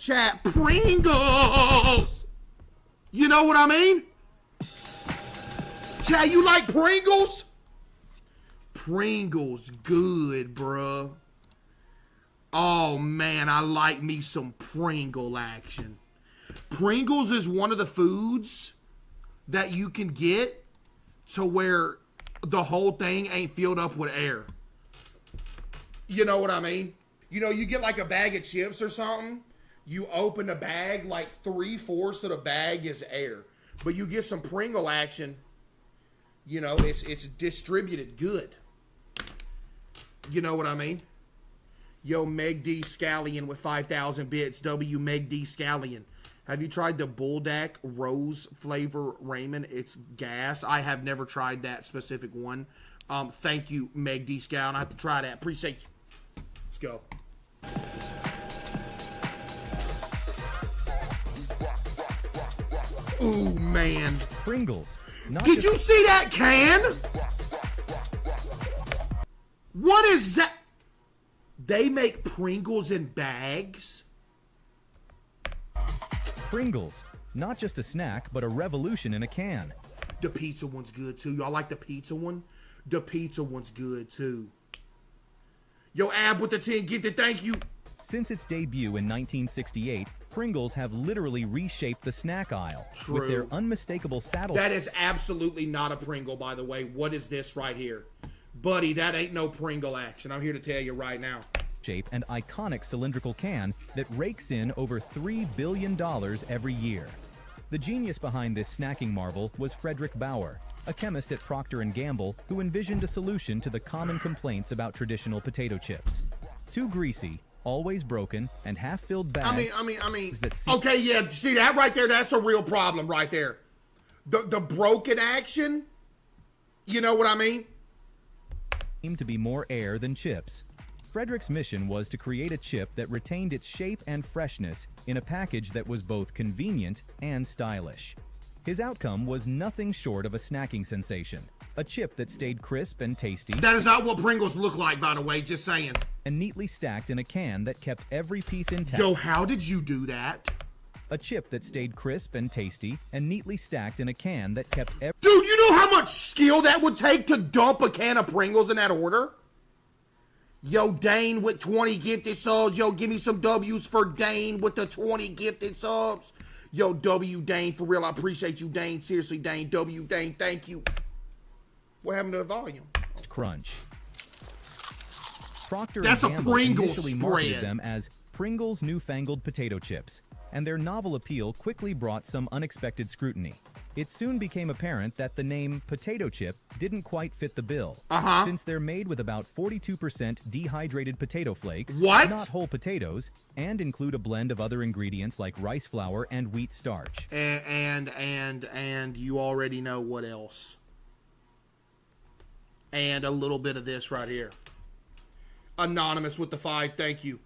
Chat, Pringles! You know what I mean? Chat, you like Pringles? Pringles good, bruh. Oh, man, I like me some Pringle action. Pringles is one of the foods that you can get to where the whole thing ain't filled up with air. You know what I mean? You know, you get like a bag of chips or something. You open the bag, like 3/4 of the bag is air. But you get some Pringle action, you know, it's distributed good. You know what I mean? Yo, Meg D. Scallion with 5,000 bits. W. Meg D. Scallion. Have you tried the Bulldog Rose flavor ramen? It's gas. I have never tried that specific one. Thank you, Meg D. Scallion. I have to try that. Appreciate you. Let's go. Ooh, man. Pringles. Did you see that can? What is that? They make Pringles in bags? Pringles. Not just a snack, but a revolution in a can. The pizza one's good, too. Y'all like the pizza one? The pizza one's good, too. Yo, Ab with the 10 gifted, thank you. Since its debut in 1968, Pringles have literally reshaped the snack aisle. True. With their unmistakable saddle. That is absolutely not a Pringle, by the way. What is this right here? Buddy, that ain't no Pringle action. I'm here to tell you right now. Shape and iconic cylindrical can that rakes in over $3 billion every year. The genius behind this snacking marvel was Frederick Bauer, a chemist at Procter & Gamble who envisioned a solution to the common complaints about traditional potato chips. Too greasy, always broken, and half-filled bags. I mean. Okay, yeah, see that right there? That's a real problem right there. The broken action. You know what I mean? Seemed to be more air than chips. Frederick's mission was to create a chip that retained its shape and freshness in a package that was both convenient and stylish. His outcome was nothing short of a snacking sensation, a chip that stayed crisp and tasty. That is not what Pringles look like, by the way, just saying. And neatly stacked in a can that kept every piece intact. Yo, how did you do that? A chip that stayed crisp and tasty and neatly stacked in a can that kept every... Dude, you know how much skill that would take to dump a can of Pringles in that order? Yo, Dane with 20 gifted subs. Yo, give me some W's for Dane with the 20 gifted subs. Yo, W, Dane, for real, I appreciate you, Dane. Seriously, Dane, W, Dane, thank you. What happened to the volume? Crunch. Procter That's & Gamble a Pringles initially marketed them as Pringles Newfangled Potato Chips, and their novel appeal quickly brought some unexpected scrutiny. It soon became apparent that the name potato chip didn't quite fit the bill, since they're made with about 42% dehydrated potato flakes, not whole potatoes, and include a blend of other ingredients like rice flour and wheat starch. And you already know what else. And a little bit of this right here. Anonymous with the 5, thank you.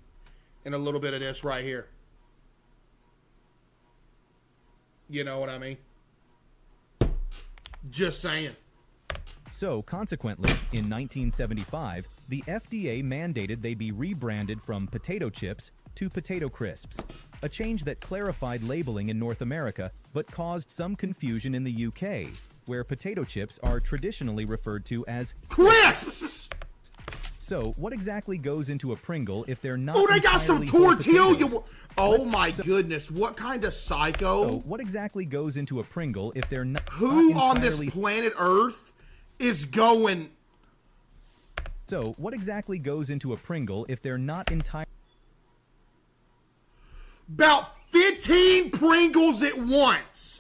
And a little bit of this right here. You know what I mean? Just saying. So, consequently, in 1975, the FDA mandated they be rebranded from potato chips to potato crisps, a change that clarified labeling in North America but caused some confusion in the UK, where potato chips are traditionally referred to as crisps. So, what exactly goes into a Pringle if they're not? Oh, they got some tortilla. Oh my So, goodness, what kind of psycho? So what exactly goes into a Pringle if they're not? Who on this planet Earth is going? So, what exactly goes into a Pringle if they're not entirely? About 15 Pringles at once.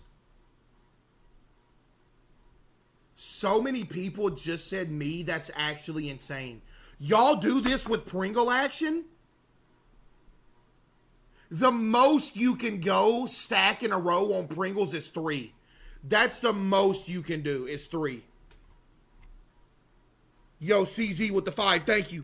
So many people just said me. That's actually insane. Y'all do this with Pringle action? The most you can go stack in a row on Pringles is 3. That's the most you can do is 3. Yo, CZ with the 5, thank you.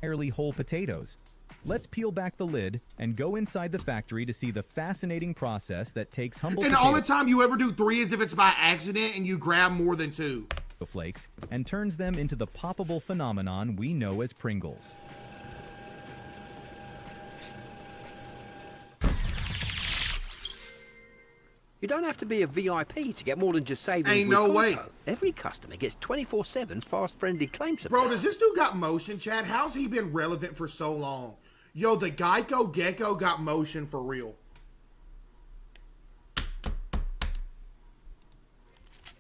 Entirely whole potatoes. Let's peel back the lid and go inside the factory to see the fascinating process that takes humble And all the time you ever do 3 is if it's by accident and you grab more than 2. Flakes and turns them into the poppable phenomenon we know as Pringles. You don't have to be a VIP to get more than just savings. Ain't with no Compo. way. Every customer gets 24/7 fast-friendly claim support. Bro, does this dude got motion, Chad? How's he been relevant for so long? Yo, the Geico Gecko got motion for real.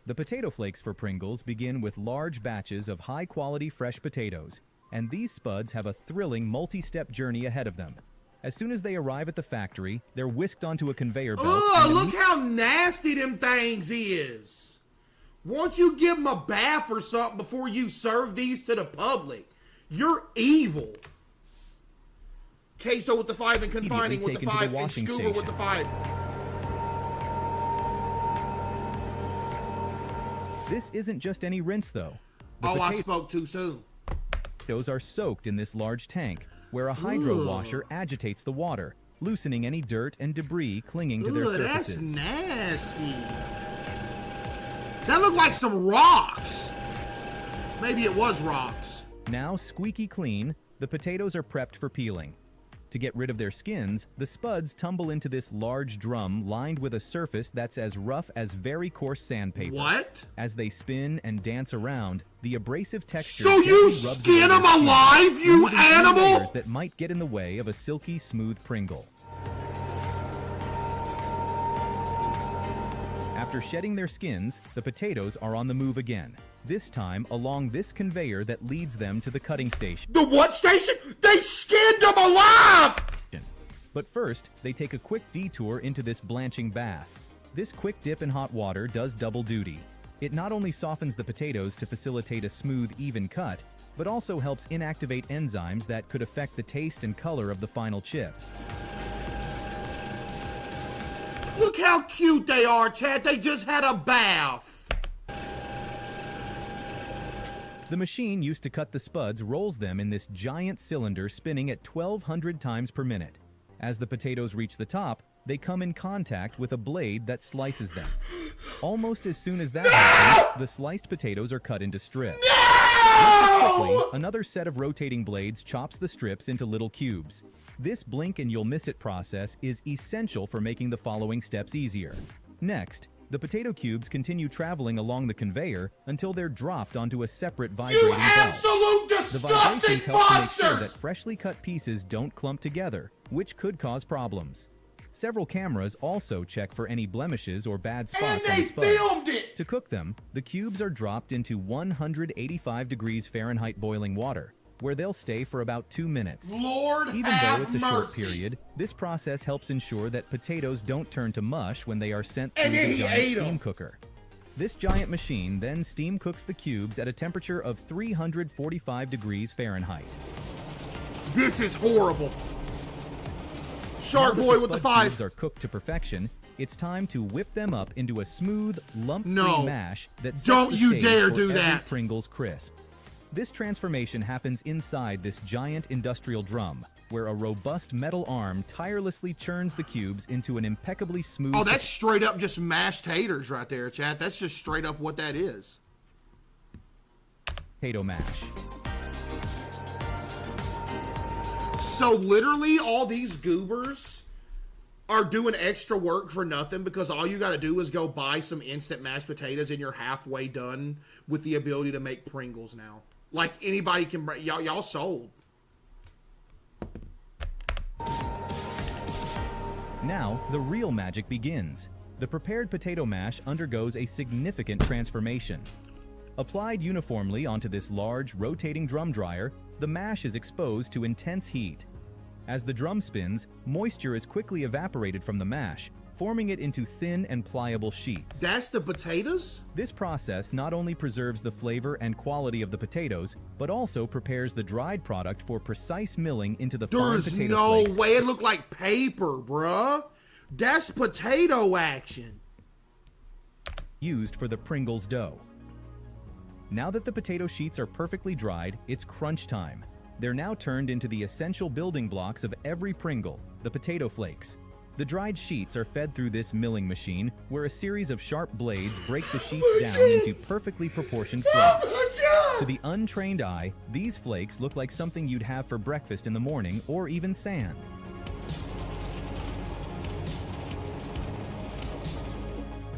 The potato flakes for Pringles begin with large batches of high-quality fresh potatoes, and these spuds have a thrilling multi-step journey ahead of them. As soon as they arrive at the factory, they're whisked onto a conveyor belt. Ugh, look how nasty them things is. Won't you give them a bath or something before you serve these to the public? You're evil. CaseOh with the 5 and confining with the taken to 5 the and washing Scuba station. with the 5. This isn't just any rinse, though. The Oh, I spoke too soon. potatoes are soaked in this large tank, where a hydro washer agitates the water, loosening any dirt and debris clinging to their Ugh, that's surfaces. nasty. That looked like some rocks. Maybe it was rocks. Now squeaky clean, the potatoes are prepped for peeling. To get rid of their skins, the spuds tumble into this large drum lined with a surface that's as rough as very coarse sandpaper. What? As they spin and dance around, the abrasive texture So gently you rubs skin away them their skin, alive, you removing any animal? layers that might get in the way of a silky, smooth Pringle. After shedding their skins, the potatoes are on the move again, this time along this conveyor that leads them to the cutting station. The what station? They skinned them alive! But first, they take a quick detour into this blanching bath. This quick dip in hot water does double duty. It not only softens the potatoes to facilitate a smooth, even cut, but also helps inactivate enzymes that could affect the taste and color of the final chip. Look how cute they are, Chad. They just had a bath. The machine used to cut the spuds rolls them in this giant cylinder spinning at 1,200 times per minute. As the potatoes reach the top, they come in contact with a blade that slices them. Almost as soon as that happens, the sliced potatoes are cut into strips. Just as quickly, another set of rotating blades chops the strips into little cubes. This blink and you'll miss it process is essential for making the following steps easier. Next, the potato cubes continue traveling along the conveyor until they're dropped onto a separate vibrating You belt. absolute The disgusting vibrations help to make sure that monsters! freshly cut pieces don't clump together, which could cause problems. Several cameras also check for any blemishes or bad And spots on they the spuds. filmed it! To cook them, the cubes are dropped into 185 degrees Fahrenheit boiling water, where they'll stay for about 2 minutes. Lord Even have though it's a short mercy. period, this process helps ensure that potatoes don't turn to mush when they are sent through And then the he giant ate 'em. steam cooker. This giant machine then steam cooks the cubes at a temperature of 345 degrees Fahrenheit. This is horrible. Shark Now that Boy with the spud 5. cubes are cooked to perfection, it's time to whip them up into a smooth, lump-free No. mash that sets Don't the you stage dare for do every that. Pringles crisp. This transformation happens inside this giant industrial drum, where a robust metal arm tirelessly churns the cubes into an impeccably smooth Oh, that's straight up just mashed taters right there, chat. That's just straight up what that is. potato mash. So literally all these goobers are doing extra work for nothing because all you got to do is go buy some instant mashed potatoes and you're halfway done with the ability to make Pringles now. Like anybody can bring, y'all sold. Now, the real magic begins. The prepared potato mash undergoes a significant transformation. Applied uniformly onto this large, rotating drum dryer, the mash is exposed to intense heat. As the drum spins, moisture is quickly evaporated from the mash, forming it into thin and pliable sheets. That's the potatoes? This process not only preserves the flavor and quality of the potatoes, but also prepares the dried product for precise milling into the fine There's potato no flakes. way. It looked like paper, bruh. That's potato action. Used for the Pringles dough. Now that the potato sheets are perfectly dried, it's crunch time. They're now turned into the essential building blocks of every Pringle, the potato flakes. The dried sheets are fed through this milling machine, where a series of sharp blades break the sheets down into perfectly proportioned flakes. To the untrained eye, these flakes look like something you'd have for breakfast in the morning or even sand.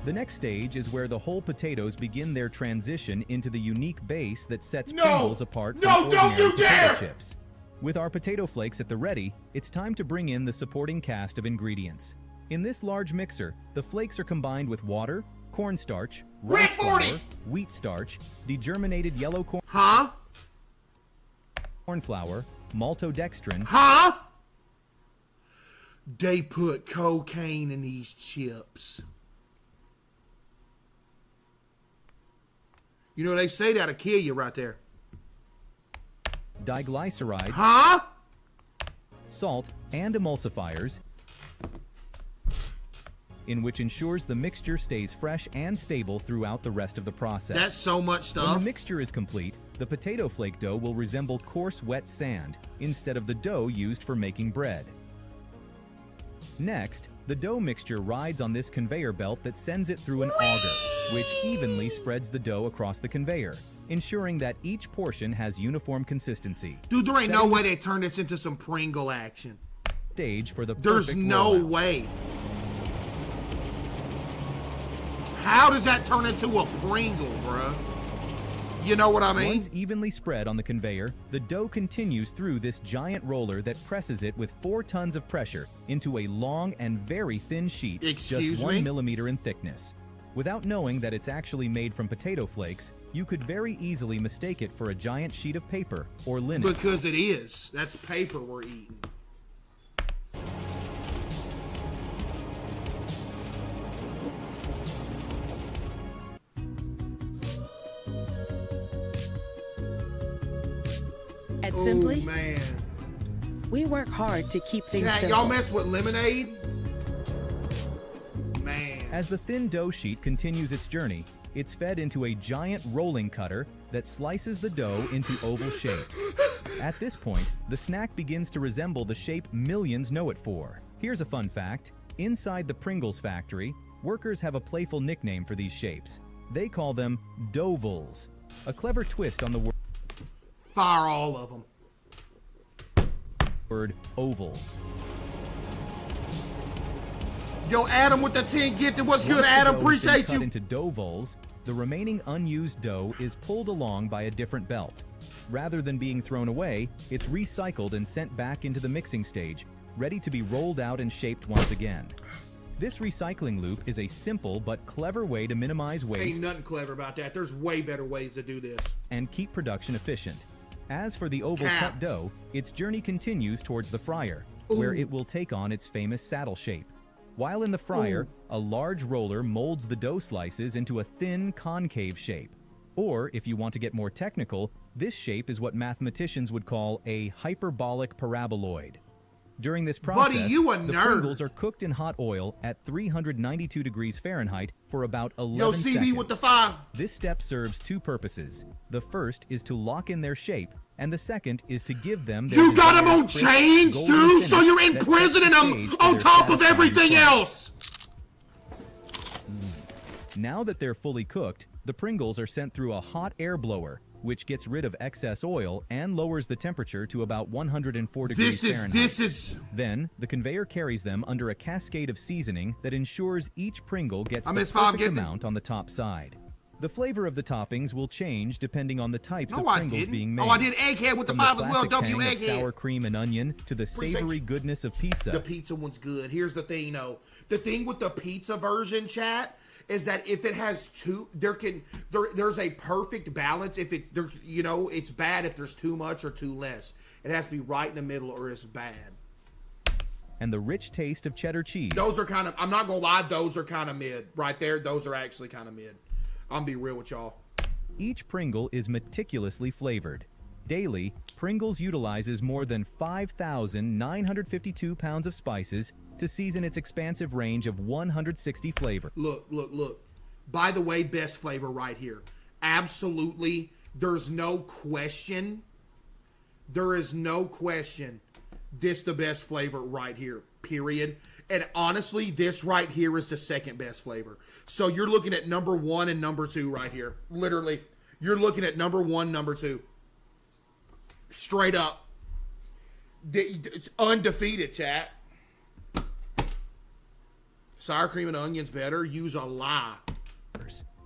The next stage is where the whole potatoes begin their transition into the unique base that sets No! Pringles apart No, from don't ordinary you potato dare! chips. With our potato flakes at the ready, it's time to bring in the supporting cast of ingredients. In this large mixer, the flakes are combined with water, cornstarch, rice flour, wheat starch, degerminated yellow Huh? corn flour, maltodextrin, Huh? They put cocaine in these chips. You know, they say that'll kill you right there. diglycerides, Huh? salt, and emulsifiers, in which ensures the mixture stays fresh and stable throughout the rest of the process. That's so much When stuff. the mixture is complete, the potato flake dough will resemble coarse wet sand instead of the dough used for making bread. Next, the dough mixture rides on this conveyor belt that sends it through an auger, which evenly spreads the dough across the conveyor, ensuring that each portion has uniform consistency. Dude, there ain't no Setting way the they turned this into some Pringle action. stage for the There's perfect no rollout. way. How does that turn into a Pringle, bruh? You know what I mean? Once evenly spread on the conveyor, the dough continues through this giant roller that presses it with 4 tons of pressure into a long and very thin sheet, Excuse just me? 1 millimeter in thickness. Without knowing that it's actually made from potato flakes, you could very easily mistake it for a giant sheet of paper or linen. Because it is. That's paper we're eating. At Oh, Simply, man. we work hard to keep things Chat, simple. y'all mess with lemonade? Man. As the thin dough sheet continues its journey, it's fed into a giant rolling cutter that slices the dough into oval shapes. At this point, the snack begins to resemble the shape millions know it for. Here's a fun fact. Inside the Pringles factory, workers have a playful nickname for these shapes. They call them Doughfuls, a clever twist on the Fire all of them. word ovals. Yo, Adam with the 10 gifted. What's good, Once the Adam? dough has been Appreciate cut you. into doughfuls, the remaining unused dough is pulled along by a different belt. Rather than being thrown away, it's recycled and sent back into the mixing stage, ready to be rolled out and shaped once again. This recycling loop is a simple but clever way to minimize Ain't waste nothing clever about that. There's way better ways to do this. and keep production efficient. As for the oval Cap. cut dough, its journey continues towards the fryer, where it will take on its famous saddle shape. While in the fryer, a large roller molds the dough slices into a thin concave shape. Or, if you want to get more technical, this shape is what mathematicians would call a hyperbolic paraboloid. During this process, you a the nerd. Pringles are cooked in hot oil at 392 degrees Fahrenheit for about 11 Yo, seconds. CB with the 5. This step serves 2 purposes. The first is to lock in their shape, and the second is to give them their You got them desired on crisp, chains, golden too? So finish you're that sets imprisoning the them stage for on their top of satisfying everything crunch. else. Now that they're fully cooked, the Pringles are sent through a hot air blower, which gets rid of excess oil and lowers the temperature to about 104 degrees Fahrenheit. This is. Then, the conveyor carries them under a cascade of seasoning that ensures each Pringle gets I the missed 5 perfect gifted. amount on the top side. The flavor of the toppings will change depending on the types No, of I Pringles didn't. being made. Oh, I did egghead with the From 5 as well. classic W tang of sour egghead. cream and onion to the Appreciate savory you. goodness of pizza. The pizza one's good. Here's the thing, though. The thing with the pizza version, chat, is that if it has two, there's a perfect balance. If it, there, you know, it's bad if there's too much or too less. It has to be right in the middle, or it's bad. And the rich taste of cheddar cheese. Those are kind of. I'm not gonna lie. Those are kind of mid right there. Those are actually kind of mid. I'm gonna be real with y'all. Each Pringle is meticulously flavored. Daily, Pringles utilizes more than 5,952 pounds of spices to season its expansive range of 160 flavors. Look. By the way, best flavor right here. Absolutely. There's no question. There is no question. This the best flavor right here. Period. And honestly, this right here is the second best flavor. So you're looking at number 1 and number 2 right here. Literally. You're looking at number 1, number 2. Straight up. It's undefeated, chat. Sour cream and onions better? Use a lie.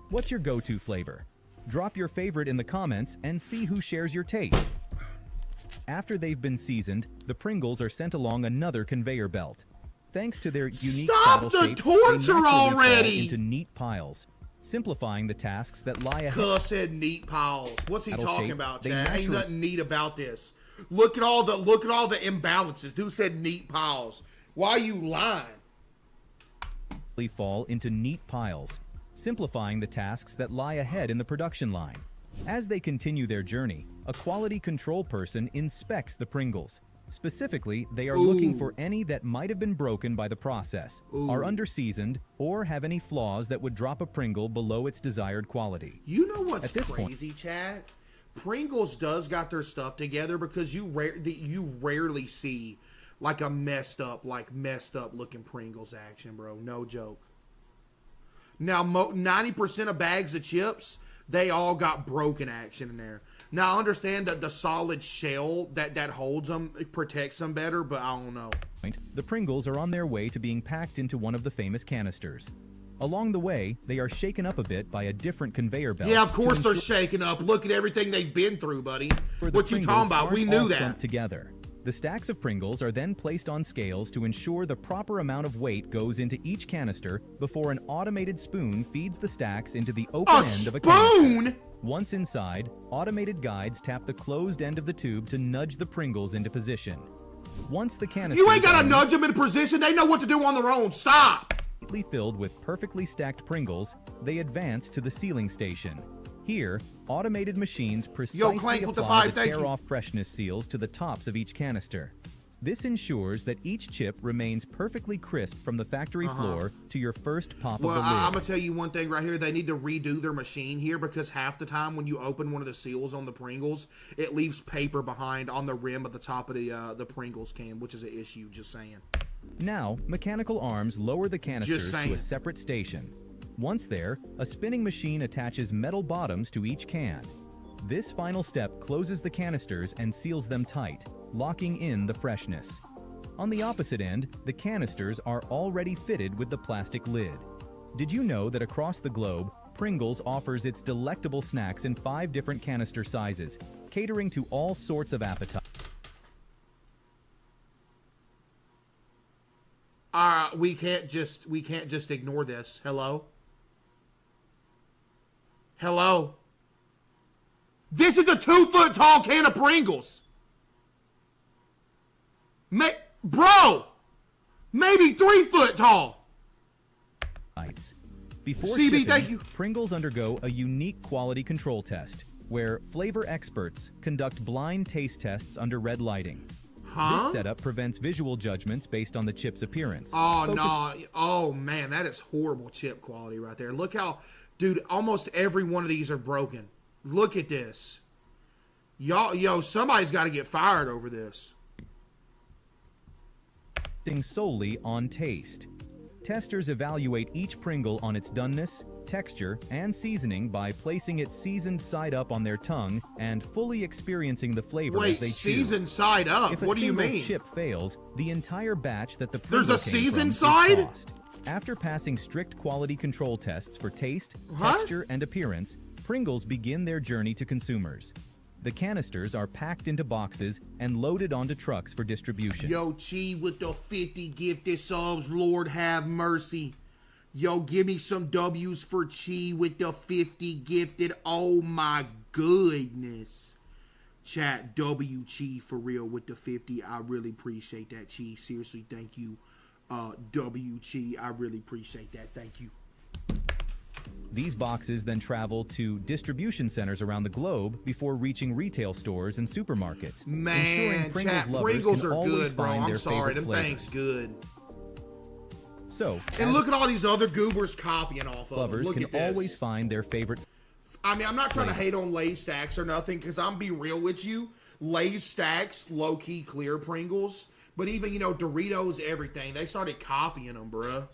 What's your go-to flavor? Drop your favorite in the comments and see who shares your taste. After they've been seasoned, the Pringles are sent along another conveyor belt. Thanks to their unique Stop saddle the shape, torture they naturally fall already! into neat piles, simplifying the tasks that lie ahead. Cuss said neat piles. What's he Saddle talking shape, about, they Chad? Ain't naturally- nothing neat about this. Look at all the imbalances. Dude said neat piles. Why are you lying? Fall into neat piles, simplifying the tasks that lie ahead in the production line. As they continue their journey, a quality control person inspects the Pringles. Specifically, they are looking for any that might have been broken by the process, are under-seasoned, or have any flaws that would drop a Pringle below its desired quality. You know what's At this crazy, Chad? Pringles does got their stuff together because you rarely see like a messed up looking Pringles action, bro. No joke. Now, 90% of bags of chips, they all got broken action in there. Now, I understand that the solid shell that holds them, it protects them better, but I don't know. The Pringles are on their way to being packed into one of the famous canisters. Along the way, they are shaken up a bit by a different conveyor belt. Yeah, of course they're shaking up. Look at everything they've been through, buddy. What you talking about? We knew that. Together. The stacks of Pringles are then placed on scales to ensure the proper amount of weight goes into each canister before an automated spoon feeds the stacks into the open end of a canister. Spoon? Once inside, automated guides tap the closed end of the tube to nudge the Pringles into position. Once the canister You ain't gotta nudge them into position. They know what to do on their own. Stop. Filled with perfectly stacked Pringles, they advance to the sealing station. Here, automated machines precisely apply the tear-off freshness seals to the tops of each canister. This ensures that each chip remains perfectly crisp from the factory floor to your first pop of the lid. I'm going to tell you one thing right here. They need to redo their machine here because half the time when you open one of the seals on the Pringles, it leaves paper behind on the rim at the top of the Pringles can, which is an issue, just saying. Now, mechanical arms lower the canisters to a separate station. Once there, a spinning machine attaches metal bottoms to each can. This final step closes the canisters and seals them tight, locking in the freshness. On the opposite end, the canisters are already fitted with the plastic lid. Did you know that across the globe, Pringles offers its delectable snacks in 5 different canister sizes, catering to all sorts of appetite? We can't just ignore this. Hello? Hello? This is a 2-foot tall can of Pringles. Bro! Maybe 3-foot tall. Before CB, shipping, thank you. Pringles undergo a unique quality control test, where flavor experts conduct blind taste tests under red lighting. This setup prevents visual judgments based on the chip's appearance. Oh, no. Oh, man, that is horrible chip quality right there. Look how, dude, almost every one of these are broken. Look at this. Yo, somebody's got to get fired over this. Solely on taste. Testers evaluate each Pringle on its doneness, texture, and seasoning by placing it seasoned side up on their tongue and fully experiencing the flavor as they chew. Wait, seasoned side up? If what do you mean? If a single chip fails, the entire batch that the Pringle There's a came seasoned from side? is tossed. After passing strict quality control tests for taste, texture, and appearance, Pringles begin their journey to consumers. The canisters are packed into boxes and loaded onto trucks for distribution. Yo, Chi with the 50 gifted subs, Lord have mercy. Yo, give me some W's for Chi with the 50 gifted. Oh my goodness. Chat, W Chi for real with the 50. I really appreciate that, Chi. Seriously, thank you. W Chi, I really appreciate that. Thank you. These boxes then travel to distribution centers around the globe before reaching retail stores and supermarkets. Man, Pringles are good, bro. I'm sorry, them things good. So, and look at all these other goobers copying off of them. Lovers Look can at this. always find their favorite. I mean, I'm not trying to hate on Lay's stacks or nothing, because I'm be real with you. Lay's stacks, low-key clear Pringles. But even, Doritos, everything, they started copying them, bruh.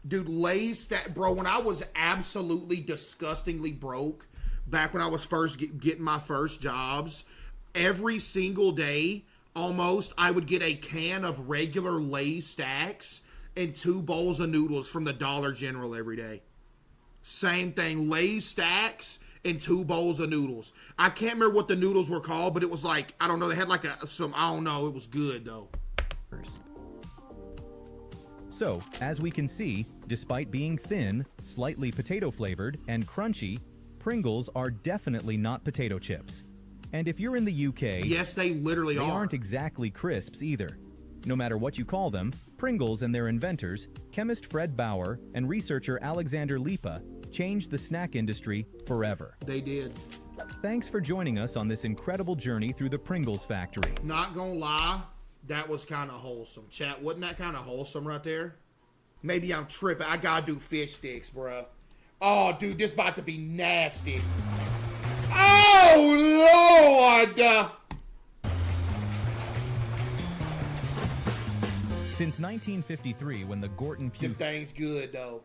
Dude, Lay's stack, bro, when I was absolutely disgustingly broke, back when I was first getting my first jobs, every single day, almost, I would get a can of regular Lay's stacks, and 2 bowls of noodles from the Dollar General every day. Same thing, Lay's stacks and 2 bowls of noodles. I can't remember what the noodles were called, but it was like, I don't know, they had like some, I don't know, it was good though. So, as we can see, despite being thin, slightly potato flavored, and crunchy, Pringles are definitely not potato chips. And if you're in the UK, yes, they literally they are. aren't exactly crisps either. No matter what you call them, Pringles and their inventors, chemist Fred Bauer and researcher Alexander Lipa, changed the snack industry forever. They did. Thanks for joining us on this incredible journey through the Pringles factory. Not gonna lie, that was kind of wholesome. Chat, wasn't that kind of wholesome right there? Maybe I'm tripping. I gotta do fish sticks, bruh. Oh, dude, this about to be nasty. Oh, Lord! Since 1953, when the Gorton Pugh Them things good, though.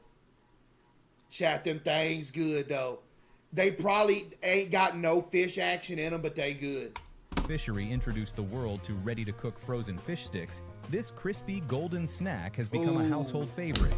Chat, them things good, though. They probably ain't got no fish action in them, but they good. fishery introduced the world to ready-to-cook frozen fish sticks, this crispy golden snack has become a household favorite.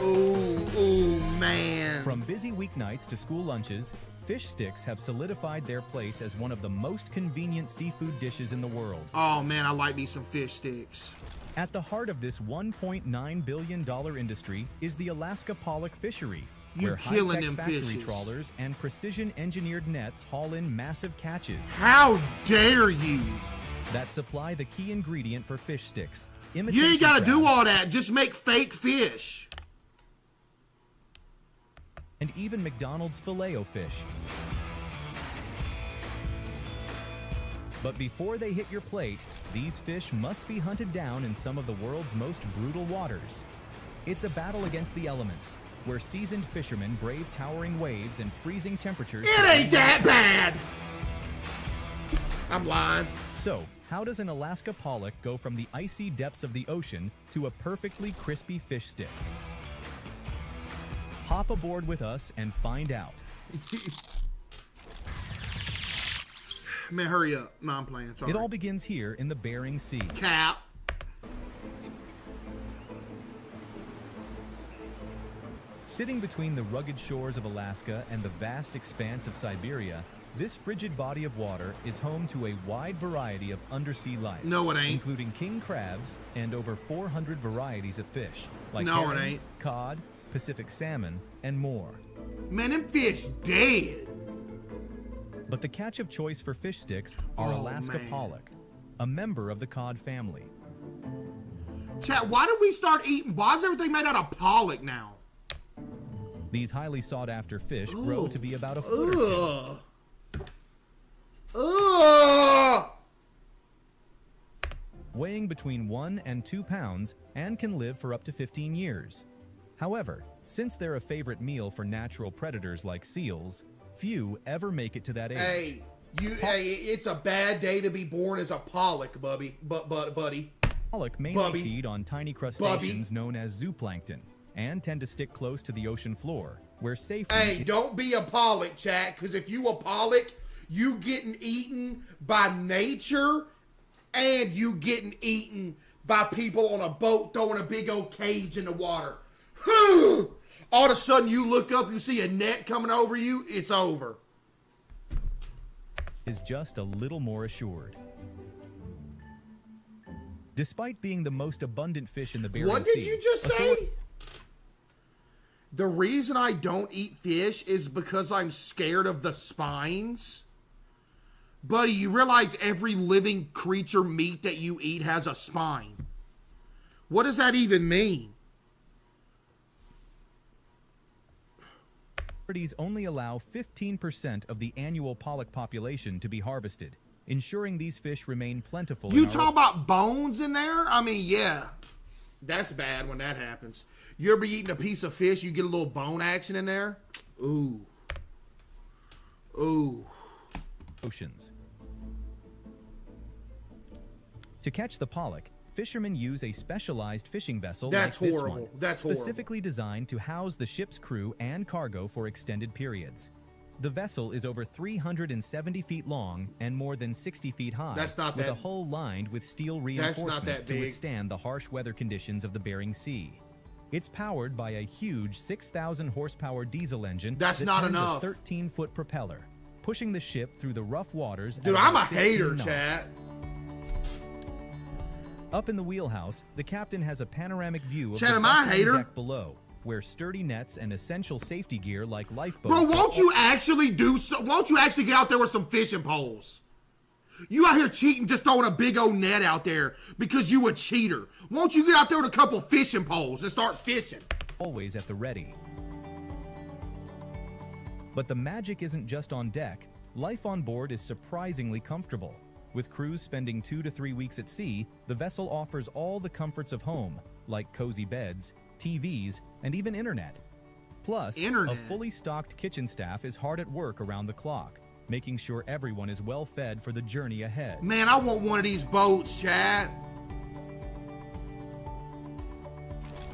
Ooh, man. From busy weeknights to school lunches, fish sticks have solidified their place as one of the most convenient seafood dishes in the world. Oh, man, I like me some fish sticks. At the heart of this $1.9 billion industry is the Alaska pollock fishery, where killing high-tech them factory fishes. trawlers and precision-engineered nets haul in massive catches How dare you? that supply the key ingredient for fish sticks. You ain't imitation gotta do crab, all that. Just make fake fish. and even McDonald's Filet-O-Fish. But before they hit your plate, these fish must be hunted down in some of the world's most brutal waters. It's a battle against the elements, where seasoned fishermen brave towering waves and freezing temperatures. It ain't that bad. I'm lying. So, how does an Alaska pollock go from the icy depths of the ocean to a perfectly crispy fish stick? Hop aboard with us and find out. Man, hurry up. No, I'm playing. Sorry. It all begins here in the Bering Sea. Cap. Sitting between the rugged shores of Alaska and the vast expanse of Siberia, this frigid body of water is home to a wide variety of undersea life. No, it ain't. Including king crabs and over 400 varieties of fish, like No, it herring, ain't. cod, Pacific salmon, and more. Man, them fish dead. But the catch of choice for fish sticks are Oh, Alaska man. pollock, a member of the cod family. Chat, why did we start eating? Why is everything made out of pollock now? These highly sought-after fish grow Ooh. to be about a foot or two. Ugh. Weighing between 1 and 2 pounds and can live for up to 15 years. However, since they're a favorite meal for natural predators like seals, few ever make it to that age. Hey, it's a bad day to be born as a pollock, buddy. Pollock mainly Bubby. feed on tiny crustaceans known as zooplankton and tend to stick close to the ocean floor, where safety Hey, don't be a pollock, chat, because if you a pollock, you getting eaten by nature and you getting eaten by people on a boat throwing a big old cage in the water. All of a sudden you look up, you see a net coming over you, it's over. is just a little more assured. Despite being the most abundant fish in the Bering Sea. What did you just say? The reason I don't eat fish is because I'm scared of the spines. Buddy, you realize every living creature meat that you eat has a spine. What does that even mean? Authorities only allow 15% of the annual pollock population to be harvested, ensuring these fish remain plentiful. You in our talking about bones in there? I mean, yeah. That's bad when that happens. You ever eating a piece of fish, you get a little bone action in there? Ooh. Ooh. oceans. To catch the pollock, fishermen use a specialized fishing vessel That's like this horrible. one, That's horrible. specifically designed to house the ship's crew and cargo for extended periods. The vessel is over 370 feet long and more than 60 feet high, That's not with that- a hull lined with steel not reinforcement that to big. withstand the harsh weather conditions of the Bering Sea. It's powered by a huge 6,000 horsepower diesel engine That's that not turns enough. a 13-foot propeller, pushing the ship through the rough waters. Dude, at I'm a about 15 hater, knots. chat. Up in the wheelhouse, the captain has a panoramic view of Chad, the am I a bustling hater? deck below, where sturdy nets and essential safety gear like lifeboats. Bro, won't you actually won't you actually get out there with some fishing poles? You out here cheating, just throwing a big old net out there because you a cheater. Won't you get out there with a couple fishing poles and start fishing? Always at the ready. But the magic isn't just on deck. Life on board is surprisingly comfortable. With crews spending 2 to 3 weeks at sea, the vessel offers all the comforts of home, like cozy beds, TVs, and even internet. Plus, Internet. a fully stocked kitchen staff is hard at work around the clock, making sure everyone is well fed for the journey ahead. Man, I want one of these boats, Chad.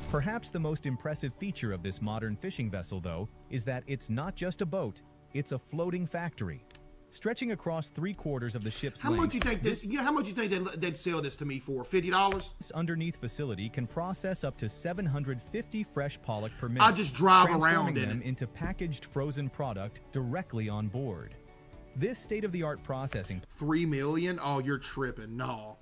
Perhaps the most impressive feature of this modern fishing vessel, though, is that it's not just a boat, it's a floating factory. Stretching across 3/4 of the ship's How length, much you think this? Yeah, how much you think they'd sell this to me for? $50? this underneath facility can process up to 750 fresh pollock per minute. I just drive transforming around in them it. into packaged frozen product directly on board. This state-of-the-art processing $3 million? Oh, you're tripping. No,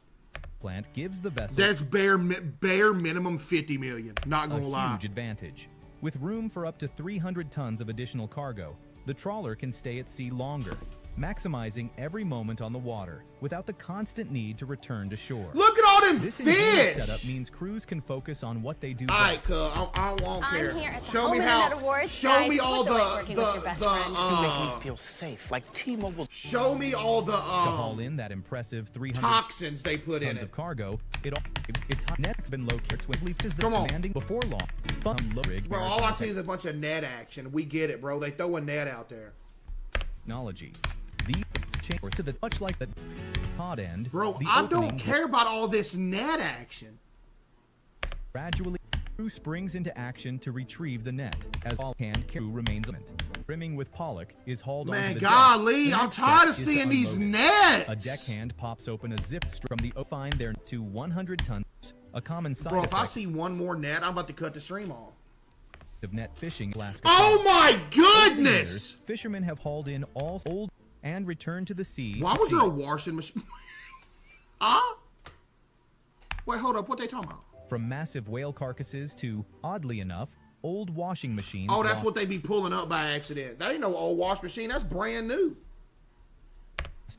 plant gives the vessel that's bare minimum $50 million. Not a gonna lie. huge advantage. With room for up to 300 tons of additional cargo, the trawler can stay at sea longer, maximizing every moment on the water without the constant need to return to shore. Look at all them This ingenious fish. setup means crews can focus on what they do All best. right, cuz I won't care. I'm here at the Show Home me Internet how. Awards. Show Guys, me all what's it like working with your best friend? You make me feel safe, like T-Mobile. Show me all the To haul in that impressive 300 toxins they put in tons it. of cargo, it's net's been located swiftly as the Come on. commanding before long. Fun low rig Bro, all I see is a bunch of net action. We get it, bro. They throw a net out there. technology. The chamber to the much like the pod end. Bro, the I opening don't care about all this net action. Gradually, crew springs into action to retrieve the net as all hand crew remains. Brimming with pollock is hauled onto Man, the golly, deck. The I'm next tired of step is to seeing these unload it. nets. A deckhand pops open a zip strip from the find there to 100 tons. A common side Bro, if I effect see one more net, I'm about to cut the stream off. of net fishing. Alaska. Oh my Over the years, goodness! fishermen have hauled in all old and returned to the sea. Why to was there a sea. washing machine? Huh? Wait, hold up. What they talking about? From massive whale carcasses to, oddly enough, old washing machines. Oh, that's lost what they be pulling up by accident. That ain't no old wash machine. That's brand new.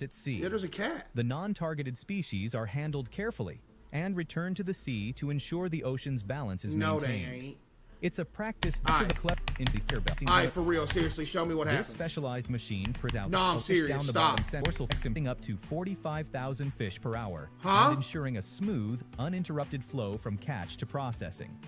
at sea. Yeah, there's a cat. The non-targeted species are handled carefully and returned to the sea to ensure the ocean's balance is No, they maintained. ain't. It's a practice All after right. the clep into the fair belt. All right, for real. Seriously, show me what This happens. specialized machine prints out No, I'm the fish serious. down the Stop. bottom morsel, fixing up to 45,000 fish per hour, Huh? and ensuring a smooth, uninterrupted flow from catch to processing.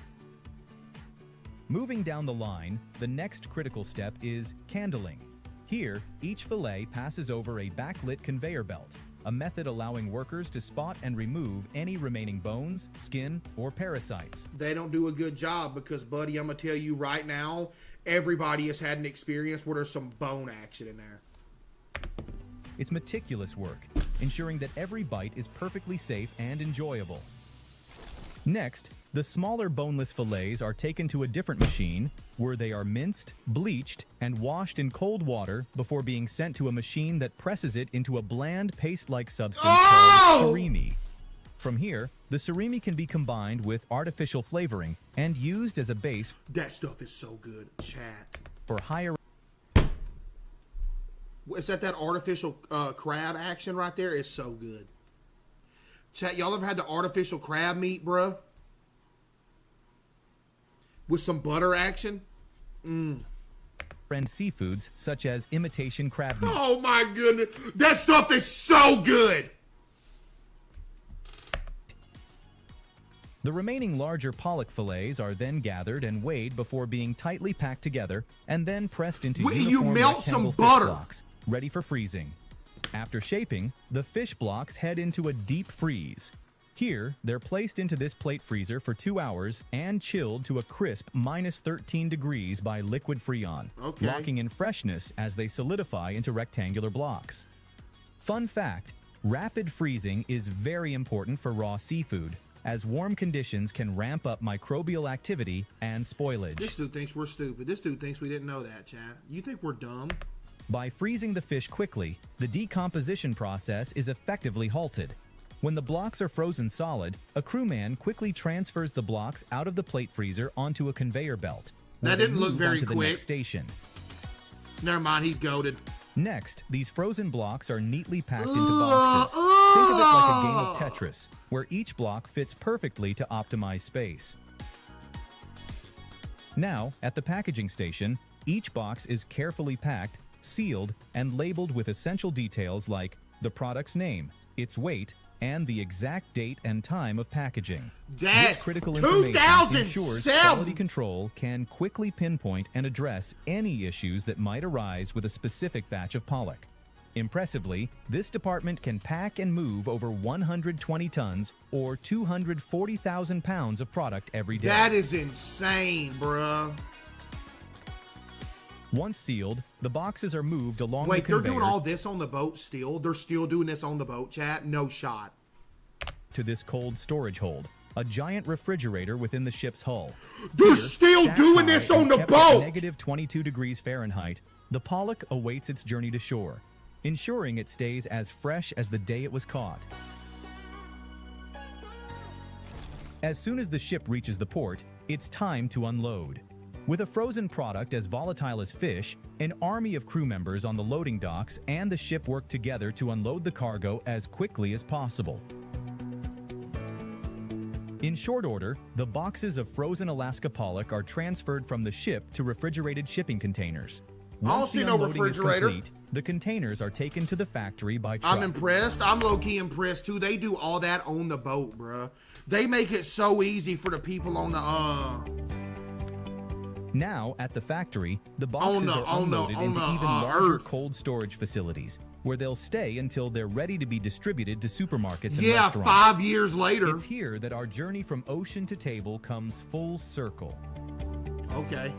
Moving down the line, the next critical step is candling. Here, each fillet passes over a backlit conveyor belt, a method allowing workers to spot and remove any remaining bones, skin, or parasites. They don't do a good job because, buddy, I'm going to tell you right now, everybody has had an experience where there's some bone action in there. It's meticulous work, ensuring that every bite is perfectly safe and enjoyable. Next, the smaller boneless fillets are taken to a different machine where they are minced, bleached, and washed in cold water before being sent to a machine that presses it into a bland paste-like substance called surimi. From here, the surimi can be combined with artificial flavoring and used as a base That stuff is so good. Chat. for higher. Is that artificial crab action right there? It's so good. Chat, y'all ever had the artificial crab meat, bruh? With some butter action? and seafoods such as imitation crab meat. Oh my goodness. That stuff is so good. The remaining larger pollock fillets are then gathered and weighed before being tightly packed together and then pressed into Wait, you uniform melt some rectangle fish butter. blocks, ready for freezing. After shaping, the fish blocks head into a deep freeze. Here, they're placed into this plate freezer for 2 hours and chilled to a crisp -13 degrees by liquid Freon, Okay. locking in freshness as they solidify into rectangular blocks. Fun fact, rapid freezing is very important for raw seafood, as warm conditions can ramp up microbial activity and spoilage. This dude thinks we're stupid. This dude thinks we didn't know that, chat. You think we're dumb? By freezing the fish quickly, the decomposition process is effectively halted. When the blocks are frozen solid, a crewman quickly transfers the blocks out of the plate freezer onto a conveyor belt. That where they didn't look move very onto the quick. next station. Never mind, he's goated. Next, these frozen blocks are neatly packed into boxes. Think of it like a game of Tetris, where each block fits perfectly to optimize space. Now, at the packaging station, each box is carefully packed, sealed, and labeled with essential details like the product's name, its weight, and the exact date and time of packaging. That's This critical information ensures 2007. quality control can quickly pinpoint and address any issues that might arise with a specific batch of pollock. Impressively, this department can pack and move over 120 tons or 240,000 pounds of product every day. That is insane, bruh. Once sealed, the boxes are moved along Wait, the they're conveyor doing all this on the boat still? They're still doing this on the boat, chat? No shot. to this cold storage hold, a giant refrigerator within the ship's hull. They're Here, still stacked doing high this on and the kept at boat! negative 22 degrees Fahrenheit, the pollock awaits its journey to shore, ensuring it stays as fresh as the day it was caught. As soon as the ship reaches the port, it's time to unload. With a frozen product as volatile as fish, an army of crew members on the loading docks and the ship work together to unload the cargo as quickly as possible. In short order, the boxes of frozen Alaska pollock are transferred from the ship to refrigerated shipping containers. I don't Once see the no unloading is refrigerator. complete, the containers are taken to the factory by truck. I'm impressed. I'm low-key impressed, too. They do all that on the boat, bruh. They make it so easy for the people on the, Now, at the factory, the boxes are unloaded into even larger cold storage facilities, where they'll stay until they're ready to be distributed to supermarkets and yeah, restaurants. 5 years later. It's here that our journey from ocean to table comes full circle. Okay.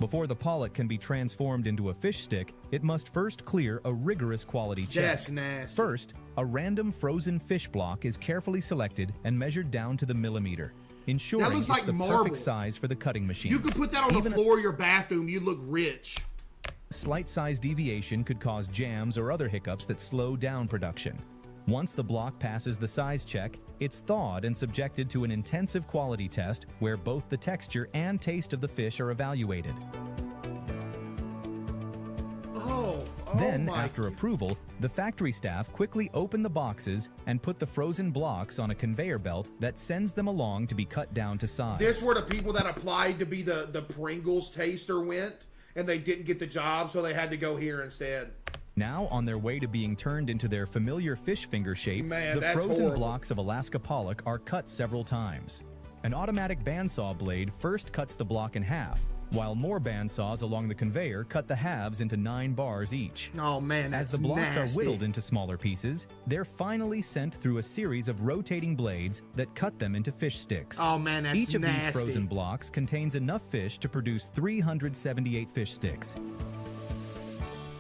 Before the pollock can be transformed into a fish stick, it must first clear a rigorous quality check. That's nasty. First, a random frozen fish block is carefully selected and measured down to the millimeter, ensuring looks it's like the marble. perfect size for the cutting machines. You could put that on the Even floor of your bathroom. You look rich. a slight size deviation could cause jams or other hiccups that slow down production. Once the block passes the size check, it's thawed and subjected to an intensive quality test where both the texture and taste of the fish are evaluated. Then, after approval, the factory staff quickly open the boxes and put the frozen blocks on a conveyor belt that sends them along to be cut down to size. This where the people that applied to be the Pringles taster went, and they didn't get the job, so they had to go here instead. Now, on their way to being turned into their familiar fish finger shape, Man, the that's frozen horrible. blocks of Alaska pollock are cut several times. An automatic bandsaw blade first cuts the block in half, while more bandsaws along the conveyor cut the halves into 9 bars each. Oh man, that's As the blocks nasty. are whittled into smaller pieces, they're finally sent through a series of rotating blades that cut them into fish sticks. Oh man, that's Each of nasty. these frozen blocks contains enough fish to produce 378 fish sticks.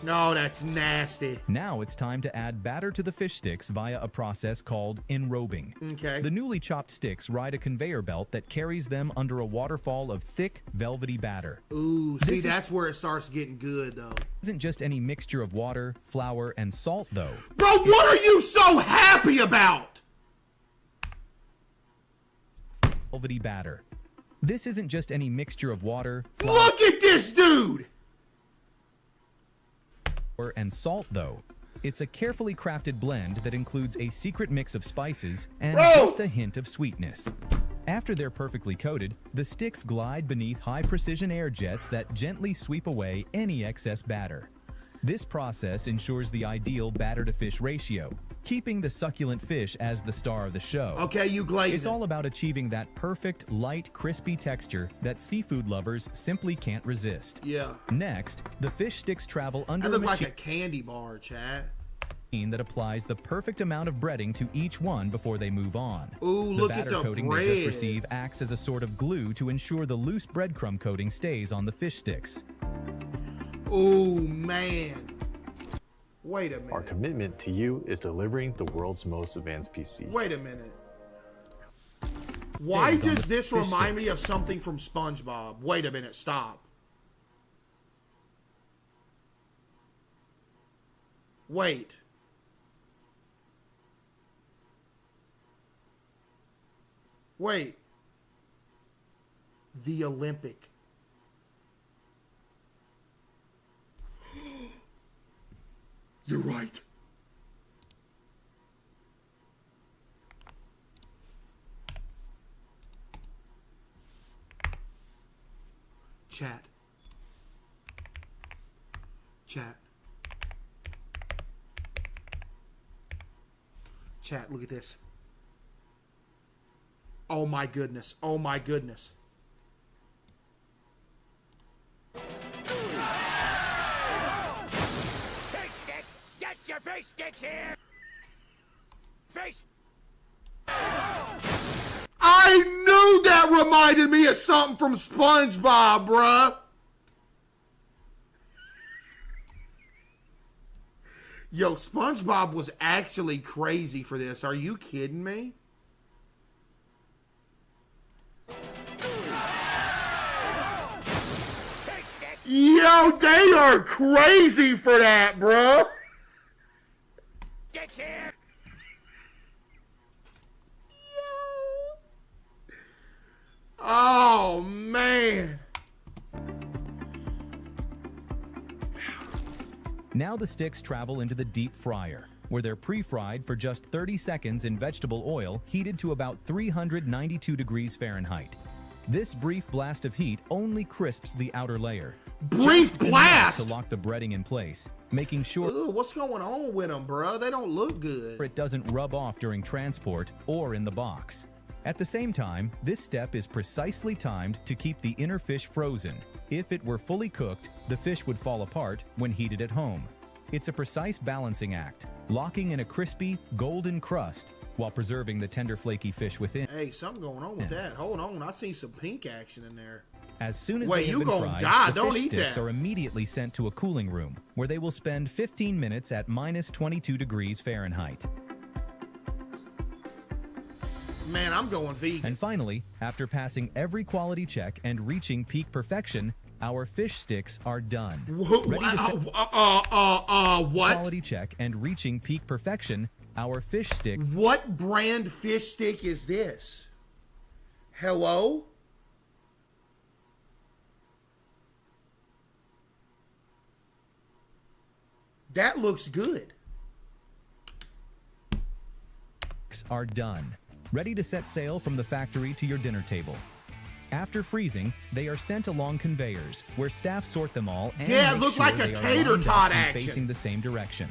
No, that's nasty. Now it's time to add batter to the fish sticks via a process called enrobing. Okay. The newly chopped sticks ride a conveyor belt that carries them under a waterfall of thick, velvety batter. Ooh, see, This that's where it starts getting good, though. Isn't just any mixture of water, flour, and salt, though. Bro, what are you so happy about? Velvety batter. This isn't just any mixture of water, flour, Look at this dude! and salt, though. It's a carefully crafted blend that includes a secret mix of spices and Bro! just a hint of sweetness. After they're perfectly coated, the sticks glide beneath high-precision air jets that gently sweep away any excess batter. This process ensures the ideal batter-to-fish ratio, keeping the succulent fish as the star of the show. Okay, you glazed It's all about achieving that perfect, light, crispy texture that seafood lovers simply can't resist. Yeah. Next, the fish sticks travel under That a looked like machine a candy bar, chat. that applies the perfect amount of breading to each one before they move on. Ooh, The look at batter the coating bread. they just receive acts as a sort of glue to ensure the loose breadcrumb coating stays on the fish sticks. Oh, man. Wait a minute. Our commitment to you is delivering the world's most advanced PC. Wait a minute. Why Stays on does the this fish remind me sticks. of something from SpongeBob? Wait a minute, stop. Wait. Wait. The Olympic. You're right. Chat. Chat. Chat, look at this. Oh my goodness. Oh my goodness. Fish sticks! Get your fish sticks here! Fish! I knew that reminded me of something from SpongeBob, bruh. Yo, SpongeBob was actually crazy for this. Are you kidding me? Yo, they are crazy for that, bruh. Sticks here! Oh, man. Now the sticks travel into the deep fryer, where they're pre-fried for just 30 seconds in vegetable oil heated to about 392 degrees Fahrenheit. This brief blast of heat only crisps the outer layer. Brief Just enough blast? to lock the breading in place, making sure Ugh, what's going on with them, bruh? They don't look good. it doesn't rub off during transport or in the box. At the same time, this step is precisely timed to keep the inner fish frozen. If it were fully cooked, the fish would fall apart when heated at home. It's a precise balancing act, locking in a crispy, golden crust while preserving the tender, flaky fish within. Hey, something going on with that. Hold on, I see some pink action in there. As soon as Wait, they have you been gonna fried, die. the Don't fish eat sticks that. are immediately sent to a cooling room, where they will spend 15 minutes at minus 22 degrees Fahrenheit. Man, I'm going vegan. And finally, after passing every quality check and reaching peak perfection, our fish sticks are done. Ready to set What? quality check and reaching peak perfection, our fish stick What brand fish stick is this? Hello? That looks good. are done, ready to set sail from the factory to your dinner table. After freezing, they are sent along conveyors, where staff sort them all and Yeah, it make looked sure like a they are tater lined tot up and action. facing the same direction,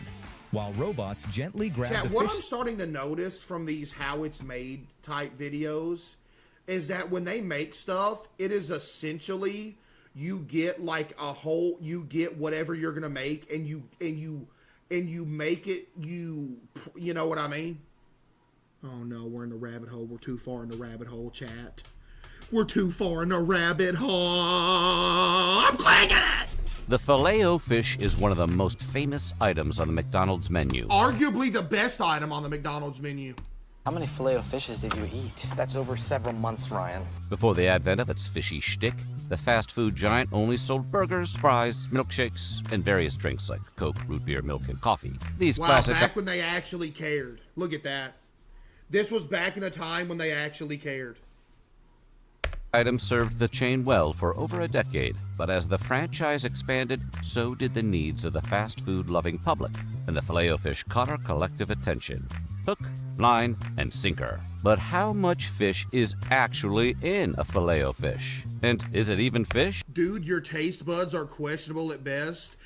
while robots gently grab Chat, the what fish I'm starting to notice from these how it's made type videos is that when they make stuff, it is essentially you get like a whole, you get whatever you're gonna make, and you make it, you know what I mean? Oh no, we're in the rabbit hole. We're too far in the rabbit hole, chat. We're too far in the rabbit hole. I'm clicking it. The Filet-O fish is one of the most famous items on the McDonald's menu. Arguably the best item on the McDonald's menu. How many filet of fishes did you eat? That's over several months, Ryan. Before the advent of its fishy shtick, the fast food giant only sold burgers, fries, milkshakes, and various drinks like Coke, root beer, milk, and coffee. These Wow, classic back when they actually cared. Look at that. This was back in a time when they actually cared. items served the chain well for over a decade, but as the franchise expanded, so did the needs of the fast food-loving public, and the Filet-O fish caught our collective attention. Hook, line, and sinker. But how much fish is actually in a Filet-O fish? And is it even fish? Dude, your taste buds are questionable at best.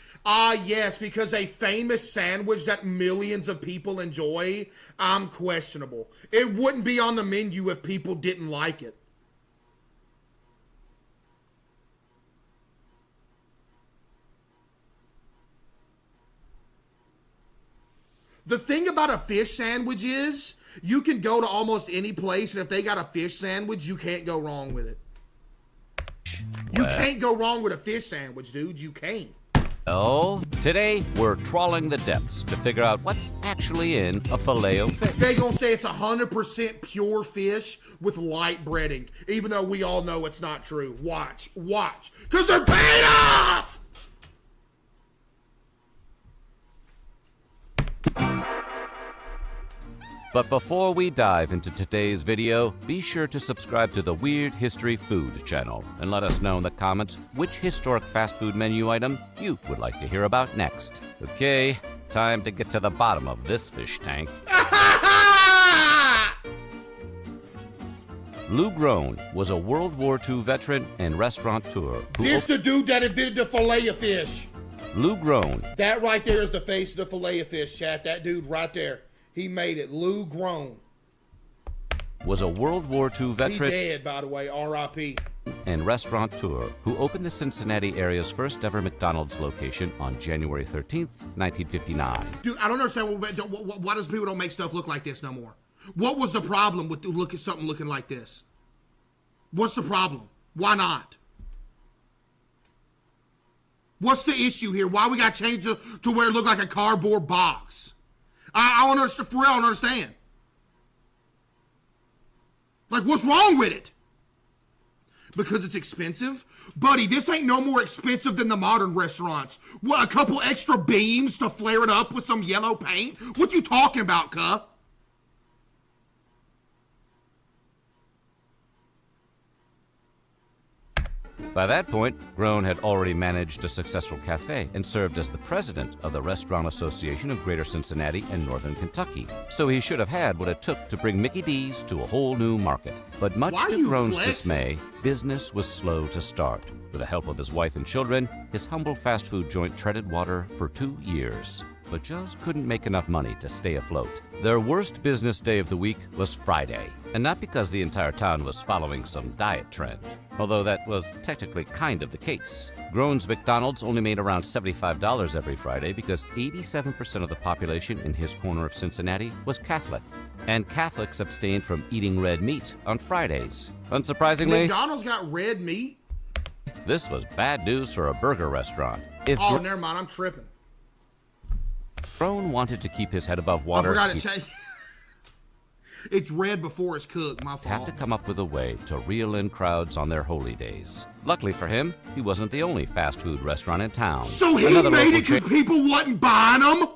Yes, because a famous sandwich that millions of people enjoy, I'm questionable. It wouldn't be on the menu if people didn't like it. The thing about a fish sandwich is you can go to almost any place, and if they got a fish sandwich, you can't go wrong with it. You can't go wrong with a fish sandwich, dude. You can't. Oh, today we're trawling the depths to figure out what's actually in a Filet-O-Fish. They gonna say it's 100% pure fish with light breading, even though we all know it's not true. Watch, because they're paid off! But before we dive into today's video, be sure to subscribe to the Weird History Food channel and let us know in the comments which historic fast food menu item you would like to hear about next. Okay, time to get to the bottom of this fish tank. Lou Groen was a World War II veteran and restaurateur who... This the dude that invented the Filet-O-Fish. Lou Groen. That right there is the face of the Filet-O-Fish, chat. That dude right there. He made it. Lou Groen. Was a World War II veteran... He dead, by the way. R.I.P. ...and restaurateur who opened the Cincinnati area's first ever McDonald's location on January 13th, 1959. Dude, I don't understand why does people don't make stuff look like this no more? What was the problem with something looking like this? What's the problem? Why not? What's the issue here? Why we got to change it to where it looked like a cardboard box? I don't understand. For real, I don't understand. Like, what's wrong with it? Because it's expensive? Buddy, this ain't no more expensive than the modern restaurants. What, a couple extra beams to flare it up with some yellow paint? What you talking about, cuh? By that point, Groen had already managed a successful cafe and served as the president of the Restaurant Association of Greater Cincinnati and Northern Kentucky. So he should have had what it took to bring Mickey D's to a whole new market. But much to Groen's dismay, business was slow to start. With the help of his wife and children, his humble fast food joint treaded water for 2 years, but just couldn't make enough money to stay afloat. Their worst business day of the week was Friday, and not because the entire town was following some diet trend, although that was technically kind of the case. Groen's McDonald's only made around $75 every Friday because 87% of the population in his corner of Cincinnati was Catholic, and Catholics abstained from eating red meat on Fridays. Unsurprisingly, McDonald's got red meat? This was bad news for a burger restaurant. Never mind, I'm tripping. Groen wanted to keep his head above water. I forgot to change. It's red before it's cooked, my fault. Have to come up with a way to reel in crowds on their holy days. Luckily for him, he wasn't the only fast food restaurant in town. So he made it because people wasn't buying them?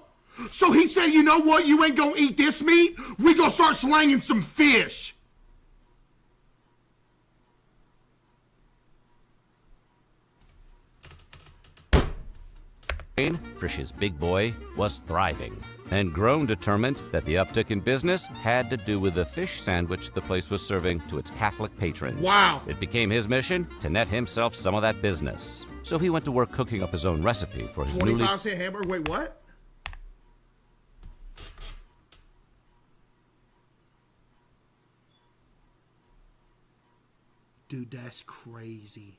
So he said, you know what, you ain't gonna eat this meat? We gonna start slanging some fish. Frisch's Big Boy was thriving, and Groen determined that the uptick in business had to do with the fish sandwich the place was serving to its Catholic patrons. Wow. It became his mission to net himself some of that business. So he went to work cooking up his own recipe for his 25-cent hamburger? Wait, what? Dude, that's crazy.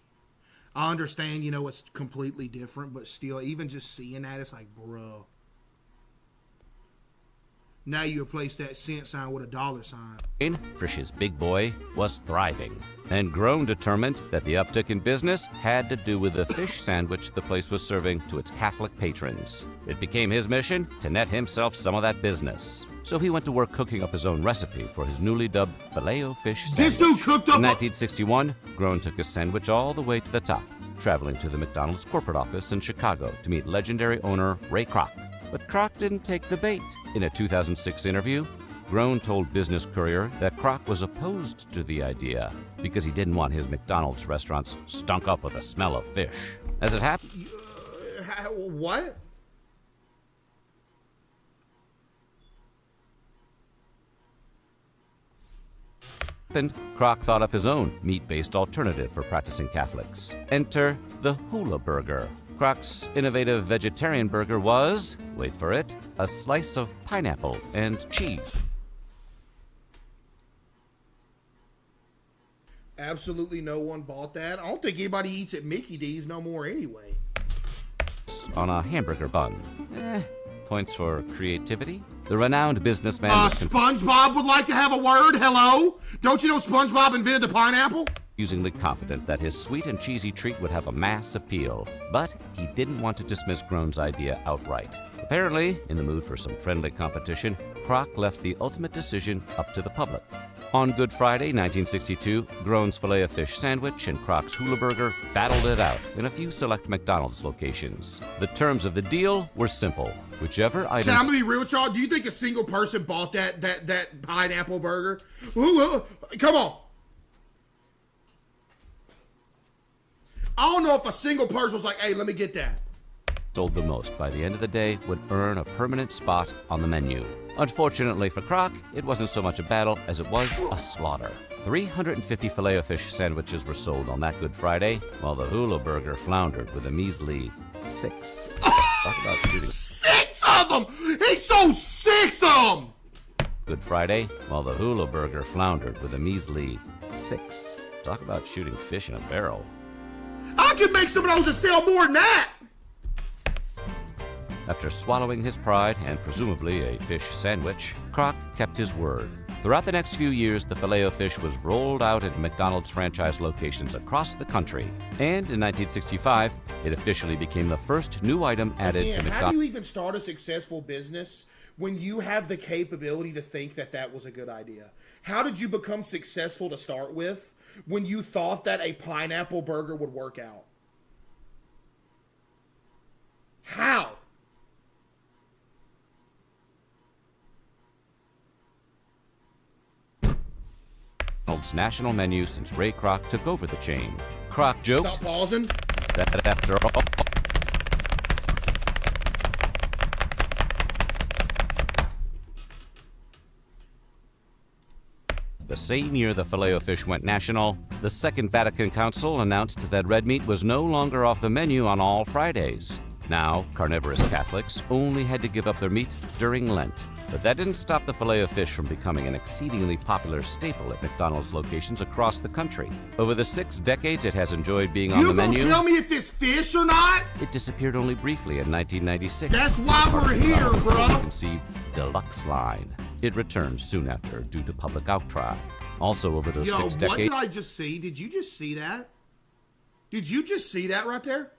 I understand, it's completely different, but still, even just seeing that, it's like, bro. Now you replace that cent sign with a dollar sign. Frisch's Big Boy was thriving, and Groen determined that the uptick in business had to do with the fish sandwich the place was serving to its Catholic patrons. It became his mission to net himself some of that business. So he went to work cooking up his own recipe for his newly dubbed Filet-O-Fish sandwich. This dude cooked up... In 1961, Groen took his sandwich all the way to the top, traveling to the McDonald's corporate office in Chicago to meet legendary owner Ray Kroc. But Kroc didn't take the bait. In a 2006 interview, Groen told Business Courier that Kroc was opposed to the idea because he didn't want his McDonald's restaurants stunk up with the smell of fish. As it happened... What? Kroc thought up his own meat-based alternative for practicing Catholics. Enter the Hula Burger. Kroc's innovative vegetarian burger was, wait for it, a slice of pineapple and cheese. Absolutely no one bought that. I don't think anybody eats at Mickey D's no more anyway. On a hamburger bun. Points for creativity. The renowned businessman was SpongeBob would like to have a word. Hello? Don't you know SpongeBob invented the pineapple? confusingly confident that his sweet and cheesy treat would have a mass appeal, but he didn't want to dismiss Groan's idea outright. Apparently, in the mood for some friendly competition, Kroc left the ultimate decision up to the public. On Good Friday, 1962, Groan's Filet-O-Fish sandwich and Kroc's Hula Burger battled it out in a few select McDonald's locations. The terms of the deal were simple. Whichever I'm items... gonna be real with y'all. Do you think a single person bought that pineapple burger? Ooh, come on. I don't know if a single person was like, hey, let me get that. sold the most by the end of the day would earn a permanent spot on the menu. Unfortunately for Kroc, it wasn't so much a battle as it was a slaughter. 350 Filet-O-Fish sandwiches were sold on that Good Friday, while the Hula Burger floundered with a measly 6. Talk about shooting. 6 of them! He sold 6 of them! Good Friday, while the Hula Burger floundered with a measly 6. Talk about shooting fish in a barrel. I could make some of those and sell more than that! After swallowing his pride and presumably a fish sandwich, Kroc kept his word. Throughout the next few years, the Filet-O-Fish was rolled out at McDonald's franchise locations across the country. And in 1965, it officially became the first new item added to How McDonald's. do you even start a successful business when you have the capability to think that that was a good idea? How did you become successful to start with when you thought that a pineapple burger would work out? How? McDonald's national menu since Ray Kroc took over the chain. Kroc joked Stop pausing. that after all, the same year the Filet-O-Fish went national, the Second Vatican Council announced that red meat was no longer off the menu on all Fridays. Now, carnivorous Catholics only had to give up their meat during Lent. But that didn't stop the Filet-O-Fish from becoming an exceedingly popular staple at McDonald's locations across the country. Over the 6 decades it has enjoyed being on the menu, You gonna tell me if it's fish or not? it disappeared only briefly in 1996. That's why we're here, bruh. Conceived Deluxe line. It returned soon after due to public outcry. Also over those Yo, 6 what decades... did I just see? Did you just see that? Did you just see that right there?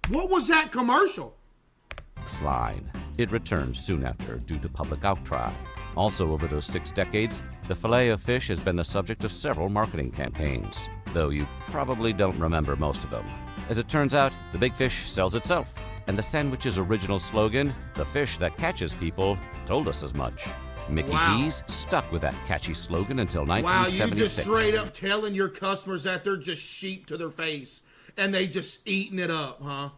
What was that commercial? line. It returned soon after due to public outcry. Also over those 6 decades, the Filet-O-Fish has been the subject of several marketing campaigns, though you probably don't remember most of them. As it turns out, the big fish sells itself, and the sandwich's original slogan, "The fish that catches people," told us as much. Mickey Wow. D's stuck with that catchy slogan until Wow, you 1976. just straight up telling your customers that they're just sheep to their face and they just eating it up, huh?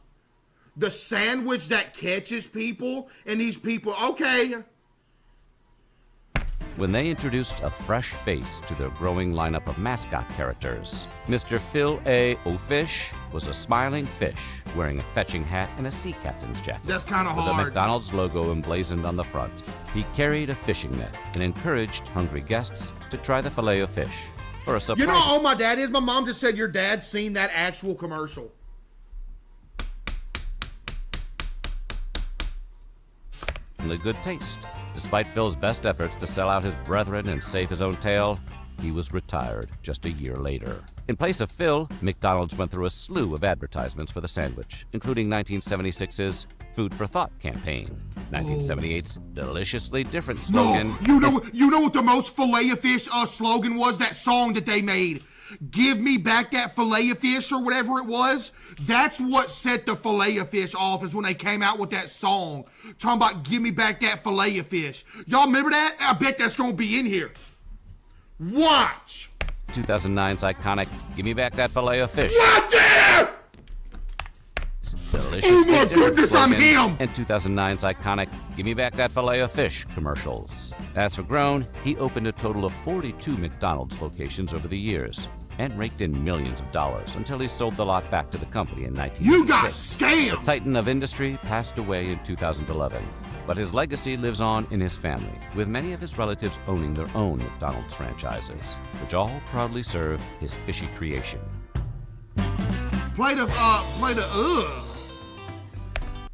The sandwich that catches people, and these people, okay. When they introduced a fresh face to their growing lineup of mascot characters. Mr. Filet-O-Fish was a smiling fish wearing a fetching hat and a sea captain's jacket. That's kind of with a hard. McDonald's logo emblazoned on the front. He carried a fishing net and encouraged hungry guests to try the Filet-O-Fish. For a surprise, You know how old my dad is? My mom just said your dad's seen that actual commercial. good taste. Despite Phil's best efforts to sell out his brethren and save his own tail, he was retired just a year later. In place of Phil, McDonald's went through a slew of advertisements for the sandwich, including 1976's Food for Thought campaign, 1978's Deliciously Different slogan. No, you know what the most Filet-O-Fish slogan was? That song that they made. Give me back that Filet-O-Fish or whatever it was. That's what set the Filet-O-Fish off, is when they came out with that song. Talking about give me back that Filet-O-Fish. Y'all remember that? I bet that's going to be in here. Watch. 2009's iconic Give Me Back That Filet-O-Fish. Right there! Deliciously Oh my Different goodness, I'm slogan, him! and 2009's iconic Give Me Back That Filet-O-Fish commercials. As for Groan, he opened a total of 42 McDonald's locations over the years and raked in millions of dollars until he sold the lot back to the company in 1996. You got The scammed! titan of industry passed away in 2011, but his legacy lives on in his family, with many of his relatives owning their own McDonald's franchises, which all proudly serve his fishy creation. Play the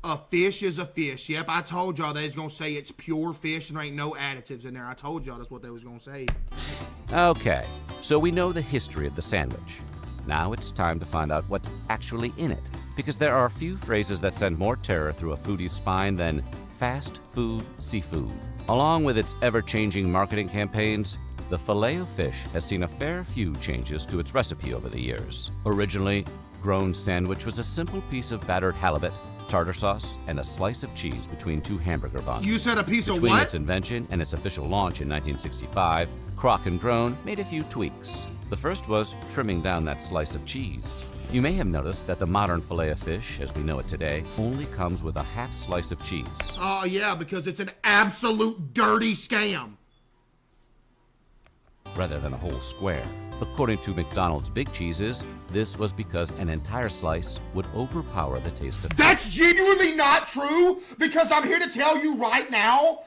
A fish is a fish. Yep, I told y'all they was going to say it's pure fish and there ain't no additives in there. I told y'all that's what they was going to say. Okay, so we know the history of the sandwich. Now it's time to find out what's actually in it, because there are few phrases that send more terror through a foodie's spine than fast food seafood. Along with its ever-changing marketing campaigns, the Filet-O-Fish has seen a fair few changes to its recipe over the years. Originally, Grown's sandwich was a simple piece of battered halibut, tartar sauce, and a slice of cheese between two hamburger buns. You said a piece of Between what? its invention and its official launch in 1965, Kroc and Grown made a few tweaks. The first was trimming down that slice of cheese. You may have noticed that the modern Filet-O-Fish, as we know it today, only comes with a half slice of cheese. Oh, yeah, because it's an absolute dirty scam. Rather than a whole square. According to McDonald's Big Cheeses, this was because an entire slice would overpower the taste of fish. That's genuinely not true, because I'm here to tell you right now,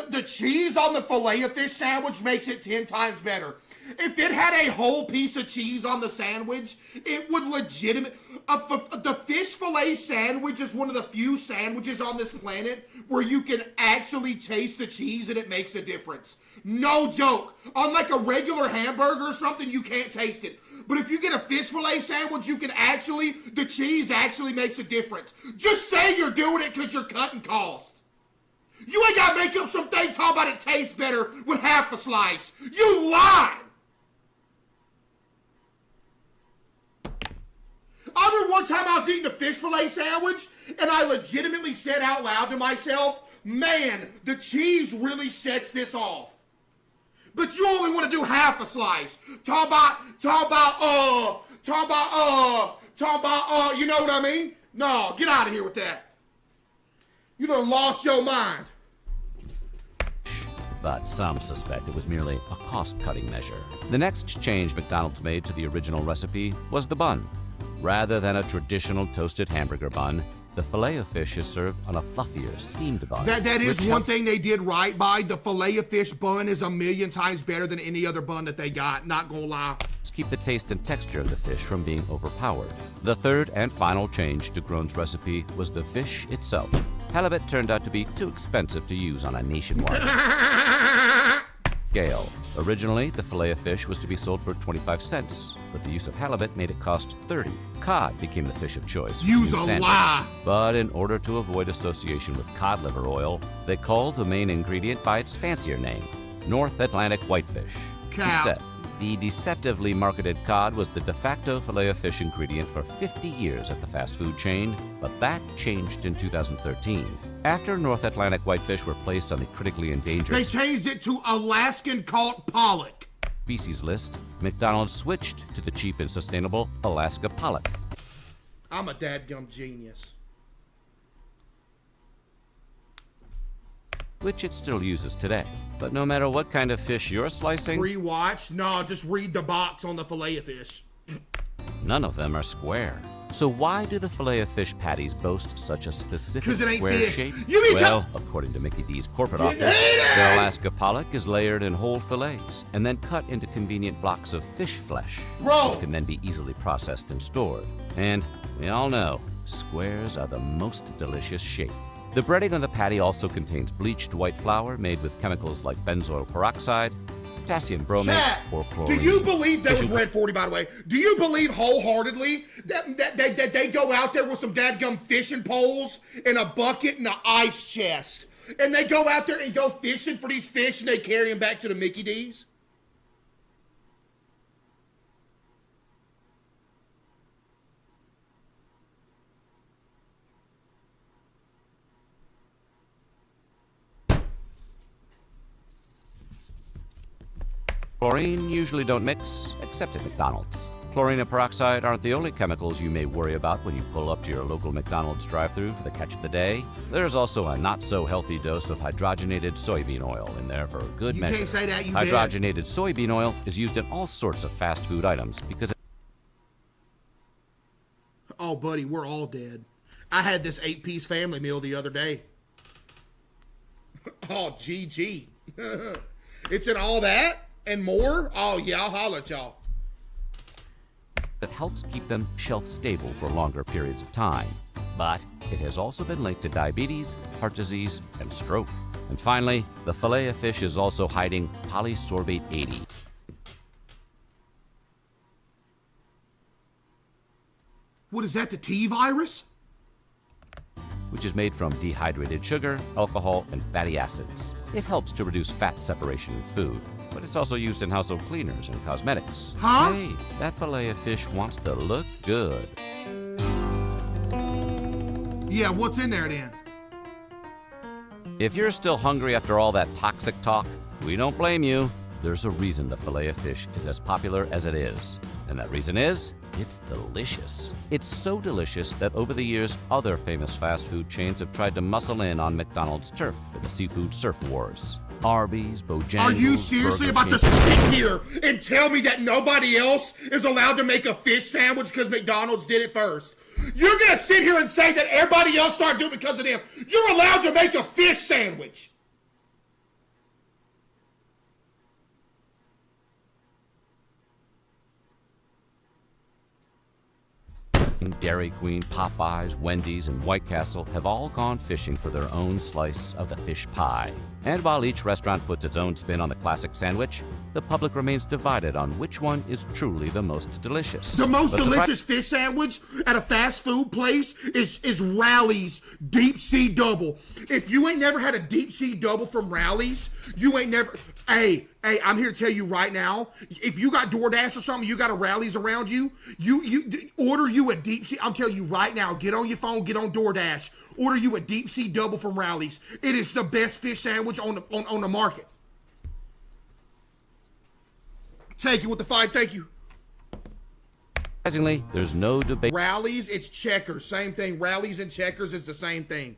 the cheese on the Filet-O-Fish sandwich makes it 10 times better. If it had a whole piece of cheese on the sandwich, it would legitimately... The fish fillet sandwich is one of the few sandwiches on this planet where you can actually taste the cheese and it makes a difference. No joke. On like a regular hamburger or something, you can't taste it. But if you get a fish fillet sandwich, you can actually... The cheese actually makes a difference. Just say you're doing it because you're cutting costs. You ain't got to make up something talking about it tastes better with half a slice. You lied! I remember one time I was eating a fish fillet sandwich, and I legitimately said out loud to myself, man, the cheese really sets this off. But you only want to do half a slice. Talk about, you know what I mean? No, get out of here with that. You done lost your mind. But some suspect it was merely a cost-cutting measure. The next change McDonald's made to the original recipe was the bun. Rather than a traditional toasted hamburger bun, the Filet-O-Fish is served on a fluffier, steamed bun. That is one thing they did right by. The Filet-O-Fish bun is 1,000,000 times better than any other bun that they got, not gonna lie. Keep the taste and texture of the fish from being overpowered. The third and final change to Grown's recipe was the fish itself. Halibut turned out to be too expensive to use on a nationwide scale. Originally, the Filet-O-Fish was to be sold for 25 cents, but the use of halibut made it cost 30. Cod became the fish of choice. Use a lie. But in order to avoid association with cod liver oil, they called the main ingredient by its fancier name, North Atlantic whitefish. Cow. Instead, the deceptively marketed cod was the de facto Filet-O-Fish ingredient for 50 years at the fast food chain, but that changed in 2013. After North Atlantic whitefish were placed on the critically endangered They changed it to Alaskan caught pollock. species list, McDonald's switched to the cheap and sustainable Alaska pollock. I'm a dadgum genius. Which it still uses today. But no matter what kind of fish you're slicing, Rewatch? No, just read the box on the Filet-O-Fish. none of them are square. So why do the Filet-O-Fish patties boast such a specific 'Cause it ain't square fish. shape? You mean Well, according to Mickey D's corporate office, their Alaska pollock is layered in whole fillets and then cut into convenient blocks of fish flesh, Bro. which can then be easily processed and stored. And we all know, squares are the most delicious shape. The breading on the patty also contains bleached white flour made with chemicals like benzoyl peroxide, potassium bromate, Chat, or chlorine. do you believe that was Red 40, by the way? Do you believe wholeheartedly that they go out there with some dadgum fishing poles and a bucket and an ice chest, and they go out there and go fishing for these fish and they carry them back to the Mickey D's? Chlorine usually don't mix, except at McDonald's. Chlorine and peroxide aren't the only chemicals you may worry about when you pull up to your local McDonald's drive-thru for the catch of the day. There's also a not-so-healthy dose of hydrogenated soybean oil in there for good measure. You can't say that, you dead. Hydrogenated soybean oil is used in all sorts of fast food items because Oh, buddy, we're all dead. I had this 8-piece family meal the other day. Oh, GG. It's in all that and more? Oh, yeah, I'll holler at y'all. that helps keep them shelf stable for longer periods of time. but it has also been linked to diabetes, heart disease, and stroke. And finally, the fillet of fish is also hiding polysorbate 80. What is that, the T virus? Which is made from dehydrated sugar, alcohol, and fatty acids. It helps to reduce fat separation in food, but it's also used in household cleaners and cosmetics. Huh? Hey, that fillet of fish wants to look good. Yeah, what's in there then? If you're still hungry after all that toxic talk, we don't blame you. There's a reason the fillet of fish is as popular as it is. And that reason is, it's delicious. It's so delicious that over the years, other famous fast food chains have tried to muscle in on McDonald's turf in the seafood surf wars. Arby's, Bojangles, Are you seriously Burger about to King. sit here and tell me that nobody else is allowed to make a fish sandwich because McDonald's did it first? You're going to sit here and say that everybody else started doing it because of them. You're allowed to make a fish sandwich. Dairy Queen, Popeyes, Wendy's, and White Castle have all gone fishing for their own slice of the fish pie. And while each restaurant puts its own spin on the classic sandwich, the public remains divided on which one is truly the most delicious. The most But delicious fish sandwich at a fast food place is Rally's deep sea double. If you ain't never had a deep sea double from Rally's, you ain't never. Hey, I'm here to tell you right now. If you got DoorDash or something, you got a Rally's around you. You order you a deep sea. I'm telling you right now. Get on your phone. Get on DoorDash. Order you a deep sea double from Rally's. It is the best fish sandwich on the market. Take it with the 5. Thank you. Surprisingly, there's no debate Rally's, it's Checkers. Same thing. Rally's and Checkers is the same thing.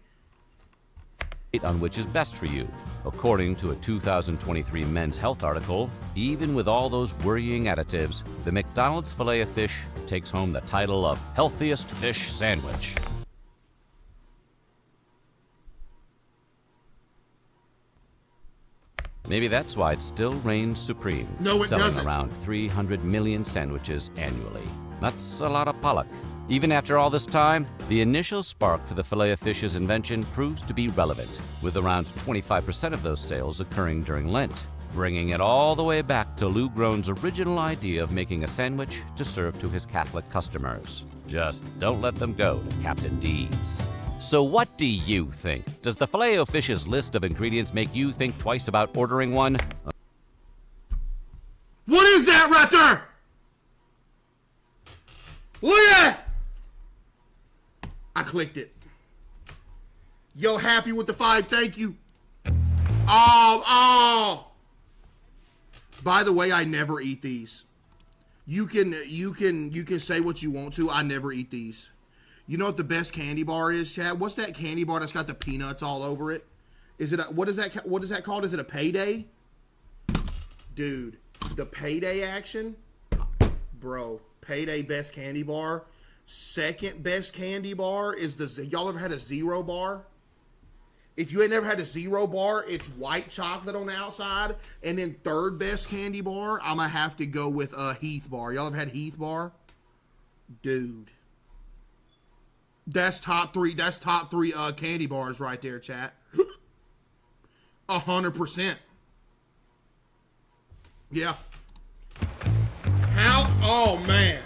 on which is best for you. According to a 2023 Men's Health article, even with all those worrying additives, the McDonald's filet of fish takes home the title of healthiest fish sandwich. Maybe that's why it still reigns supreme, No, it selling doesn't. around 300 million sandwiches annually. That's a lot of pollock. Even after all this time, the initial spark for the filet of fish's invention proves to be relevant, with around 25% of those sales occurring during Lent, bringing it all the way back to Lou Groen's original idea of making a sandwich to serve to his Catholic customers. Just don't let them go to Captain D's. So what do you think? Does the Filet-O-Fish's list of ingredients make you think twice about ordering one? What is that right there? Look at that! I clicked it. Yo, happy with the 5, thank you. Oh. By the way, I never eat these. You can say what you want to. I never eat these. You know what the best candy bar is, Chad? What's that candy bar that's got the peanuts all over it? Is it what is that called? Is it a Payday? Dude, the Payday action? Bro, Payday best candy bar. Second best candy bar is y'all ever had a Zero bar? If you ain't never had a Zero bar, it's white chocolate on the outside. And then third best candy bar, I'm gonna have to go with Heath bar. Y'all ever had Heath bar? Dude. That's top three candy bars right there, chat. 100%. Yeah. How? Oh, man.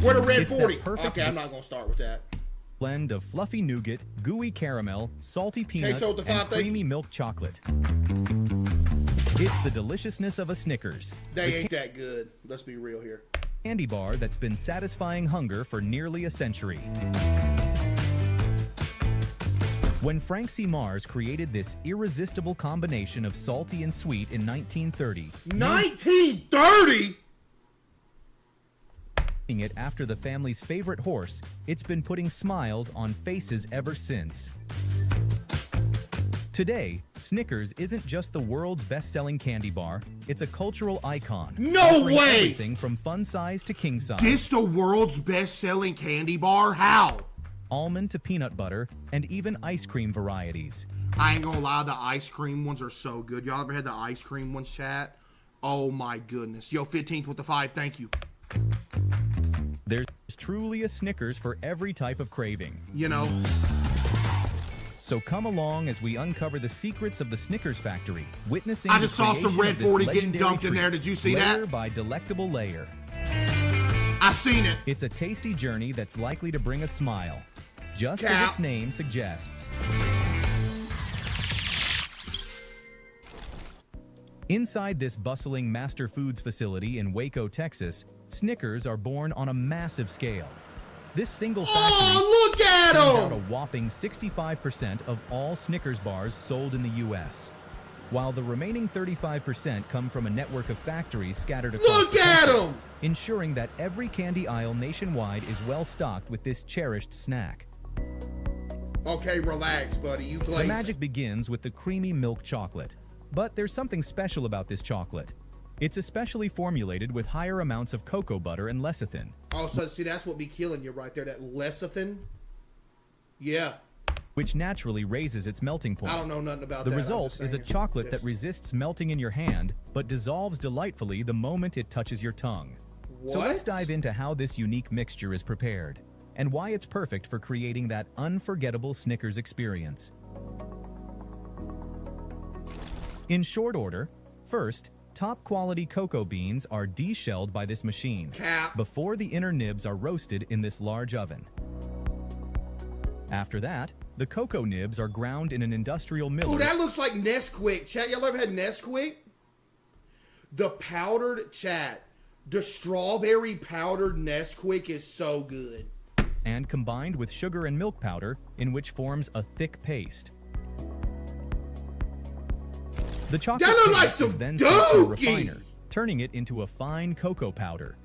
Where the red It's that 40? perfect- Okay, I'm not going to start with that. Blend of fluffy nougat, gooey caramel, salty peanuts, CaseOh, the and 5, thank creamy milk chocolate. It's the deliciousness of a Snickers. They ain't that good. Let's be real here. Candy bar that's been satisfying hunger for nearly a century. When Frank C. Mars created this irresistible combination of salty and sweet in 1930, 1930? naming it after the family's favorite horse, it's been putting smiles on faces ever since. Today, Snickers isn't just the world's best-selling candy bar, it's a cultural icon. No offering way! Everything from fun size to king size. This the world's best-selling candy bar? How? Almond to peanut butter, and even ice cream varieties. I ain't gonna lie, the ice cream ones are so good. Y'all ever had the ice cream ones, chat? Oh my goodness. Yo, 15th with the 5, thank you. There's truly a Snickers for every type of craving. You know. So come along as we uncover the secrets of the Snickers factory, witnessing I just saw some the creation Red of this 40 getting legendary dumped in there. treat, Did you see layer that? by delectable layer. I seen it. It's a tasty journey that's likely to bring a smile, just as Cap. its name suggests. Inside this bustling Master Foods facility in Waco, Texas, Snickers are born on a massive scale. This single factory Oh, look at turns out a him! whopping 65% of all Snickers bars sold in the U.S., while the remaining 35% come from a network of factories scattered across Look the at country, him! ensuring that every candy aisle nationwide is well stocked with this cherished snack. Okay, relax, buddy. You The glazed. magic begins with the creamy milk chocolate. But there's something special about this chocolate. It's especially formulated with higher amounts of cocoa butter and lecithin, Oh, so see, that's what be killing you right there. That lecithin. Yeah. which naturally raises its melting point. I don't know nothing about The that. I'm result just is a saying. chocolate that Yes. resists melting in your hand, but dissolves delightfully the moment it touches your tongue. So let's What? dive into how this unique mixture is prepared, and why it's perfect for creating that unforgettable Snickers experience. In short order, first, top-quality cocoa beans are deshelled by this machine Cap. before the inner nibs are roasted in this large oven. After that, the cocoa nibs are ground in an industrial miller. Oh, that looks like Nesquik. Chat, y'all ever had Nesquik? The powdered, chat, the strawberry powdered Nesquik is so good. And combined with sugar and milk powder, in which forms a thick paste. The chocolate That look like paste is some then sent to a dookie. refiner, turning it into a fine cocoa powder.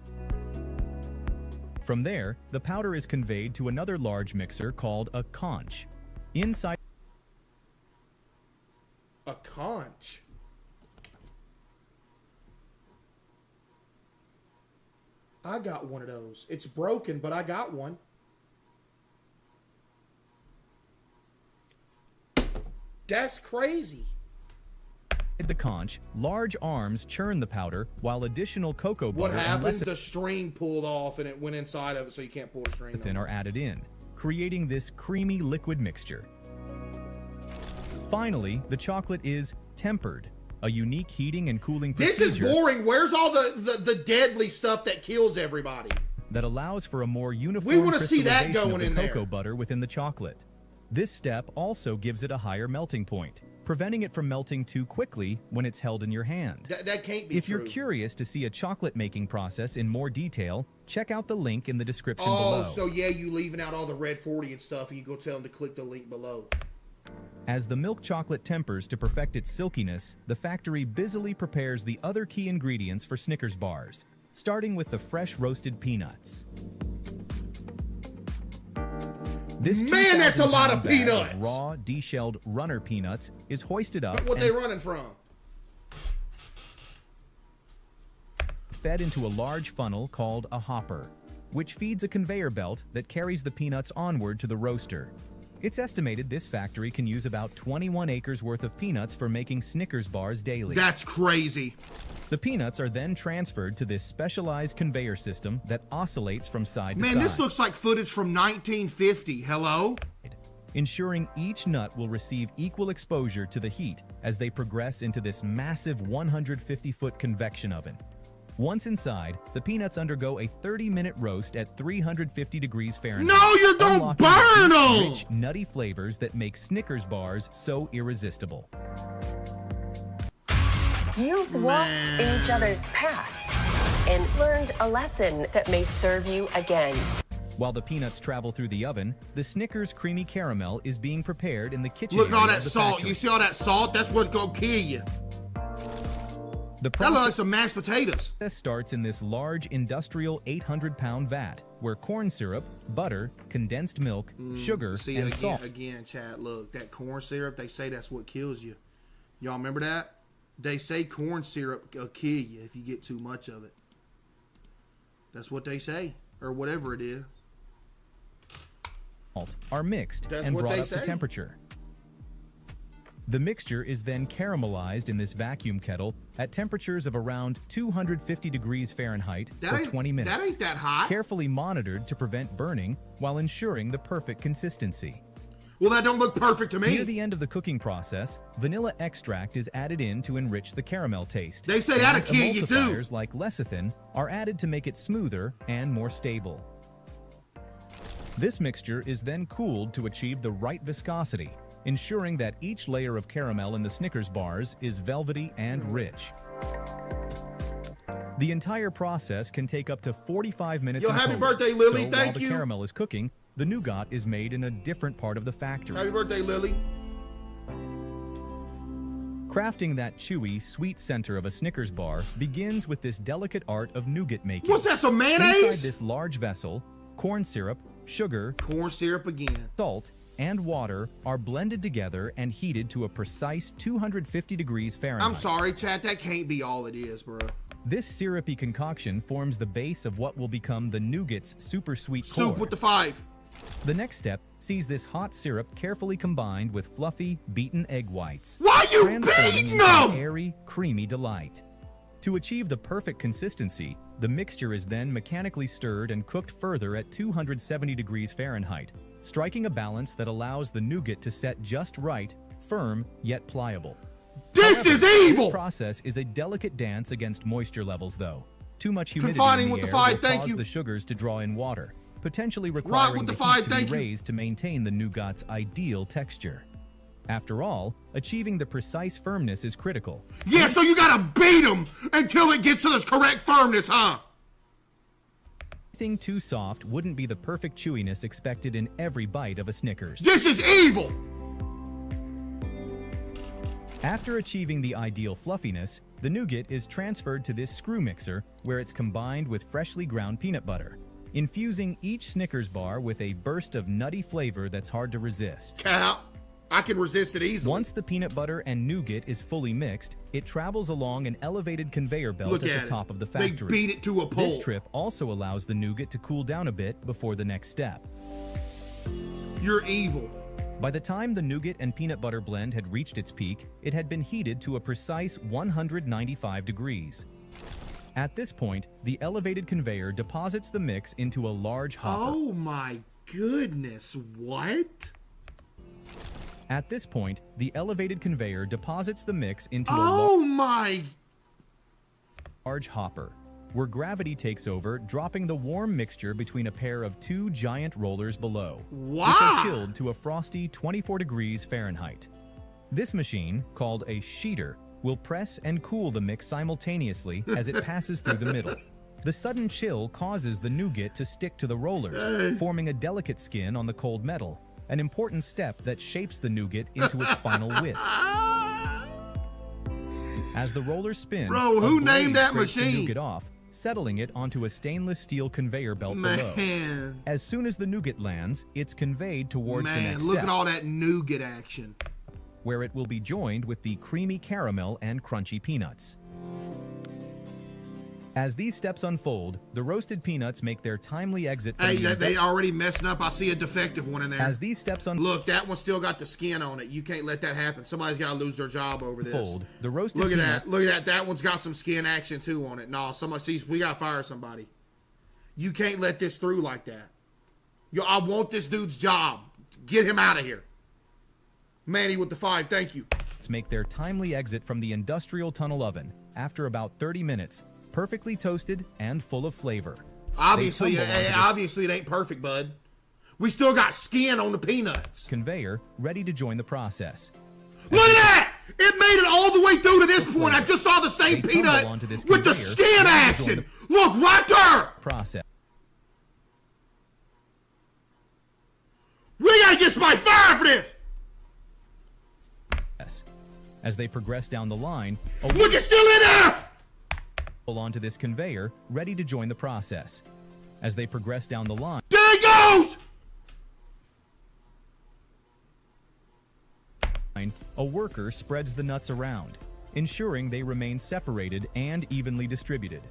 From there, the powder is conveyed to another large mixer called a conch. Inside A conch. I got one of those. It's broken, but I got one. That's crazy. the conch, large arms churn the powder, while additional cocoa What butter and happened? lecithin The string pulled off and it went inside of it, so you can't pull the string off. are added in, creating this creamy liquid mixture. Finally, the chocolate is tempered, a unique heating and cooling This procedure is boring. Where's all the deadly stuff that kills everybody? that allows for a more uniform wanna see that crystallization going of the in there. cocoa butter within the chocolate. This step also gives it a higher melting point, preventing it from melting too quickly when it's held in your hand. That can't be If true. you're curious to see a chocolate making process in more detail, check out the link in the description Oh, below. so yeah, you leaving out all the red 40 and stuff, and you go tell them to click the link below. As the milk chocolate tempers to perfect its silkiness, the factory busily prepares the other key ingredients for Snickers bars, starting with the fresh roasted peanuts. This Man, that's a lot of 2,000-pound bag peanuts! Raw, deshelled runner peanuts is hoisted up What and they running from? fed into a large funnel called a hopper, which feeds a conveyor belt that carries the peanuts onward to the roaster. It's estimated this factory can use about 21 acres worth of peanuts for making Snickers bars daily. That's crazy. The peanuts are then transferred to this specialized conveyor system that oscillates from side to Man, side, this looks like footage from 1950. Hello? ensuring each nut will receive equal exposure to the heat as they progress into this massive 150-foot convection oven. Once inside, the peanuts undergo a 30-minute roast at 350 degrees Fahrenheit. No, you're gonna unlocking burn the deep, 'em! rich, nutty flavors that make Snickers bars so irresistible. You've walked in each other's path and learned a lesson that may serve you again. While the peanuts travel through the oven, the Snickers creamy caramel is being prepared in the kitchen Look at all area that of the salt. factory. You see all that salt? That's what's gonna kill you. The That looks like process some mashed potatoes. starts in this large industrial 800-pound vat where corn syrup, butter, condensed milk, sugar, See and again, salt again, Chad. Look, that corn syrup. They say that's what kills you. Y'all remember that? They say corn syrup will kill you if you get too much of it. That's what they say, or whatever it is. are mixed That's and what brought they up to say. temperature. The mixture is then caramelized in this vacuum kettle at temperatures of around 250 degrees Fahrenheit for 20 minutes. That ain't that hot. Carefully monitored to prevent burning while ensuring the perfect consistency. Well, that don't look perfect to me. Near the end of the cooking process, vanilla extract is added in to enrich the caramel taste. They say that'll kill you too. Emulsifiers like lecithin are added to make it smoother and more stable. This mixture is then cooled to achieve the right viscosity, ensuring that each layer of caramel in the Snickers bars is velvety and rich. The entire process can take up to 45 minutes. Yo, happy birthday, Lily. So Thank while the you. caramel is cooking, the nougat is made in a different part of the factory. Happy birthday, Lily. Crafting that chewy, sweet center of a Snickers bar begins with this delicate art of nougat making. What's that, some mayonnaise? Inside this large vessel, corn syrup, sugar, corn syrup again, salt, and water are blended together and heated to a precise 250 degrees Fahrenheit. I'm sorry, chat, that can't be all it is, bro. This syrupy concoction forms the base of what will become the nougat's super sweet core. Soup with the 5. The next step sees this hot syrup carefully combined with fluffy, beaten egg whites. Why you transforming beating into them? an airy, creamy delight. To achieve the perfect consistency, the mixture is then mechanically stirred and cooked further at 270 degrees Fahrenheit, striking a balance that allows the nougat to set just right, firm yet pliable. This is evil! This process is a delicate dance against moisture levels, though. Too much humidity Confining in the with the air 5, will thank cause you. the sugars to draw in water, potentially Right requiring with the the 5, heat to be thank you. raised to maintain the nougat's ideal texture. After all, achieving the precise firmness is critical. Yeah, so you gotta beat them until it gets to this correct firmness, huh? Anything too soft wouldn't be the perfect chewiness expected in every bite of a Snickers. This is evil! After achieving the ideal fluffiness, the nougat is transferred to this screw mixer where it's combined with freshly ground peanut butter, infusing each Snickers bar with a burst of nutty flavor that's hard to resist. Cap, I can resist it easily. Once the peanut butter and nougat is fully mixed, it travels along an elevated conveyor belt Look at at the top of the They factory. beat it to a pole. This trip also allows the nougat to cool down a bit before the next step. You're evil. By the time the nougat and peanut butter blend had reached its peak, it had been heated to a precise 195 degrees. At this point, the elevated conveyor deposits the mix into a large hopper. Oh my goodness, what? At this point, the elevated conveyor deposits the mix into a Oh my... large hopper, where gravity takes over, dropping the warm mixture between a pair of 2 giant rollers below, which Wow! are chilled to a frosty 24 degrees Fahrenheit. This machine, called a sheeter, will press and cool the mix simultaneously as it passes through the middle. The sudden chill causes the nougat to stick to the rollers, forming a delicate skin on the cold metal, an important step that shapes the nougat into its final width. As the rollers spin, Bro, a who blade named that scrapes the machine? nougat off, settling it onto a stainless steel conveyor belt below. Man. As soon as the nougat lands, it's conveyed towards the Man, next look step, at all that nougat action. where it will be joined with the creamy caramel and crunchy peanuts. As these steps unfold, the roasted peanuts make their timely exit from Hey, the they already messing up. I see a defective one in there. As these steps Look, that one still got the skin on it. You can't let that happen. Somebody's got to lose their job over this. unfold, the roasted Look at peanut that. Look at that. That one's got some skin action too on it. No, somebody sees. We got to fire somebody. You can't let this through like that. Yo, I want this dude's job. Get him out of here. Manny with the 5. Thank you. make their timely exit from the industrial tunnel oven after about 30 minutes, perfectly toasted and full of flavor. Obviously, They tumble onto this obviously it ain't perfect, bud. We still got skin on the peanuts. conveyor ready to join the process. Look at that! It made it all the way through to this point. I just saw the same They peanut tumble onto this with the conveyor, skin ready to join action. Look, right there! Process. We gotta get somebody fired for this! As they progress down the line, a Look, it's still in there! onto this conveyor, ready to join the process. As they progress down the line, There he goes! a worker spreads the nuts around, ensuring they remain separated and evenly distributed.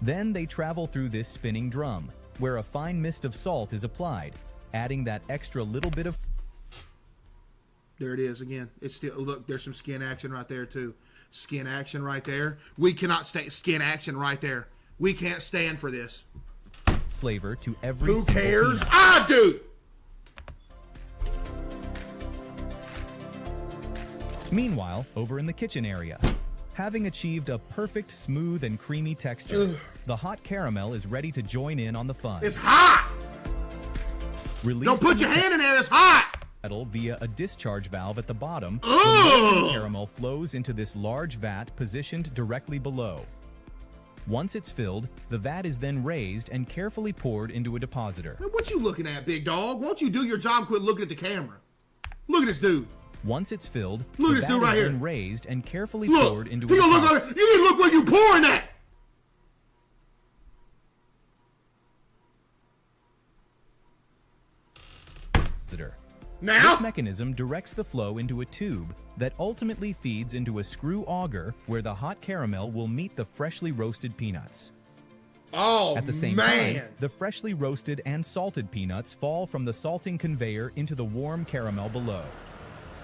Then they travel through this spinning drum, where a fine mist of salt is applied, adding that extra little bit of There it is again. It's still, look, there's some skin action right there too. Skin action right there. We cannot stay, skin action right there. We can't stand for this. Flavor to every Who single cares? peanut. I do. Meanwhile, over in the kitchen area, having achieved a perfect smooth and creamy texture, the hot caramel is ready to join in on the fun. It's hot. Released Don't put from your the hand in there. It's hot. kettle via a discharge valve at the bottom, the Ugh. molten caramel flows into this large vat positioned directly below. Once it's filled, the vat is then raised and carefully poured into a depositor. Man, what you looking at, big dog? Won't you do your job and quit looking at the camera? Look at this dude. Once it's filled, Look the at this vat dude is right then here. raised and carefully Look. poured into You a don't look depositor. like, you need to look where you pouring at. Now? This mechanism directs the flow into a tube that ultimately feeds into a screw auger where the hot caramel will meet the freshly roasted peanuts. Oh, At the same man. time, the freshly roasted and salted peanuts fall from the salting conveyor into the warm caramel below.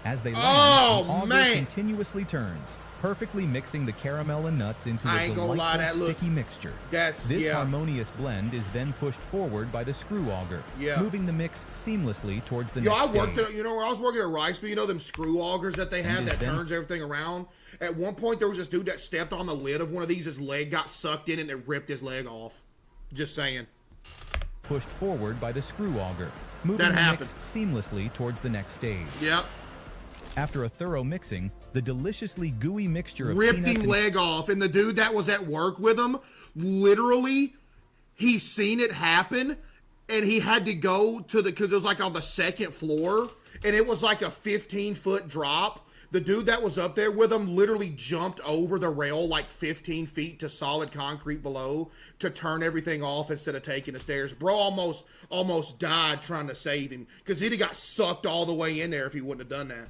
As they land, Oh, the auger man. continuously turns, perfectly mixing the caramel and nuts into I a ain't gonna lie, delightful that look- sticky mixture. That's- This yeah. harmonious blend is then pushed forward by the screw auger, Yeah. moving the mix seamlessly towards the Yo, I next worked stage. at, you know, where I was working at Rice, but you know them screw augers that they have is that then- turns everything around? At one point, there was this dude that stepped on the lid of one of these, his leg got sucked in and it ripped his leg off. Just saying. Pushed forward by the screw auger, moving That the happened. mix seamlessly towards the next stage. Yep. After a thorough mixing, the deliciously gooey mixture of Ripped peanuts his and leg off, and the dude that was at work with him, literally, he seen it happen, and he had to go to the, because it was like on the second floor, and it was like a 15-foot drop. The dude that was up there with him literally jumped over the rail like 15 feet to solid concrete below to turn everything off instead of taking the stairs. Bro almost died trying to save him because he'd have got sucked all the way in there if he wouldn't have done that.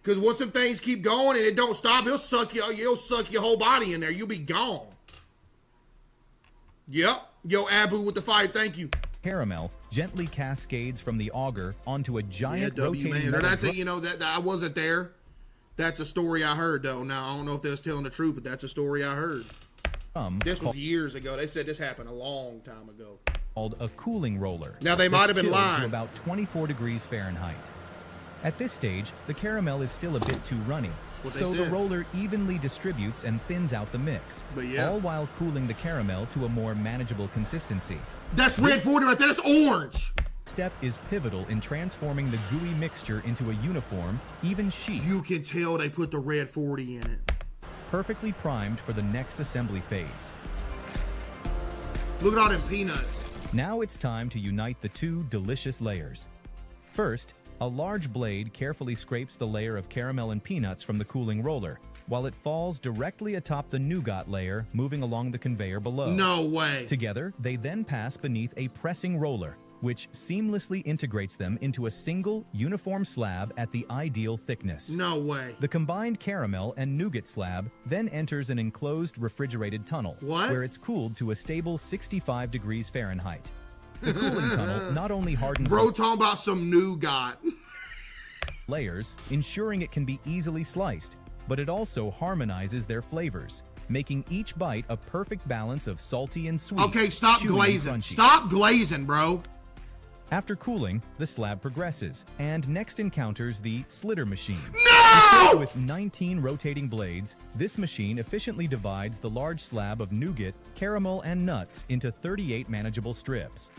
Because once some things keep going and it don't stop, he'll suck your whole body in there. You'll be gone. Yep. Yo, Abu with the fight. Thank you. caramel gently cascades from the auger onto a giant W, rotating man. metal That's drum. it, you know, that I wasn't there. That's a story I heard, though. Now, I don't know if they was telling the truth, but that's a story I heard. This was years ago. They said this happened a long time ago. Called a cooling roller. Now, they might that's have been chilled lying. to about 24 degrees Fahrenheit. At this stage, the caramel is still a bit too runny, what they so the said. roller evenly distributes and thins out the mix, But yeah. all while cooling the caramel to a more manageable consistency. That's red 40 right there. That's orange. Step is pivotal in transforming the gooey mixture into a uniform, even sheet, You can tell they put the red 40 in it. perfectly primed for the next assembly phase. Look at all them peanuts. Now it's time to unite the two delicious layers. First, a large blade carefully scrapes the layer of caramel and peanuts from the cooling roller, while it falls directly atop the nougat layer, moving along the conveyor below. No way. Together, they then pass beneath a pressing roller, which seamlessly integrates them into a single, uniform slab at the ideal thickness. No way. The combined caramel and nougat slab then enters an enclosed refrigerated tunnel, What? where it's cooled to a stable 65 degrees Fahrenheit. The cooling tunnel not only hardens Bro the talking about some nougat. layers, ensuring it can be easily sliced, but it also harmonizes their flavors, making each bite a perfect balance of salty and sweet. Okay, stop chewy and glazing. crunchy. Stop glazing, bro. After cooling, the slab progresses and next encounters the slitter machine. No! Equipped with 19 rotating blades, this machine efficiently divides the large slab of nougat, caramel, and nuts into 38 manageable strips.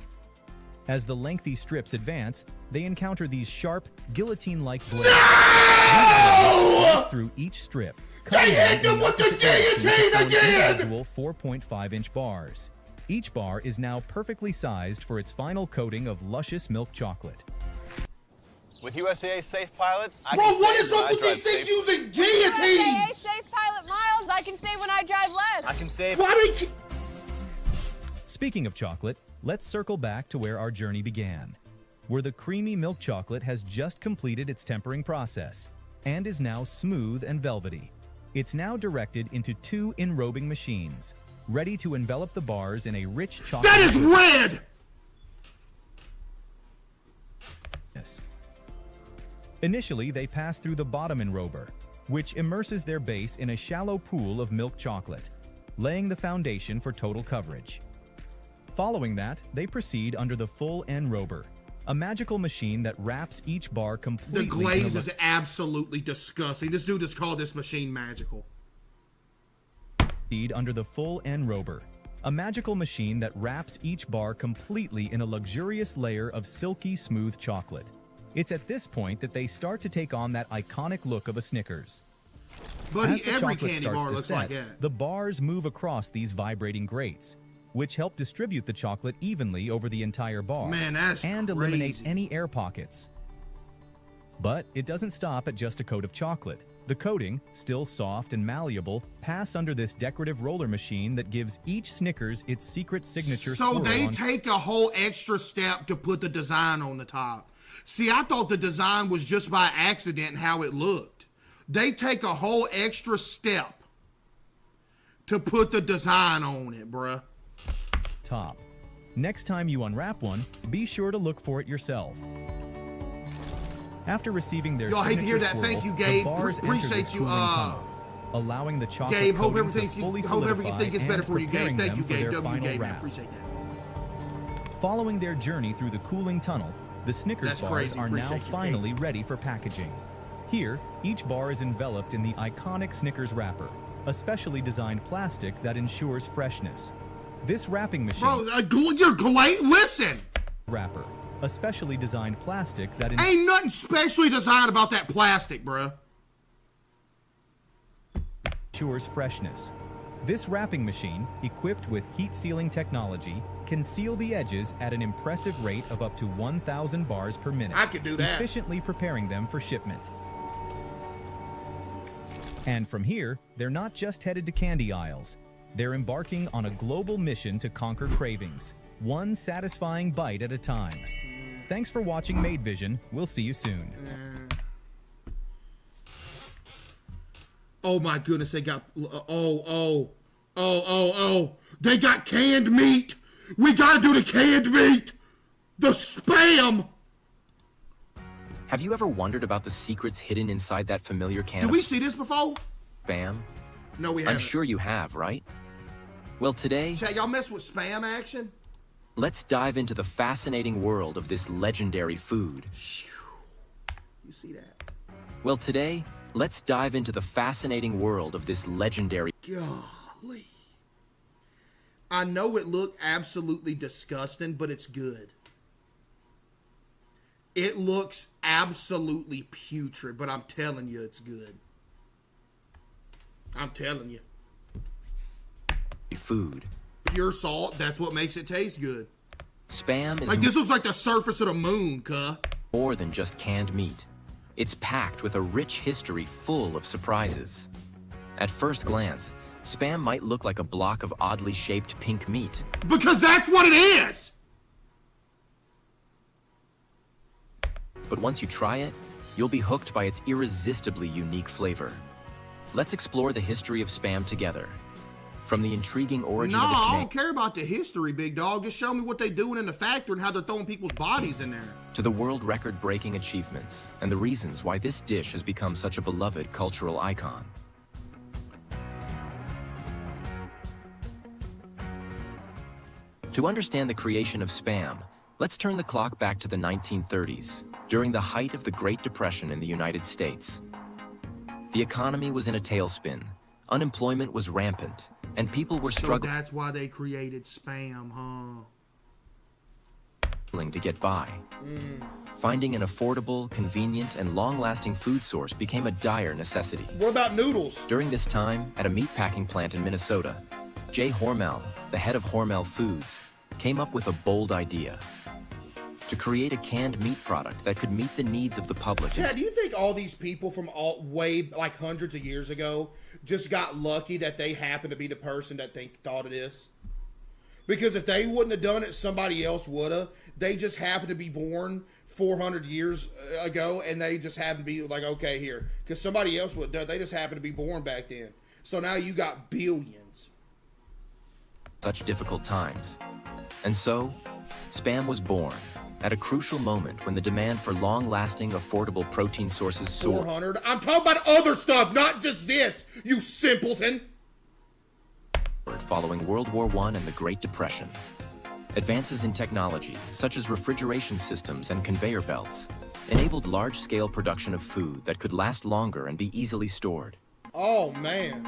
As the lengthy strips advance, they encounter these sharp, guillotine-like blades. These blades slice through each strip, cutting hit them in the with the opposite direction to guillotine form again! individual 4.5-inch bars. Each bar is now perfectly sized for its final coating of luscious milk chocolate. With USAA Safe Pilot, I Bro, can what save is when up I with drive these things safe. using guillotines? Safe Pilot miles, I can save when I drive less. I can save. Why they... Speaking of chocolate, let's circle back to where our journey began, where the creamy milk chocolate has just completed its tempering process and is now smooth and velvety. It's now directed into two enrobing machines, ready to envelop the bars in a rich chocolate. That is red! Yes. Initially, they pass through the bottom enrober, which immerses their base in a shallow pool of milk chocolate, laying the foundation for total coverage. Following that, they proceed under the full enrober, a magical machine that wraps each bar completely. The glaze is absolutely disgusting. This dude just called this machine magical. Under the full enrober, a magical machine that wraps each bar completely in a luxurious layer of silky smooth chocolate. It's at this point that they start to take on that iconic look of a Snickers. Buddy, As the every chocolate candy starts bar to looks set, like that. the bars move across these vibrating grates, which help distribute the chocolate evenly over the entire bar. Man, that's and crazy. eliminate any air pockets. But it doesn't stop at just a coat of chocolate. The coating, still soft and malleable, pass under this decorative roller machine that gives each Snickers its secret signature So swirl they on take a whole extra step to put the design on the top. See, I thought the design was just by accident how it looked. They take a whole extra step to put the design on it, bruh. top. Next time you unwrap one, be sure to look for it yourself. After receiving their Y'all hate to signature hear that. swirl, Thank you, Gabe. the bars enter Appreciate this you, cooling tunnel, allowing the chocolate Gabe, hope coating to everything fully hope solidify everything gets better and for you, preparing Gabe. Thank them you, for Gabe. their W, final Gabe. I wrap. appreciate that. Following their journey through the cooling tunnel, the Snickers That's bars crazy. are now Appreciate you, finally ready for packaging. Here, each bar is enveloped in the iconic Snickers wrapper, a specially designed plastic that ensures freshness. This wrapping machine... Listen! Wrapper, a specially designed plastic that... Ain't nothing specially designed about that plastic, bruh. ensures freshness. This wrapping machine, equipped with heat-sealing technology, can seal the edges at an impressive rate of up to 1,000 bars per minute. I could do that. Efficiently preparing them for shipment. And from here, they're not just headed to candy aisles. They're embarking on a global mission to conquer cravings, one satisfying bite at a time. Thanks for watching Made Vision. We'll see you soon. Oh my goodness, they got they got canned meat. We gotta do the canned meat. The Spam. Have you ever wondered about the secrets hidden inside that familiar can Did of we see this before? Spam? No, we haven't. I'm sure you have, right? Well, today, Chat, y'all mess with Spam action? let's dive into the fascinating world of this legendary food. You see that? Well, today, let's dive into the fascinating world of this legendary... Golly. I know it looked absolutely disgusting, but it's good. It looks absolutely putrid, but I'm telling you it's good. I'm telling you. food. Pure salt, that's what makes it taste good. Spam is Like, this looks like the surface of the moon, cuh. more than just canned meat. It's packed with a rich history full of surprises. At first glance, Spam might look like a block of oddly shaped pink meat. Because that's what it is! But once you try it, you'll be hooked by its irresistibly unique flavor. Let's explore the history of Spam together. From the intriguing origin No, of its I name don't care about the history, big dog. Just show me what they doing in the factory and how they're throwing people's bodies in there. to the world record-breaking achievements and the reasons why this dish has become such a beloved cultural icon. To understand the creation of Spam, let's turn the clock back to the 1930s, during the height of the Great Depression in the United States. The economy was in a tailspin, unemployment was rampant, and people were So struggling that's why they created Spam, huh? to get by. Finding an affordable, convenient, and long-lasting food source became a dire necessity. What about noodles? During this time, at a meatpacking plant in Minnesota, Jay Hormel, the head of Hormel Foods, came up with a bold idea: to create a canned meat product that could meet the needs of the public. Chad, do you think all these people from way like hundreds of years ago just got lucky that they happened to be the person that thought of this? Because if they wouldn't have done it, somebody else would have. They just happened to be born 400 years ago, and they just happened to be like, okay, here. Because somebody else would have done it. They just happened to be born back then. So now you got billions. Such difficult times. And so, Spam was born, at a crucial moment when the demand for long-lasting, affordable protein sources soared. 400. I'm talking about other stuff, not just this, you simpleton. Following World War I and the Great Depression. Advances in technology, such as refrigeration systems and conveyor belts, enabled large-scale production of food that could last longer and be easily stored. Oh, man.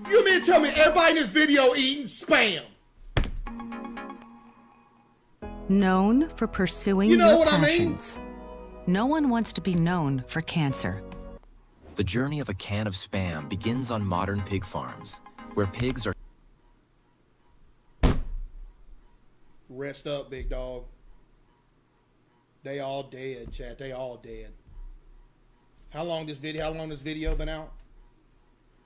You mean to tell me everybody in this video eating Spam? Known for pursuing You know your what I mean? passions. No one wants to be known for cancer. The journey of a can of Spam begins on modern pig farms, where pigs are Rest up, big dog. They all dead, chat. They all dead. How long this video been out?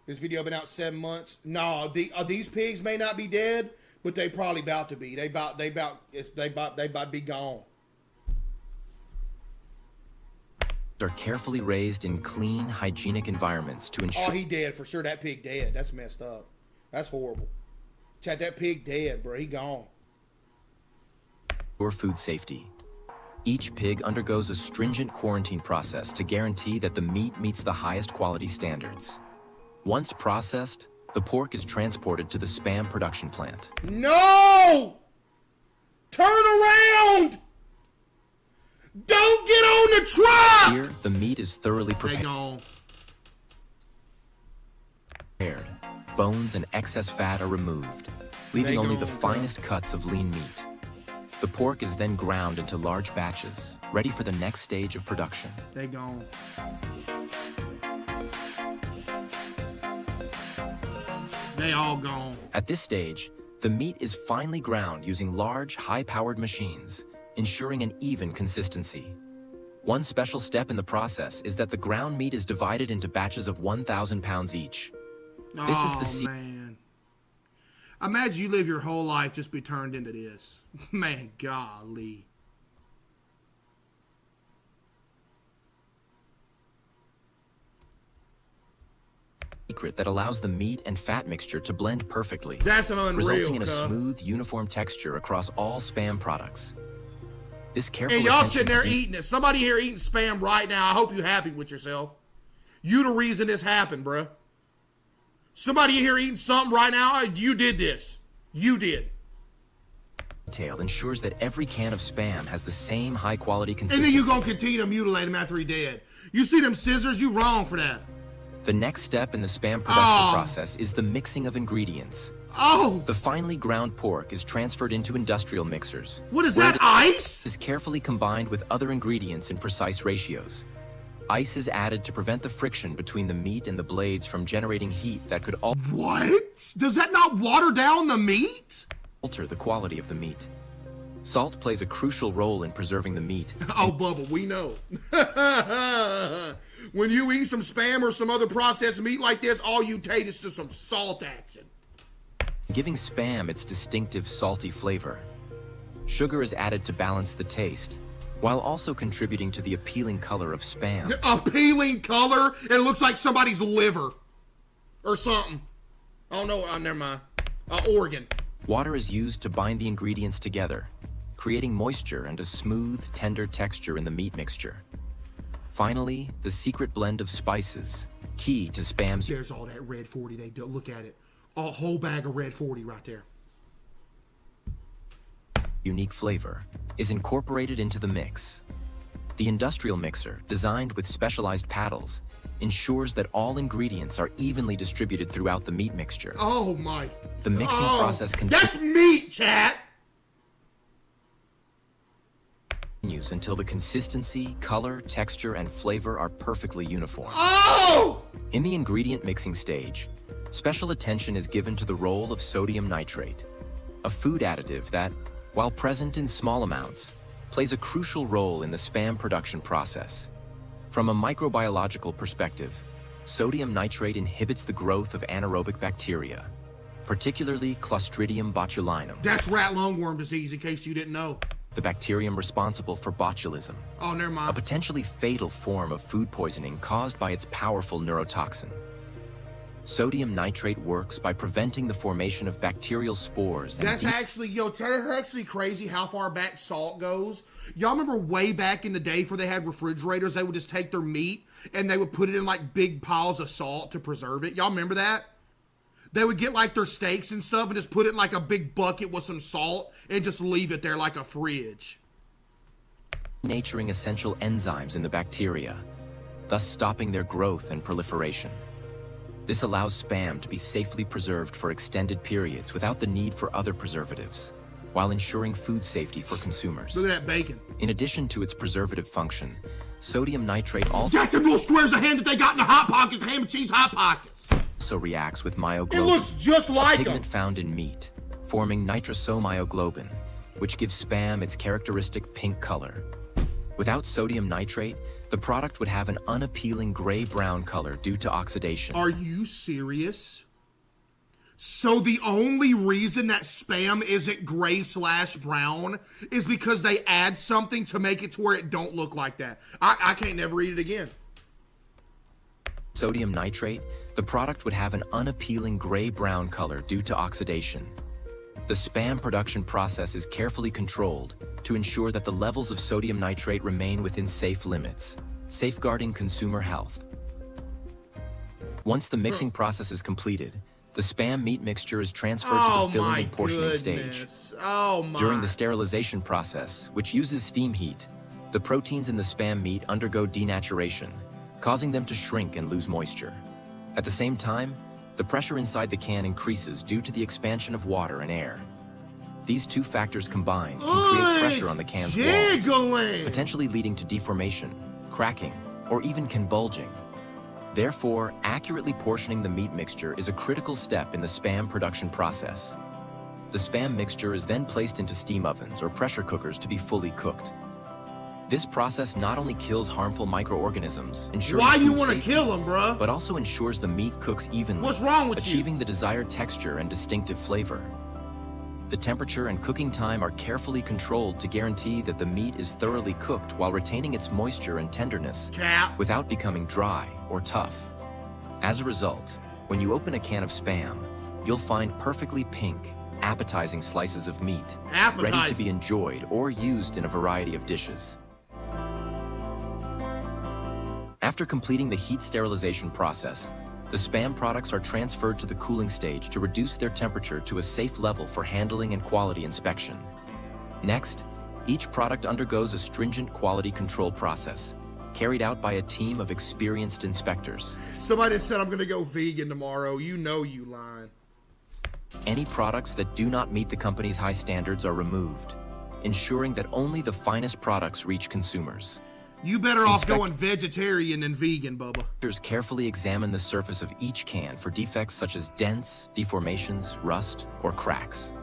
This video been out 7 months. No, these pigs may not be dead, but they probably about to be. They about to be gone. are carefully raised in clean, hygienic environments to ensure... Oh, he dead for sure. That pig dead. That's messed up. That's horrible. Chat, that pig dead, bro. He gone. Or food safety. Each pig undergoes a stringent quarantine process to guarantee that the meat meets the highest quality standards. Once processed, the pork is transported to the Spam production plant. No! Turn around! Don't get on the truck! Here, the meat is thoroughly prepared. Bones and excess fat are removed, leaving only the finest cuts of lean meat. The pork is then ground into large batches, ready for the next stage of production. They gone. They all gone. At this stage, the meat is finely ground using large, high-powered machines, ensuring an even consistency. One special step in the process is that the ground meat is divided into batches of 1,000 pounds each. This is the man. Imagine you live your whole life just be turned into this. Man, golly. Secret that allows the meat and fat mixture to blend perfectly. That's unreal, resulting in a smooth, uniform texture across all Spam products. This careful and y'all sitting there eating it. Somebody here eating Spam right now. I hope you're happy with yourself. You the reason this happened, bruh. Somebody here eating something right now. You did this. You did. Detail ensures that every can of Spam has the same high-quality And consistency. then you gonna continue to mutilate him after he dead. You see them scissors? You wrong for that. The next step in the Spam production process is the mixing of ingredients. The finely ground pork is transferred into industrial mixers. What is that, ice? Is carefully combined with other ingredients in precise ratios. Ice is added to prevent the friction between the meat and the blades from generating heat that could What? Does that not water down the meat? Alter the quality of the meat. Salt plays a crucial role in preserving the meat. Oh, Bubba, we know. When you eat some Spam or some other processed meat like this, all you taste is just some salt action. Giving Spam its distinctive salty flavor. Sugar is added to balance the taste, while also contributing to the appealing color of Spam. Appealing color? It looks like somebody's liver. Or something. Oh, no, never mind. Organ. Water is used to bind the ingredients together, creating moisture and a smooth, tender texture in the meat mixture. Finally, the secret blend of spices, key to Spam's... There's all that red 40 they do. Look at it. A whole bag of red 40 right there. Unique flavor is incorporated into the mix. The industrial mixer, designed with specialized paddles, ensures that all ingredients are evenly distributed throughout the meat mixture. Oh my. The mixing process That's meat, chat! Continues until the consistency, color, texture, and flavor are perfectly uniform. In the ingredient mixing stage, special attention is given to the role of sodium nitrate, a food additive that, while present in small amounts, plays a crucial role in the Spam production process. From a microbiological perspective, sodium nitrate inhibits the growth of anaerobic bacteria, particularly Clostridium botulinum. That's rat lungworm disease, in case you didn't know. The bacterium responsible for botulism. Oh, never mind. A potentially fatal form of food poisoning caused by its powerful neurotoxin. Sodium nitrate works by preventing the formation of bacterial spores. That's actually, that's actually crazy how far back salt goes. Y'all remember way back in the day before they had refrigerators, they would just take their meat and they would put it in like big piles of salt to preserve it. Y'all remember that? They would get like their steaks and stuff and just put it in like a big bucket with some salt and just leave it there like a fridge. Denaturing essential enzymes in the bacteria, thus stopping their growth and proliferation. This allows Spam to be safely preserved for extended periods without the need for other preservatives, while ensuring food safety for consumers. Look at that bacon. In addition to its preservative function, sodium nitrate also... That's them little squares of ham that they got in the Hot Pockets, ham and cheese Hot Pockets. ...also reacts with myoglobin. It looks just like a pigment found in meat, forming nitrosomyoglobin, which gives Spam its characteristic pink color. Without sodium nitrate, the product would have an unappealing gray-brown color due to oxidation. Are you serious? So the only reason that Spam isn't gray/brown is because they add something to make it to where it don't look like that. I can't never eat it again. Sodium nitrate, the product would have an unappealing gray-brown color due to oxidation. The Spam production process is carefully controlled to ensure that the levels of sodium nitrate remain within safe limits, safeguarding consumer health. Once the mixing process is completed, the Spam meat mixture is transferred to the filling and portioning stage. During the sterilization process, which uses steam heat, the proteins in the Spam meat undergo denaturation, causing them to shrink and lose moisture. At the same time, the pressure inside the can increases due to the expansion of water and air. These two factors combined can create pressure on the can's walls, potentially leading to deformation, cracking, or even can bulging. Therefore, accurately portioning the meat mixture is a critical step in the Spam production process. The Spam mixture is then placed into steam ovens or pressure cookers to be fully cooked. This process not only kills harmful microorganisms, ensuring Why you food want to safety, kill them, bruh? but also ensures the meat cooks evenly, What's wrong with achieving the desired texture and distinctive flavor. The temperature and cooking time are carefully controlled to guarantee that the meat is thoroughly cooked while retaining its moisture and tenderness, without becoming dry or tough. As a result, when you open a can of Spam, you'll find perfectly pink, appetizing slices of meat, ready to be enjoyed or used in a variety of dishes. After completing the heat sterilization process, the Spam products are transferred to the cooling stage to reduce their temperature to a safe level for handling and quality inspection. Next, each product undergoes a stringent quality control process, carried out by a team of experienced inspectors. Somebody said I'm going to go vegan tomorrow. You know you lying. Any products that do not meet the company's high standards are removed, ensuring that only the finest products reach consumers. You better off going vegetarian than vegan, Bubba. Inspectors carefully examine the surface of each can for defects such as dents, deformations, rust, or cracks.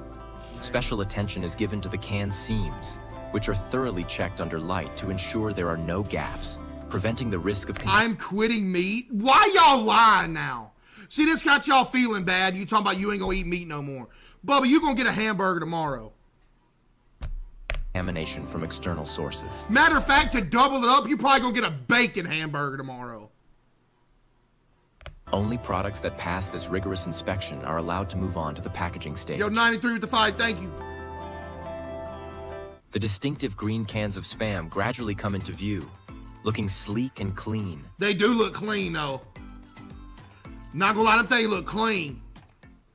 Special attention is given to the can seams, which are thoroughly checked under light to ensure there are no gaps, preventing the risk of... I'm quitting meat? Why y'all lying now? See, this got y'all feeling bad. You talking about you ain't gonna eat meat no more. Bubba, you gonna get a hamburger tomorrow. Contamination from external sources. Matter of fact, to double it up, you probably gonna get a bacon hamburger tomorrow. Only products that pass this rigorous inspection are allowed to move on to the packaging stage. Yo, 93 with the 5, thank you. The distinctive green cans of Spam gradually come into view, looking sleek and clean. They do look clean, though. Not gonna lie, they look clean.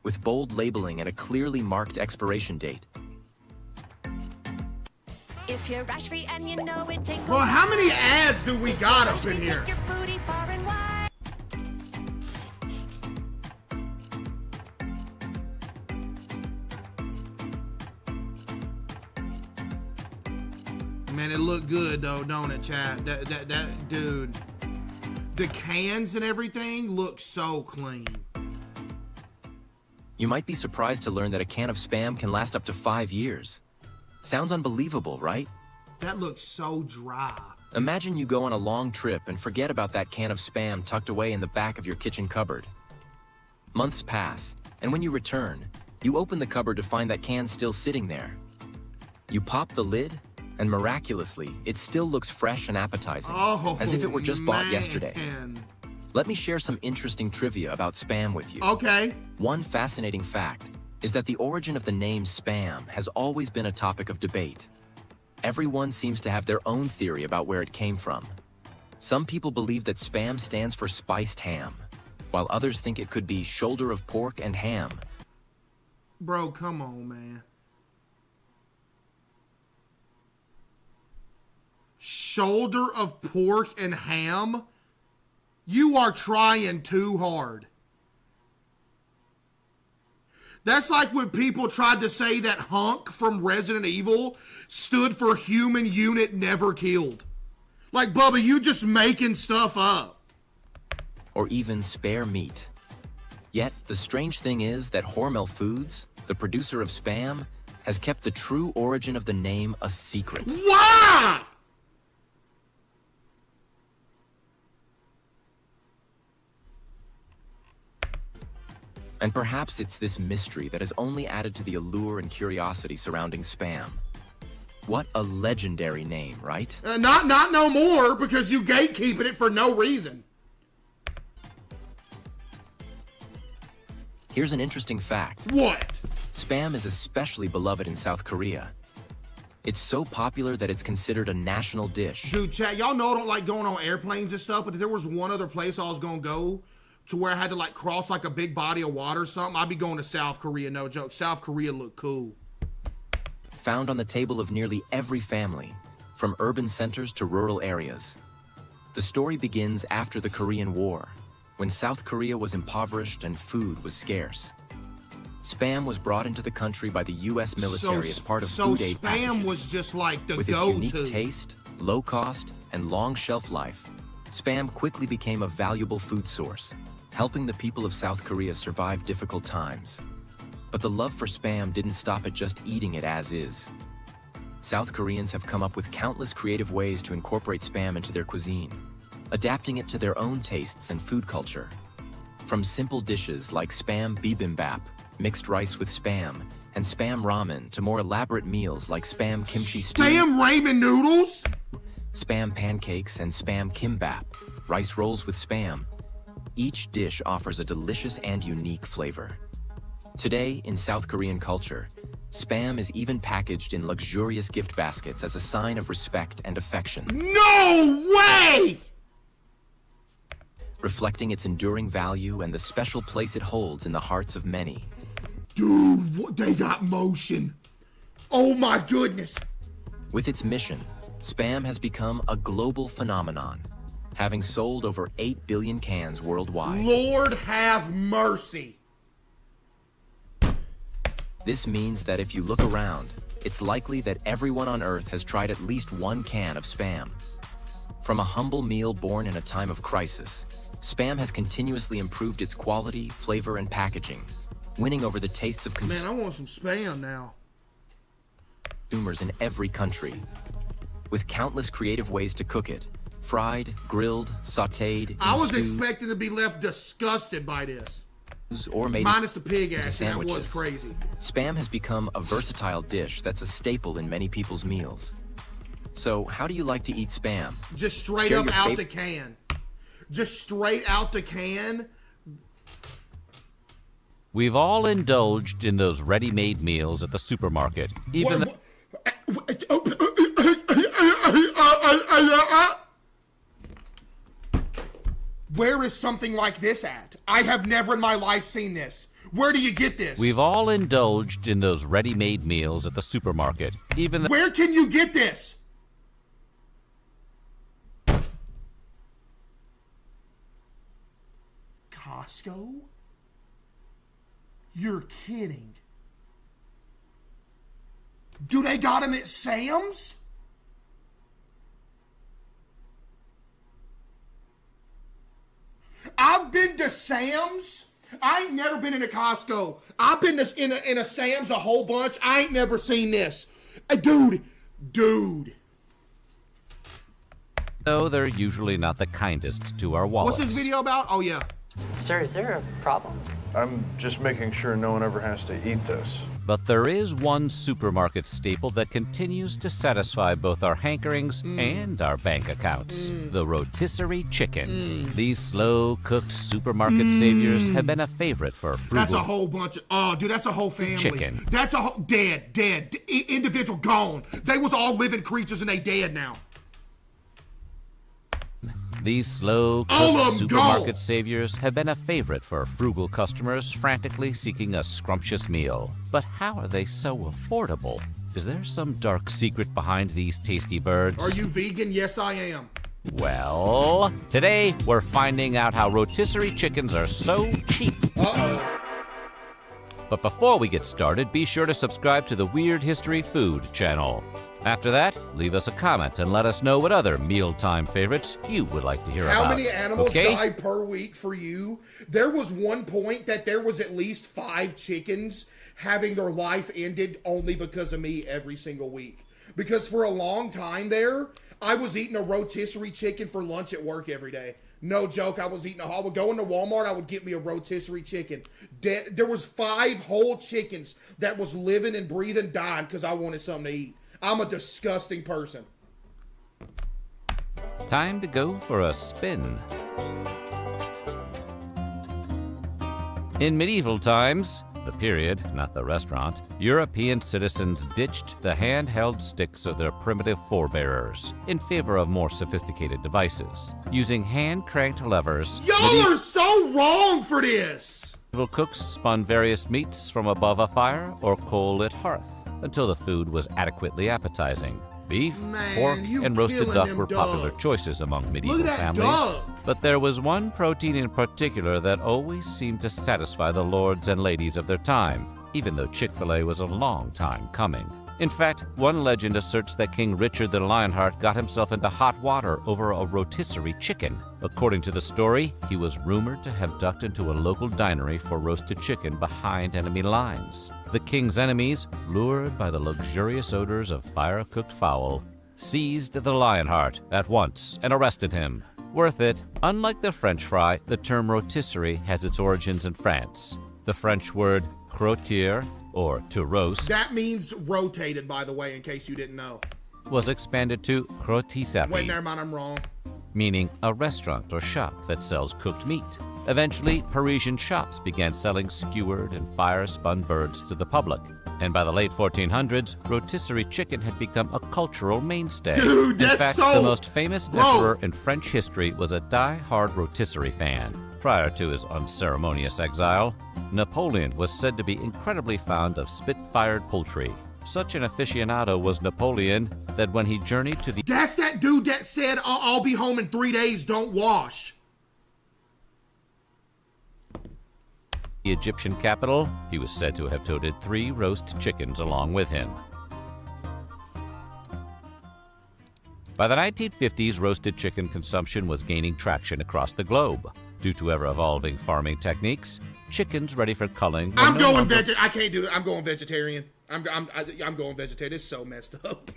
With bold labeling and a clearly marked expiration date. If you're rush free and you know it, take Bro, how many ads do we got up in here? Man, it looked good though, don't it, chat? That dude. The cans and everything look so clean. You might be surprised to learn that a can of Spam can last up to 5 years. Sounds unbelievable, right? That looks so dry. Imagine you go on a long trip and forget about that can of Spam tucked away in the back of your kitchen cupboard. Months pass, and when you return, you open the cupboard to find that can still sitting there. You pop the lid, and miraculously, it still looks fresh and appetizing, as if it were just bought yesterday. Let me share some interesting trivia about Spam with you. Okay. One fascinating fact is that the origin of the name Spam has always been a topic of debate. Everyone seems to have their own theory about where it came from. Some people believe that Spam stands for spiced ham, while others think it could be shoulder of pork and ham. Bro, come on, man. Shoulder of pork and ham? You are trying too hard. That's like when people tried to say that Hunk from Resident Evil stood for Human Unit Never Killed. Like, Bubba, you just making stuff up. Or even spare meat. Yet, the strange thing is that Hormel Foods, the producer of Spam, has kept the true origin of the name a secret. Why? And perhaps it's this mystery that has only added to the allure and curiosity surrounding Spam. What a legendary name, right? Not no more, because you gatekeeping it for no reason. Here's an interesting fact. What? Spam is especially beloved in South Korea. It's so popular that it's considered a national dish. Dude, chat, y'all know I don't like going on airplanes and stuff, but if there was one other place I was gonna go to where I had to like cross like a big body of water or something, I'd be going to South Korea, no joke. South Korea look cool. Found on the table of nearly every family, from urban centers to rural areas. The story begins after the Korean War, when South Korea was impoverished and food was scarce. Spam was brought into the country by the U.S. military as part of food aid packages. So Spam was just like the With go-to. its unique taste, low cost, and long shelf life, Spam quickly became a valuable food source, helping the people of South Korea survive difficult times. But the love for Spam didn't stop at just eating it as is. South Koreans have come up with countless creative ways to incorporate Spam into their cuisine, adapting it to their own tastes and food culture. From simple dishes like Spam bibimbap, mixed rice with Spam, and Spam ramen, to more elaborate meals like Spam kimchi stew, Spam ramen noodles? Spam pancakes, and Spam kimbap, rice rolls with Spam. Each dish offers a delicious and unique flavor. Today, in South Korean culture, Spam is even packaged in luxurious gift baskets as a sign of respect and affection. No way! Reflecting its enduring value and the special place it holds in the hearts of many. Dude, what, they got motion. Oh my goodness. With its mission, Spam has become a global phenomenon, having sold over 8 billion cans worldwide. Lord have mercy. This means that if you look around, it's likely that everyone on Earth has tried at least one can of Spam. From a humble meal born in a time of crisis, Spam has continuously improved its quality, flavor, and packaging, winning over the tastes of Man, I want some Spam now. consumers in every country. With countless creative ways to cook it, fried, grilled, sautéed, I was stewed, expecting to be left disgusted by this. or made Minus the pig into action, that was sandwiches. crazy. Spam has become a versatile dish that's a staple in many people's meals. So, how do you like to eat Spam? Just straight Share up your out the can. Just straight out the can. We've all indulged in those ready-made meals at the supermarket. Even Where is something like this at? I have never in my life seen this. Where do you get this? We've all indulged in those ready-made meals at the supermarket. Even Where can you get this? Costco? You're kidding. Do they got them at Sam's? I've been to Sam's. I ain't never been in a Costco. I've been in a Sam's a whole bunch. I ain't never seen this. Dude. though they're usually not the kindest to our wallets. What's this video about? Oh, yeah. Sir, is there a problem? I'm just making sure no one ever has to eat this. But there is one supermarket staple that continues to satisfy both our hankerings and our bank accounts. The rotisserie chicken. These slow-cooked supermarket saviors have been a favorite for frugal... That's a whole bunch of... Oh, dude, that's a whole family. Chicken. That's a whole... Dead. Individual gone. They was all living creatures and they dead now. These slow-cooked supermarket saviors have been a favorite for frugal customers frantically seeking a scrumptious meal. But how are they so affordable? Is there some dark secret behind these tasty birds? Are you vegan? Yes, I am. Well, today we're finding out how rotisserie chickens are so cheap. But before we get started, be sure to subscribe to the Weird History Food channel. After that, leave us a comment and let us know what other mealtime favorites you would like to hear about. How many animals die per week for you? There was one point that there was at least 5 chickens having their life ended only because of me every single week. Because for a long time there, I was eating a rotisserie chicken for lunch at work every day. No joke, I was eating I would go into Walmart, I would get me a rotisserie chicken. There was 5 whole chickens that was living and breathing, dying because I wanted something to eat. I'm a disgusting person. Time to go for a spin. In medieval times, the period, not the restaurant, European citizens ditched the handheld sticks of their primitive forebears in favor of more sophisticated devices. Using hand-cranked levers, Y'all are so wrong for this! medieval cooks spun various meats from above a fire or coal-lit hearth until the food was adequately appetizing. Beef, pork, and roasted duck were popular choices among medieval families. But there was one protein in particular that always seemed to satisfy the lords and ladies of their time, even though Chick-fil-A was a long time coming. In fact, one legend asserts that King Richard the Lionheart got himself into hot water over a rotisserie chicken. According to the story, he was rumored to have ducked into a local dinery for roasted chicken behind enemy lines. The king's enemies, lured by the luxurious odors of fire-cooked fowl, seized the Lionheart at once and arrested him. Worth it. Unlike the French fry, the term rotisserie has its origins in France. The French word rôtir, or to roast, that means rotated, by the way, in case you didn't know, was expanded to rôtisserie. Wait, never mind, I'm wrong. Meaning a restaurant or shop that sells cooked meat. Eventually, Parisian shops began selling skewered and fire-spun birds to the public. And by the late 1400s, rotisserie chicken had become a cultural mainstay. Dude, that's in fact, the most famous emperor in French history was a die-hard rotisserie fan. Prior to his unceremonious exile, Napoleon was said to be incredibly fond of spit-fired poultry. Such an aficionado was Napoleon that when he journeyed to the... That's that dude that said, I'll be home in 3 days, don't wash. The Egyptian capital, he was said to have toted 3 roast chickens along with him. By the 1950s, roasted chicken consumption was gaining traction across the globe. Due to ever-evolving farming techniques, chickens ready for culling... I'm going vegetarian. I can't do it. I'm going vegetarian. I'm going vegetarian. It's so messed up.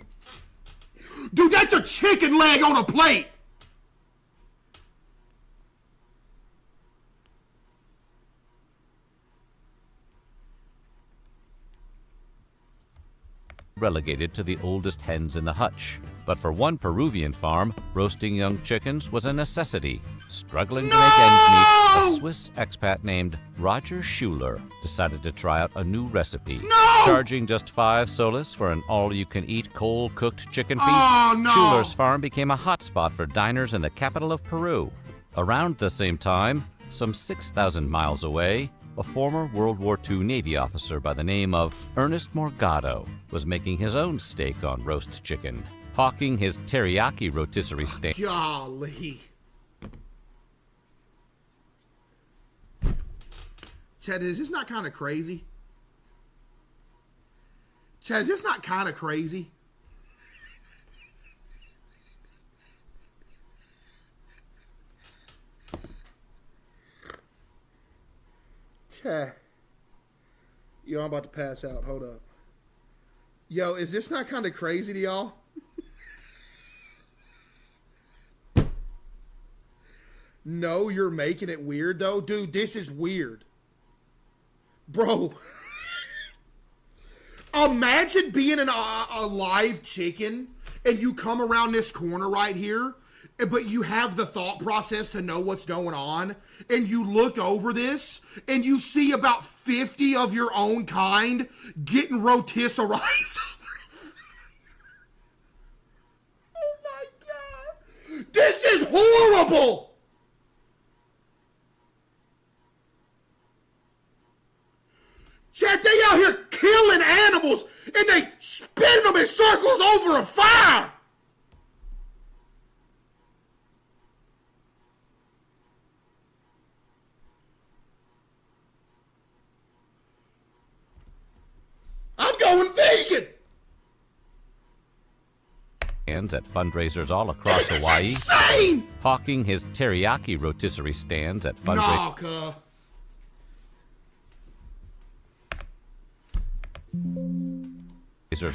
Dude, that's a chicken leg on a plate! Relegated to the oldest hens in the hutch. But for one Peruvian farm, roasting young chickens was a necessity. Struggling to make ends meet, a Swiss expat named Roger Schuler decided to try out a new recipe. Charging just 5 soles for an all-you-can-eat cold-cooked chicken feast, Schuler's farm became a hotspot for diners in the capital of Peru. Around the same time, some 6,000 miles away, a former World War II Navy officer by the name of Ernest Morgado was making his own steak on roast chicken, hawking his teriyaki rotisserie steak. Golly. Chad, is this not kind of crazy? Chad, is this not kind of crazy? Chad. Yo, I'm about to pass out. Hold up. Yo, is this not kind of crazy to y'all? No, you're making it weird, though. Dude, this is weird. Bro. Imagine being a live chicken and you come around this corner right here, but you have the thought process to know what's going on, and you look over this and you see about 50 of your own kind getting rotisserized. Oh my God. This is horrible. Chad, they out here killing animals and they spin them in circles over a fire. I'm going vegan. Stands at fundraisers all across Hawaii. Insane. Hawking his teriyaki rotisserie stands at fundraisers. Nah,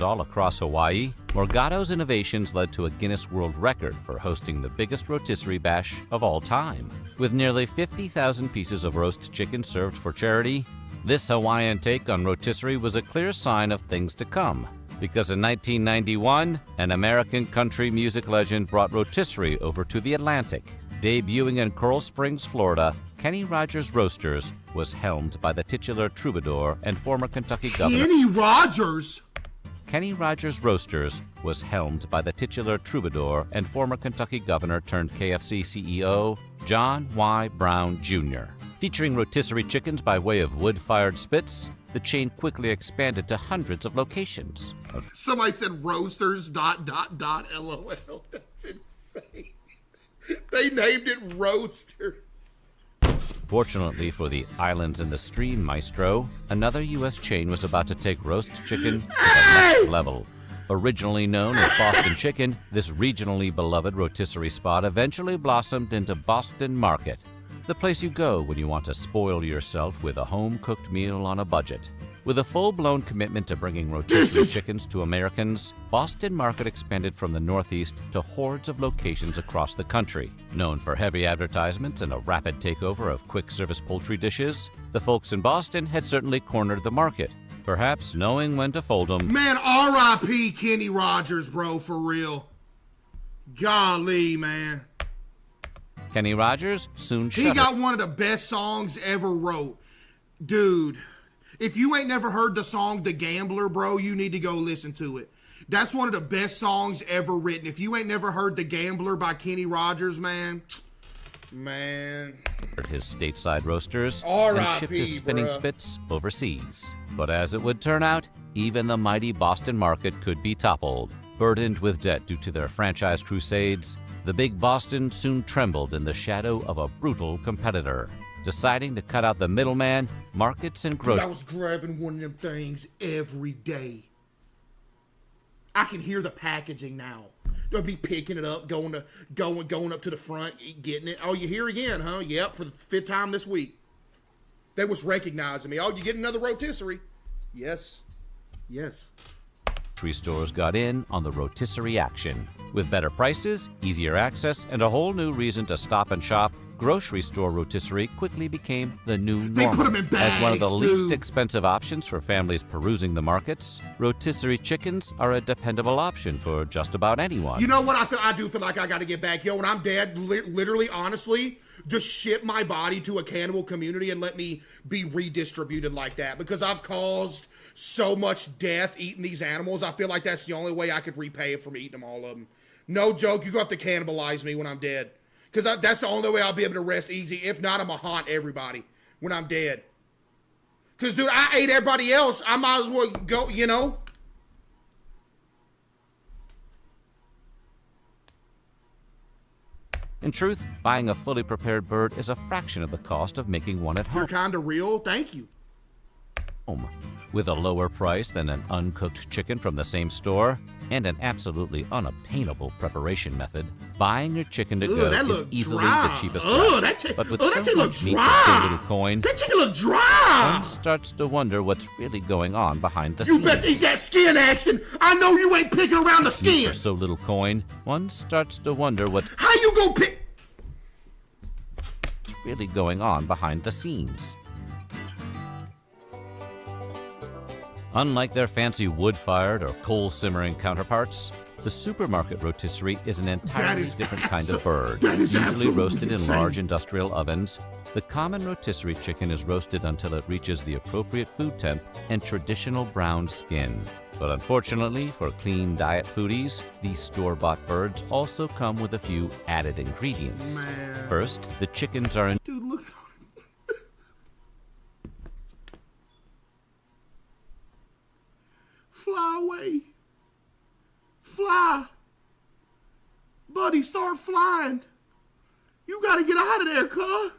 all across Hawaii, Morgado's innovations led to a Guinness World Record for hosting the biggest rotisserie bash of all time. With nearly 50,000 pieces of roast chicken served for charity, this Hawaiian take on rotisserie was a clear sign of things to come. Because in 1991, an American country music legend brought rotisserie over to the Atlantic. Debuting in Coral Springs, Florida, Kenny Rogers Roasters was helmed by the titular troubadour and former Kentucky governor. Kenny Rogers? Kenny Rogers Roasters was helmed by the titular troubadour and former Kentucky governor turned KFC CEO, John Y. Brown Jr. Featuring rotisserie chickens by way of wood-fired spits, the chain quickly expanded to hundreds of locations. Somebody said roasters, ... LOL. That's insane. They named it Roasters. Fortunately for the islands in the stream maestro, another U.S. chain was about to take roast chicken to the next level. Originally known as Boston Chicken, this regionally beloved rotisserie spot eventually blossomed into Boston Market, the place you go when you want to spoil yourself with a home-cooked meal on a budget. With a full-blown commitment to bringing rotisserie chickens to Americans, Boston Market expanded from the Northeast to hordes of locations across the country. Known for heavy advertisements and a rapid takeover of quick-service poultry dishes, the folks in Boston had certainly cornered the market, perhaps knowing when to fold them. Man, R.I.P. Kenny Rogers, bro, for real. Golly, man. Kenny Rogers soon shut He got one of the best songs ever wrote. Dude, if you ain't never heard the song The Gambler, bro, you need to go listen to it. That's one of the best songs ever written. If you ain't never heard The Gambler by Kenny Rogers, man. His stateside roasters R.I.P., and shipped his spinning bruh. spits overseas. But as it would turn out, even the mighty Boston Market could be toppled. Burdened with debt due to their franchise crusades, the big Boston soon trembled in the shadow of a brutal competitor. Deciding to cut out the middleman, markets and Dude, groceries. I was grabbing one of them things every day. I can hear the packaging now. They'll be picking it up, going up to the front, getting it. Oh, you here again, huh? Yep, for the 5th time this week. They was recognizing me. Oh, you get another rotisserie? Yes. Yes. Grocery stores got in on the rotisserie action. With better prices, easier access, and a whole new reason to stop and shop, grocery store rotisserie quickly became the new normal. They put 'em in As one of the bags, least dude. expensive options for families perusing the markets, rotisserie chickens are a dependable option for just about anyone. You know what? I do feel like I got to get back. Yo, when I'm dead, literally, honestly, just ship my body to a cannibal community and let me be redistributed like that. Because I've caused so much death eating these animals. I feel like that's the only way I could repay it from eating them, all of them. No joke, you're going to have to cannibalize me when I'm dead. Because that's the only way I'll be able to rest easy. If not, I'm going to haunt everybody when I'm dead. Because, dude, I ate everybody else. I might as well go, you know? In truth, buying a fully prepared bird is a fraction of the cost of making one at home. You're kind of real. Thank you. With a lower price than an uncooked chicken from the same store and an absolutely unobtainable preparation method, buying your chicken to go that is look easily dry. the cheapest Ugh, route. But with that so chicken look much meat for dry. so little coin, That chicken look dry. one starts to wonder what's really going on behind the You scenes. best eat that skin action. I know you ain't picking around the Meat skin. for so little coin, one starts to wonder what's How you gonna pick? really going on behind the scenes. Unlike their fancy wood-fired or coal-simmering counterparts, the supermarket rotisserie is an entirely different kind of bird, usually roasted in large industrial ovens. The common rotisserie chicken is roasted until it reaches the appropriate food temp and traditional brown skin. But unfortunately for clean diet foodies, these store-bought birds also come with a few added ingredients. Man. First, the chickens are in... Dude, look at him. Fly away. Fly. Buddy, start flying. You gotta get out of there, cuz.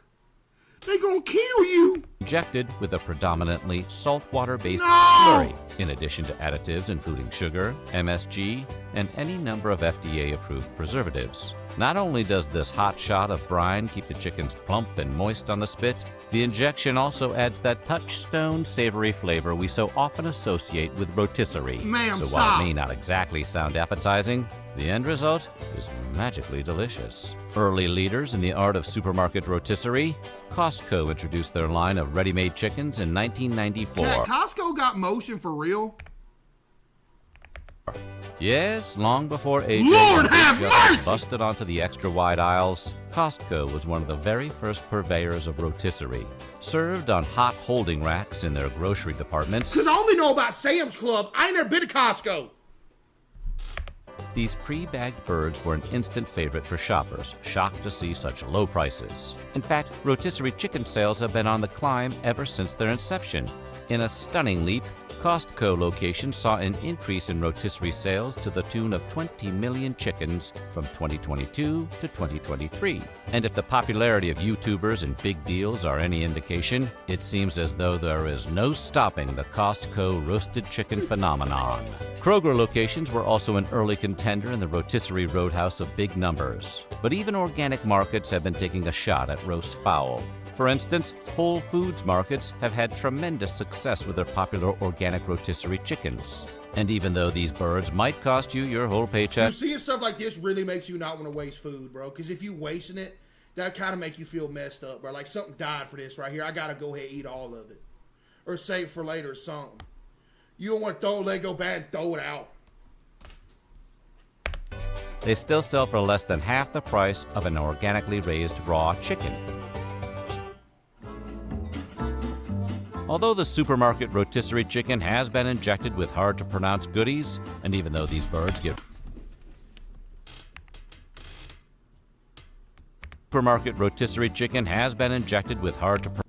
They gonna kill you. Injected with a predominantly saltwater-based No! slurry, in addition to additives including sugar, MSG, and any number of FDA-approved preservatives. Not only does this hot shot of brine keep the chickens plump and moist on the spit, the injection also adds that touchstone savory flavor we so often associate with rotisserie. Ma'am, so while stop. it may not exactly sound appetizing, the end result is magically delicious. Early leaders in the art of supermarket rotisserie, Costco introduced their line of ready-made chickens in 1994. Jack, Costco got motion for real? Yes, long before AJ Lord and Big have Justice mercy! busted onto the extra-wide aisles, Costco was one of the very first purveyors of rotisserie. Served on hot holding racks in their grocery departments, Because I only know about Sam's Club. I ain't never been to Costco. these pre-bagged birds were an instant favorite for shoppers, shocked to see such low prices. In fact, rotisserie chicken sales have been on the climb ever since their inception. In a stunning leap, Costco locations saw an increase in rotisserie sales to the tune of 20 million chickens from 2022 to 2023. And if the popularity of YouTubers and big deals are any indication, it seems as though there is no stopping the Costco roasted chicken phenomenon. Kroger locations were also an early contender in the rotisserie roadhouse of big numbers. But even organic markets have been taking a shot at roast fowl. For instance, Whole Foods markets have had tremendous success with their popular organic rotisserie chickens. And even though these birds might cost you your whole paycheck, You seeing stuff like this really makes you not want to waste food, bro. Because if you wasting it, that kind of make you feel messed up, bro. Like something died for this right here. I gotta go ahead and eat all of it, or save for later or something. You don't want to throw a Lego bag and throw it out. they still sell for less than half the price of an organically raised raw chicken. Although the supermarket rotisserie chicken has been injected with hard-to-pronounce goodies, and even though these birds give supermarket rotisserie chicken has been injected with hard-to-pronounce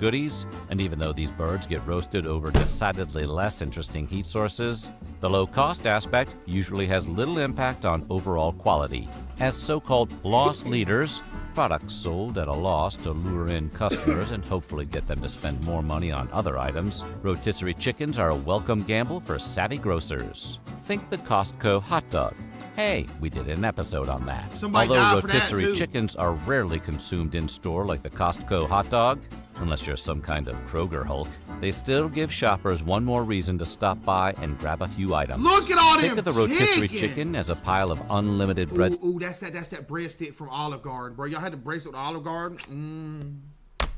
goodies, and even though these birds get roasted over decidedly less interesting heat sources, the low-cost aspect usually has little impact on overall quality. As so-called loss leaders, products sold at a loss to lure in customers and hopefully get them to spend more money on other items, rotisserie chickens are a welcome gamble for savvy grocers. Think the Costco hot dog. Hey, we did an episode on that. Somebody Although died for that, rotisserie too. chickens are rarely consumed in-store like the Costco hot dog, unless you're some kind of Kroger Hulk, they still give shoppers one more reason to stop by and grab a few items. Look at all Think them of the rotisserie chicken. chicken as a pile of unlimited bread Ooh, that's that breadstick from Olive Garden, bro. Y'all had the breadstick with Olive Garden?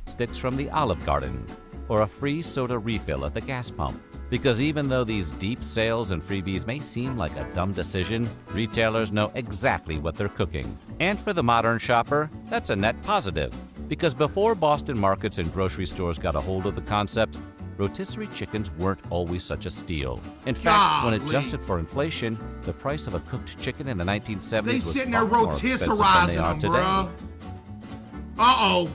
sticks from the Olive Garden, or a free soda refill at the gas pump. Because even though these deep sales and freebies may seem like a dumb decision, retailers know exactly what they're cooking. And for the modern shopper, that's a net positive. Because before Boston markets and grocery stores got a hold of the concept, rotisserie chickens weren't always such a steal. In fact, when Golly. adjusted for inflation, the price of a cooked chicken in the 1970s They was sitting there far more expensive than they rotisserizing are them, today. bruh. Uh-oh.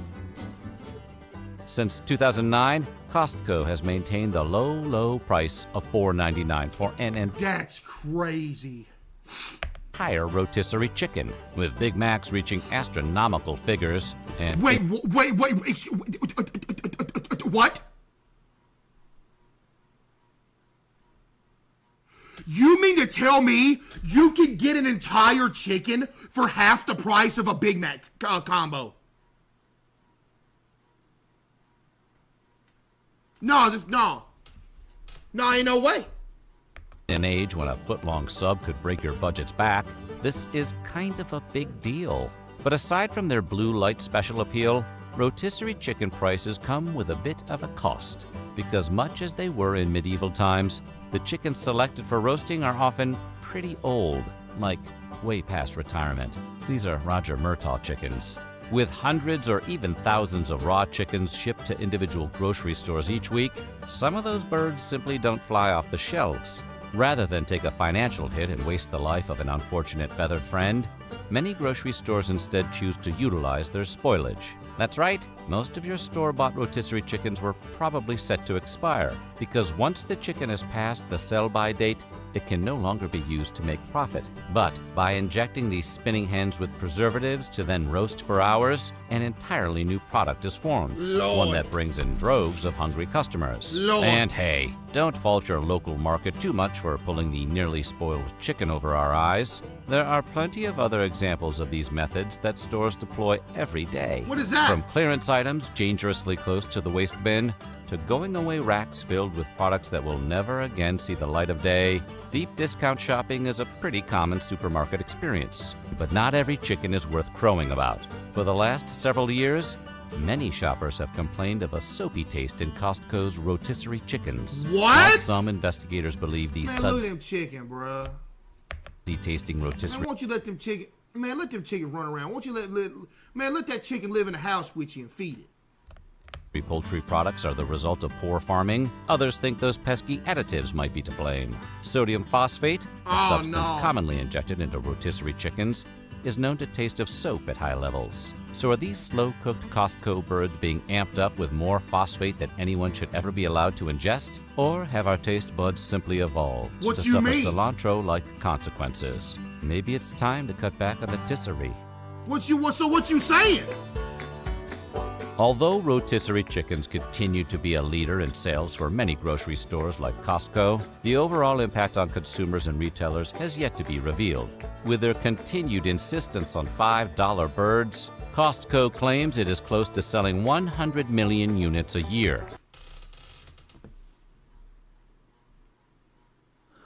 Since 2009, Costco has maintained the low, low price of $4.99 for an That's crazy. entire rotisserie chicken, with Big Macs reaching astronomical figures and Wait, what? You mean to tell me you can get an entire chicken for half the price of a Big Mac combo? No, ain't no way. In an age when a foot-long sub could break your budget's back, this is kind of a big deal. But aside from their blue light special appeal, rotisserie chicken prices come with a bit of a cost, because much as they were in medieval times, the chickens selected for roasting are often pretty old, like way past retirement. These are Roger Murtaugh chickens. With hundreds or even thousands of raw chickens shipped to individual grocery stores each week, some of those birds simply don't fly off the shelves. Rather than take a financial hit and waste the life of an unfortunate feathered friend, many grocery stores instead choose to utilize their spoilage. That's right, most of your store-bought rotisserie chickens were probably set to expire, because once the chicken has passed the sell-by date, it can no longer be used to make profit. But by injecting these spinning hens with preservatives to then roast for hours, an entirely new product is formed. Lord. One that brings in droves of hungry customers. Lord. And hey, don't fault your local market too much for pulling the nearly spoiled chicken over our eyes. There are plenty of other examples of these methods that stores deploy every day. What is that? From clearance items dangerously close to the waste bin, to going-away racks filled with products that will never again see the light of day, deep discount shopping is a pretty common supermarket experience. But not every chicken is worth crowing about. For the last several years, many shoppers have complained of a soapy taste in Costco's rotisserie chickens. What? While some investigators believe these Man, look at them chicken, bruh. tasting rotisserie Man, won't you let them chicken... Man, let them chickens run around. Won't you let that chicken live in the house with you and feed it? poultry products are the result of poor farming. Others think those pesky additives might be to blame. Sodium phosphate, a substance commonly injected into rotisserie chickens, is known to taste of soap at high levels. So are these slow-cooked Costco birds being amped up with more phosphate than anyone should ever be allowed to ingest? Or have our taste buds simply evolved to suffer cilantro-like consequences? Maybe it's time to cut back on the tisserie. What you saying? Although rotisserie chickens continue to be a leader in sales for many grocery stores like Costco, the overall impact on consumers and retailers has yet to be revealed. With their continued insistence on $5 birds, Costco claims it is close to selling 100 million units a year.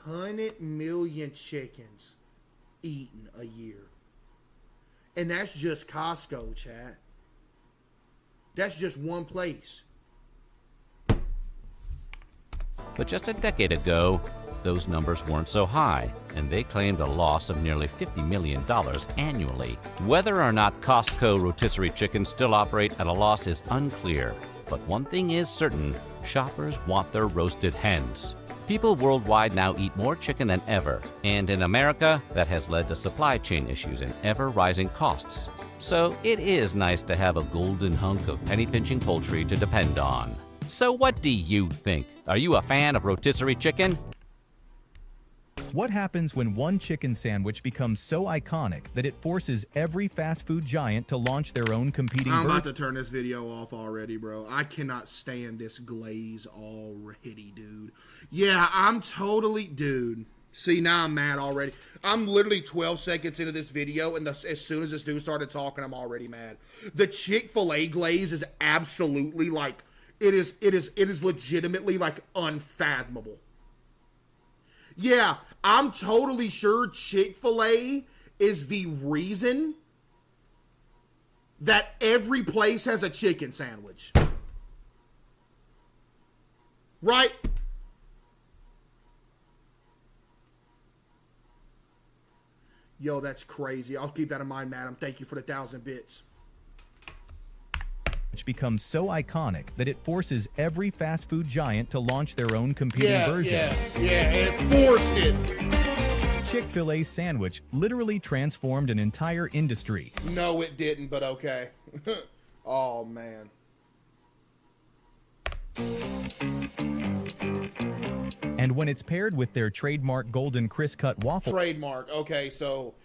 100 million chickens eaten a year. And that's just Costco, chat. That's just one place. But just a decade ago, those numbers weren't so high, and they claimed a loss of nearly $50 million annually. Whether or not Costco rotisserie chickens still operate at a loss is unclear, but one thing is certain: shoppers want their roasted hens. People worldwide now eat more chicken than ever, and in America, that has led to supply chain issues and ever-rising costs. So it is nice to have a golden hunk of penny-pinching poultry to depend on. So what do you think? Are you a fan of rotisserie chicken? What happens when one chicken sandwich becomes so iconic that it forces every fast food giant to launch their own competing I'm version? about to turn this video off already, bro. I cannot stand this glaze already, dude. Yeah, I'm totally... Dude. See, now I'm mad already. I'm literally 12 seconds into this video, and as soon as this dude started talking, I'm already mad. The Chick-fil-A glaze is absolutely like... It is legitimately like unfathomable. Yeah, I'm totally sure Chick-fil-A is the reason that every place has a chicken sandwich. Right? Yo, that's crazy. I'll keep that in mind, madam. Thank you for the 1,000 bits. Which becomes so iconic that it forces every fast food giant to launch their own competing version. Yeah, it forced it. Chick-fil-A's sandwich literally transformed an entire industry. No, it didn't, but okay. Oh, man. And when it's paired with their trademark golden crisp-cut waffle... Trademark. Okay, so...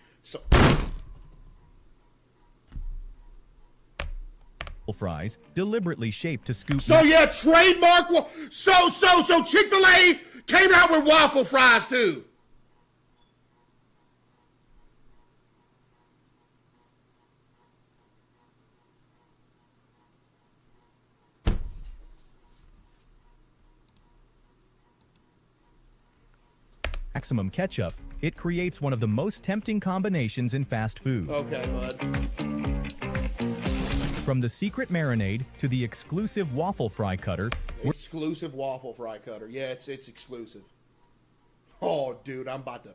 fries deliberately shaped to scoop... So yeah, trademark... So Chick-fil-A came out with waffle fries too. maximum ketchup, it creates one of the most tempting combinations in fast food. Okay, bud. From the secret marinade to the exclusive waffle fry cutter. Exclusive waffle fry cutter. Yeah, it's exclusive. Oh, dude, I'm about to...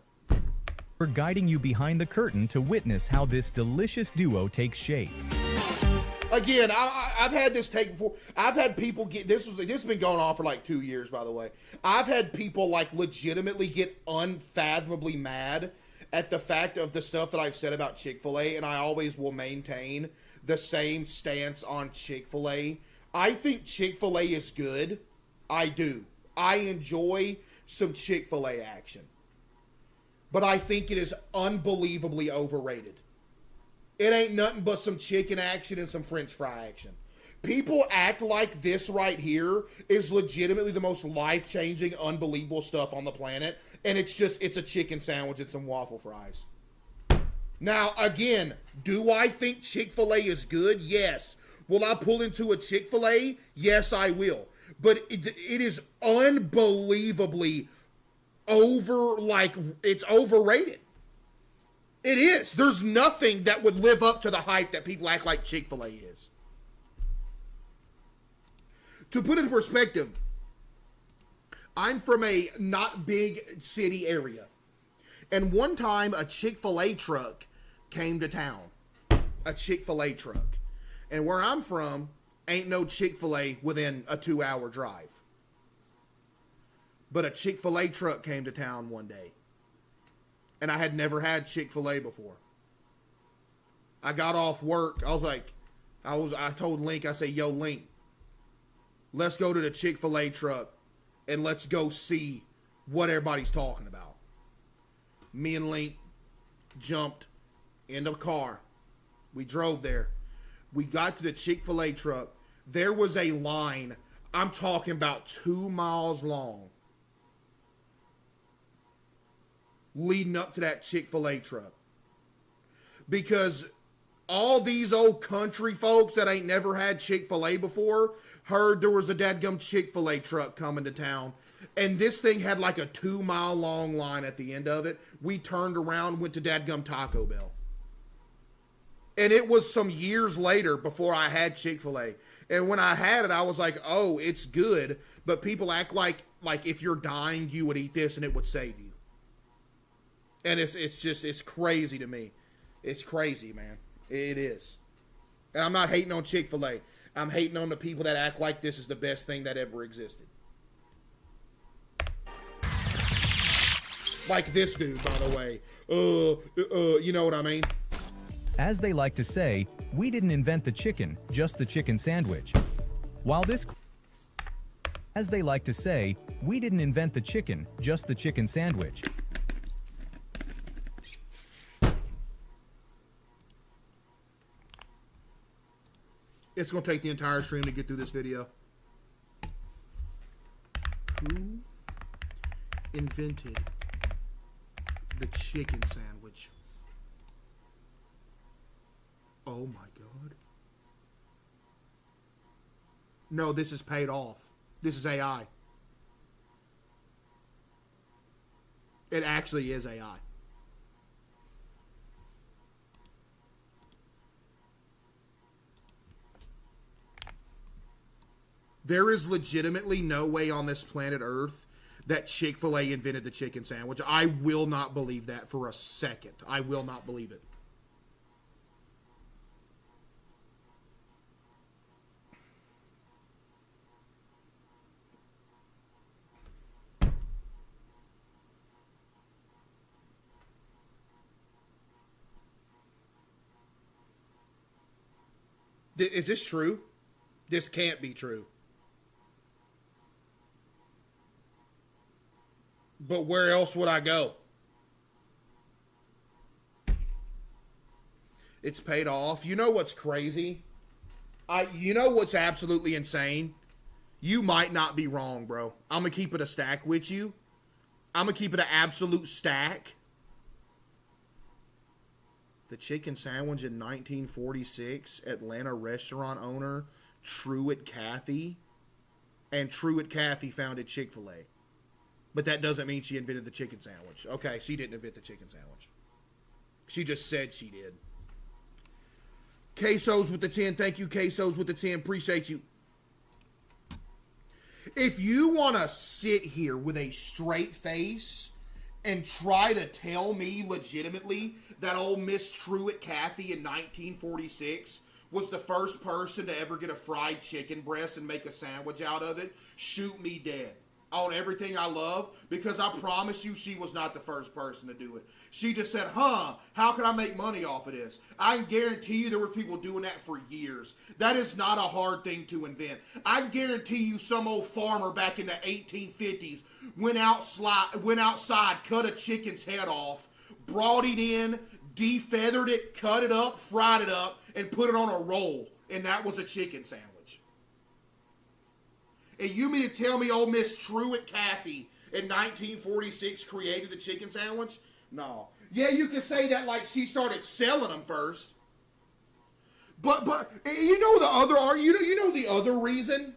We're guiding you behind the curtain to witness how this delicious duo takes shape. Again, I've had this take before. I've had people get this has been going on for like 2 years, by the way. I've had people like legitimately get unfathomably mad at the fact of the stuff that I've said about Chick-fil-A, and I always will maintain the same stance on Chick-fil-A. I think Chick-fil-A is good. I do. I enjoy some Chick-fil-A action. But I think it is unbelievably overrated. It ain't nothing but some chicken action and some french fry action. People act like this right here is legitimately the most life-changing, unbelievable stuff on the planet, and it's a chicken sandwich and some waffle fries. Now, again, do I think Chick-fil-A is good? Yes. Will I pull into a Chick-fil-A? Yes, I will. But it is unbelievably it's overrated. It is. There's nothing that would live up to the hype that people act like Chick-fil-A is. To put it in perspective, I'm from a not big city area. And one time a Chick-fil-A truck came to town. A Chick-fil-A truck. And where I'm from, ain't no Chick-fil-A within a 2-hour drive. But a Chick-fil-A truck came to town one day. And I had never had Chick-fil-A before. I got off work. I told Link, I said, yo, Link, let's go to the Chick-fil-A truck and let's go see what everybody's talking about. Me and Link jumped in the car. We drove there. We got to the Chick-fil-A truck. There was a line, I'm talking about 2 miles long, leading up to that Chick-fil-A truck. Because all these old country folks that ain't never had Chick-fil-A before heard there was a dadgum Chick-fil-A truck coming to town. And this thing had like a 2-mile long line at the end of it. We turned around, went to dadgum Taco Bell. And it was some years later before I had Chick-fil-A. And when I had it, I was like, oh, it's good. But people act like if you're dying, you would eat this and it would save you. And it's crazy to me. It's crazy, man. It is. And I'm not hating on Chick-fil-A. I'm hating on the people that act like this is the best thing that ever existed. Like this dude, by the way. You know what I mean? As they like to say, we didn't invent the chicken, just the chicken sandwich. As they like to say, we didn't invent the chicken, just the chicken sandwich. It's going to take the entire stream to get through this video. Who invented the chicken sandwich? Oh my God. No, this is paid off. This is AI. It actually is AI. There is legitimately no way on this planet Earth that Chick-fil-A invented the chicken sandwich. I will not believe that for a second. I will not believe it. Is this true? This can't be true. But where else would I go? It's paid off. You know what's crazy? You know what's absolutely insane? You might not be wrong, bro. I'm going to keep it a stack with you. I'm going to keep it an absolute stack. The chicken sandwich in 1946, Atlanta restaurant owner Truett Cathy. And Truett Cathy founded Chick-fil-A. But that doesn't mean she invented the chicken sandwich. Okay, she didn't invent the chicken sandwich. She just said she did. CaseOh's with the 10. Thank you, CaseOh's with the 10. Appreciate you. If you want to sit here with a straight face and try to tell me legitimately that old Miss Truett Cathy in 1946 was the first person to ever get a fried chicken breast and make a sandwich out of it, shoot me dead on everything I love, because I promise you she was not the first person to do it. She just said, how can I make money off of this? I can guarantee you there were people doing that for years. That is not a hard thing to invent. I guarantee you some old farmer back in the 1850s went outside, cut a chicken's head off, brought it in, defeathered it, cut it up, fried it up, and put it on a roll, and that was a chicken sandwich. And you mean to tell me old Miss Truett Cathy in 1946 created the chicken sandwich? No. Yeah, you can say that like she started selling them first. But you know the other reason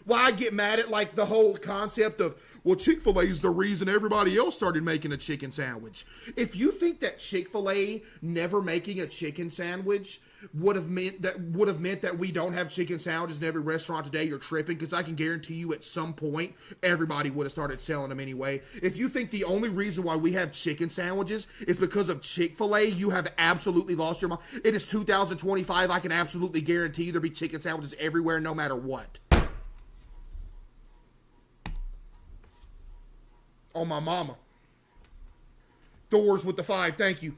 why I get mad at like the whole concept of, well, Chick-fil-A is the reason everybody else started making a chicken sandwich. If you think that Chick-fil-A never making a chicken sandwich would have meant that we don't have chicken sandwiches in every restaurant today, you're tripping, because I can guarantee you at some point everybody would have started selling them anyway. If you think the only reason why we have chicken sandwiches is because of Chick-fil-A, you have absolutely lost your mind. It is 2025. I can absolutely guarantee there'll be chicken sandwiches everywhere no matter what. Oh, my mama. Thor's with the 5. Thank you.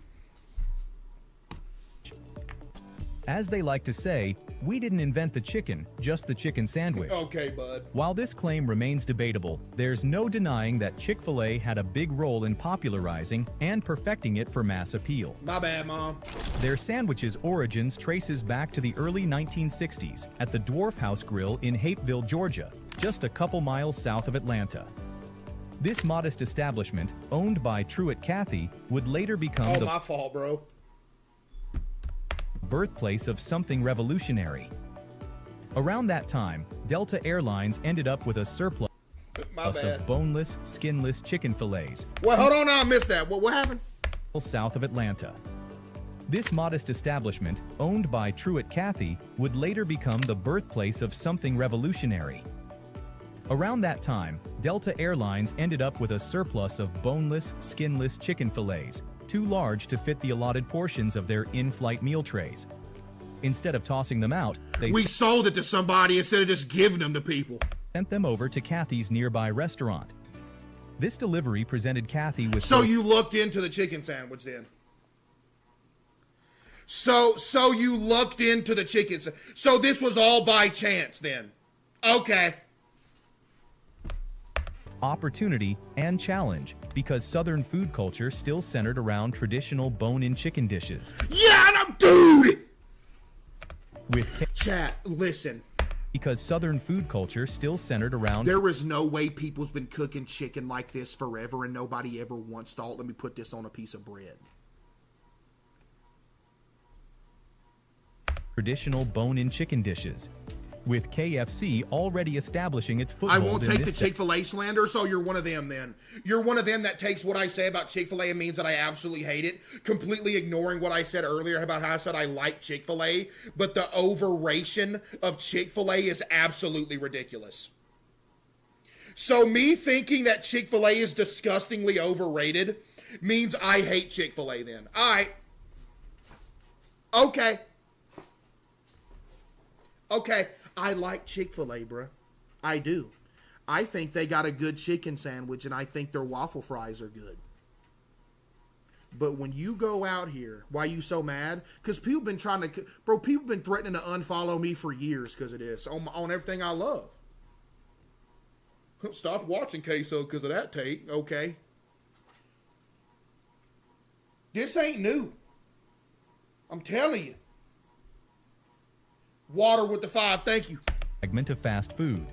As they like to say, we didn't invent the chicken, just the chicken sandwich. Okay, bud. While this claim remains debatable, there's no denying that Chick-fil-A had a big role in popularizing and perfecting it for mass appeal. My bad, Mom. Their sandwich's origins traces back to the early 1960s at the Dwarf House Grill in Hapeville, Georgia, just a couple miles south of Atlanta. This modest establishment, owned by Truett Cathy, would later become my fault, bro. Birthplace of something revolutionary. Around that time, Delta Airlines ended up with a surplus of boneless, skinless chicken fillets. Well, hold on, I missed that. What happened? South of Atlanta. This modest establishment, owned by Truett Cathy, would later become the birthplace of something revolutionary. Around that time, Delta Airlines ended up with a surplus of boneless, skinless chicken fillets, too large to fit the allotted portions of their in-flight meal trays. Instead of tossing them out, we sold it to somebody instead of just giving them to people. Sent them over to Cathy's nearby restaurant. This delivery presented Cathy with... So you looked into the chicken sandwich then? So you looked into the chicken sandwich. So this was all by chance then? Okay. Opportunity and challenge, because Southern food culture still centered around traditional bone-in chicken dishes. Yeah, dude! With chat, listen. Because Southern food culture still centered around... There is no way people's been cooking chicken like this forever and nobody ever once thought, let me put this on a piece of bread. Traditional bone-in chicken dishes. With KFC already establishing its foothold. I won't take the Chick-fil-A slander, so you're one of them then. You're one of them that takes what I say about Chick-fil-A and means that I absolutely hate it, completely ignoring what I said earlier about how I said I like Chick-fil-A, but the overration of Chick-fil-A is absolutely ridiculous. So me thinking that Chick-fil-A is disgustingly overrated means I hate Chick-fil-A then. All right. Okay. Okay. I like Chick-fil-A, bruh. I do. I think they got a good chicken sandwich, and I think their waffle fries are good. But when you go out here, why you so mad? Because people been trying to... Bro, people been threatening to unfollow me for years because of this. On everything I love. Stop watching CaseOh because of that take. Okay. This ain't new. I'm telling you. Water with the 5, thank you. Segment of fast food.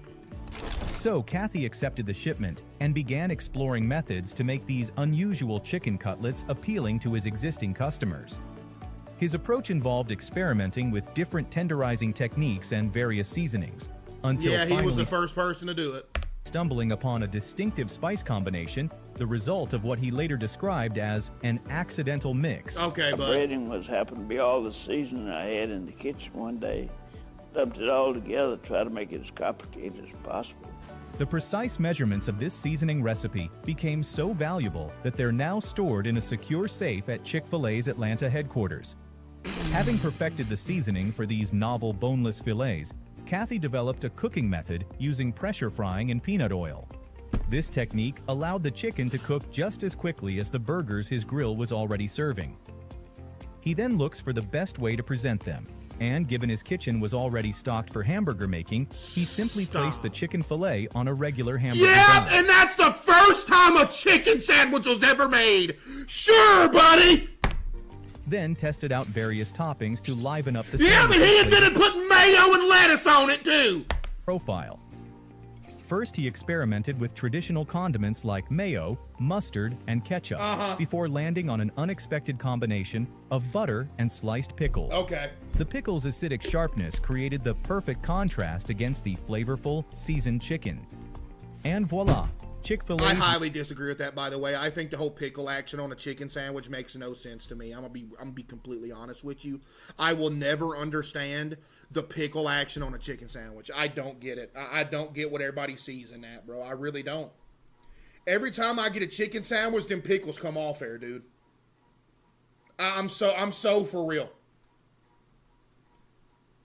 So Cathy accepted the shipment and began exploring methods to make these unusual chicken cutlets appealing to his existing customers. His approach involved experimenting with different tenderizing techniques and various seasonings, until he was the first person to do it. stumbling upon a distinctive spice combination, the result of what he later described as an accidental mix. Okay, The bud. breading was happened to be all the seasoning I had in the kitchen one day. Dumped it all together, tried to make it as complicated as possible. The precise measurements of this seasoning recipe became so valuable that they're now stored in a secure safe at Chick-fil-A's Atlanta headquarters. Having perfected the seasoning for these novel boneless fillets, Kathy developed a cooking method using pressure frying in peanut oil. This technique allowed the chicken to cook just as quickly as the burgers his grill was already serving. He then looks for the best way to present them, and given his kitchen was already stocked for hamburger making, he simply placed the chicken fillet on a regular hamburger Yeah, bun. and that's the first time a chicken sandwich was ever made. Sure, buddy. Then tested out various toppings to liven up the Yeah, but sandwich's he invented flavor putting mayo and lettuce on it too. profile. First, he experimented with traditional condiments like mayo, mustard, and ketchup before landing on an unexpected combination of butter and sliced pickles. Okay. The pickles' acidic sharpness created the perfect contrast against the flavorful, seasoned chicken. And voila, Chick-fil-A's... I highly disagree with that, by the way. I think the whole pickle action on a chicken sandwich makes no sense to me. I'm gonna be completely honest with you. I will never understand the pickle action on a chicken sandwich. I don't get it. I don't get what everybody sees in that, bro. I really don't. Every time I get a chicken sandwich, them pickles come off there, dude. I'm so for real.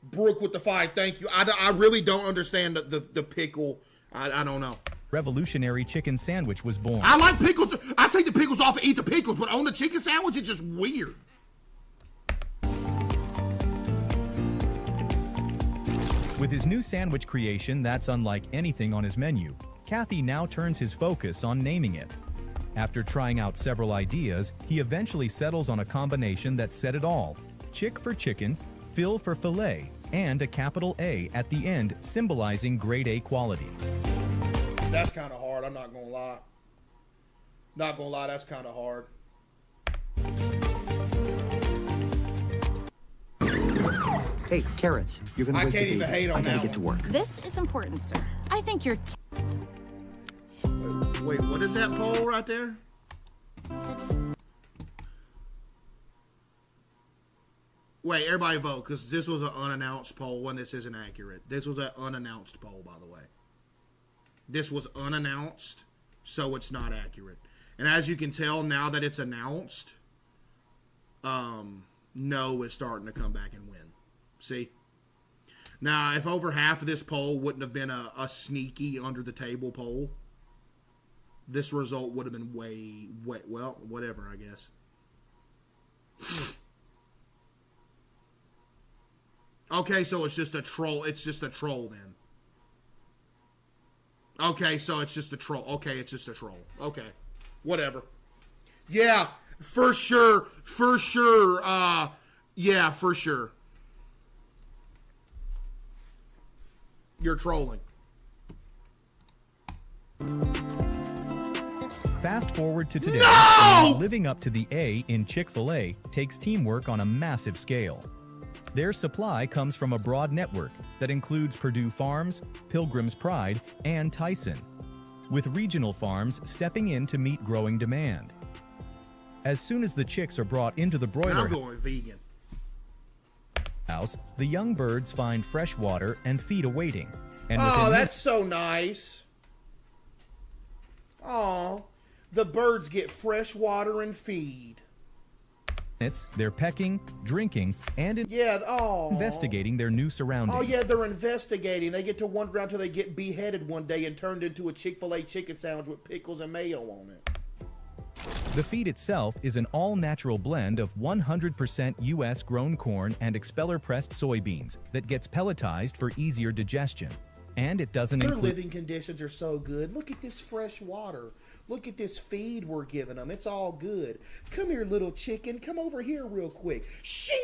Brooke with the 5, thank you. I really don't understand the pickle. I don't know. Revolutionary chicken sandwich was born. I like pickles. I take the pickles off and eat the pickles, but on the chicken sandwich, it's just weird. With his new sandwich creation that's unlike anything on his menu, Kathy now turns his focus on naming it. After trying out several ideas, he eventually settles on a combination that said it all: Chick for chicken, Phil for filet, and a capital A at the end symbolizing grade A quality. That's kind of hard, I'm not gonna lie. Not gonna lie, that's kind of hard. Hey, carrots, you're gonna I wake can't the even baby. hate on I gotta that get to work. This is important, sir. I think you're Wait, what is that poll right there? Wait, everybody vote, because this was an unannounced poll. One, this isn't accurate. This was an unannounced poll, by the way. This was unannounced, so it's not accurate. And as you can tell, now that it's announced, no is starting to come back and win. See? Now, if over half of this poll wouldn't have been a sneaky under-the-table poll, this result would have been way, well, whatever, I guess. Okay, so it's just a troll. It's just a troll, then. Okay, so it's just a troll. Okay, it's just a troll. Okay, whatever. Yeah, for sure. For sure. Yeah, for sure. You're trolling. Fast forward to today, No! and living up to the A in Chick-fil-A takes teamwork on a massive scale. Their supply comes from a broad network that includes Purdue Farms, Pilgrim's Pride, and Tyson, with regional farms stepping in to meet growing demand. As soon as the chicks are brought into the broiler I'm going vegan. house, the young birds find fresh water and feed awaiting. And Oh, within that's so nice. Oh, the birds get fresh water and feed. minutes, they're pecking, drinking, and investigating their new surroundings. Oh, yeah, they're investigating. They get to wander around until they get beheaded one day and turned into a Chick-fil-A chicken sandwich with pickles and mayo on it. The feed itself is an all-natural blend of 100% U.S. grown corn and expeller-pressed soybeans that gets pelletized for easier digestion. And it doesn't Their include... living conditions are so good. Look at this fresh water. Look at this feed we're giving them. It's all good. Come here, little chicken. Come over here real quick. Shing!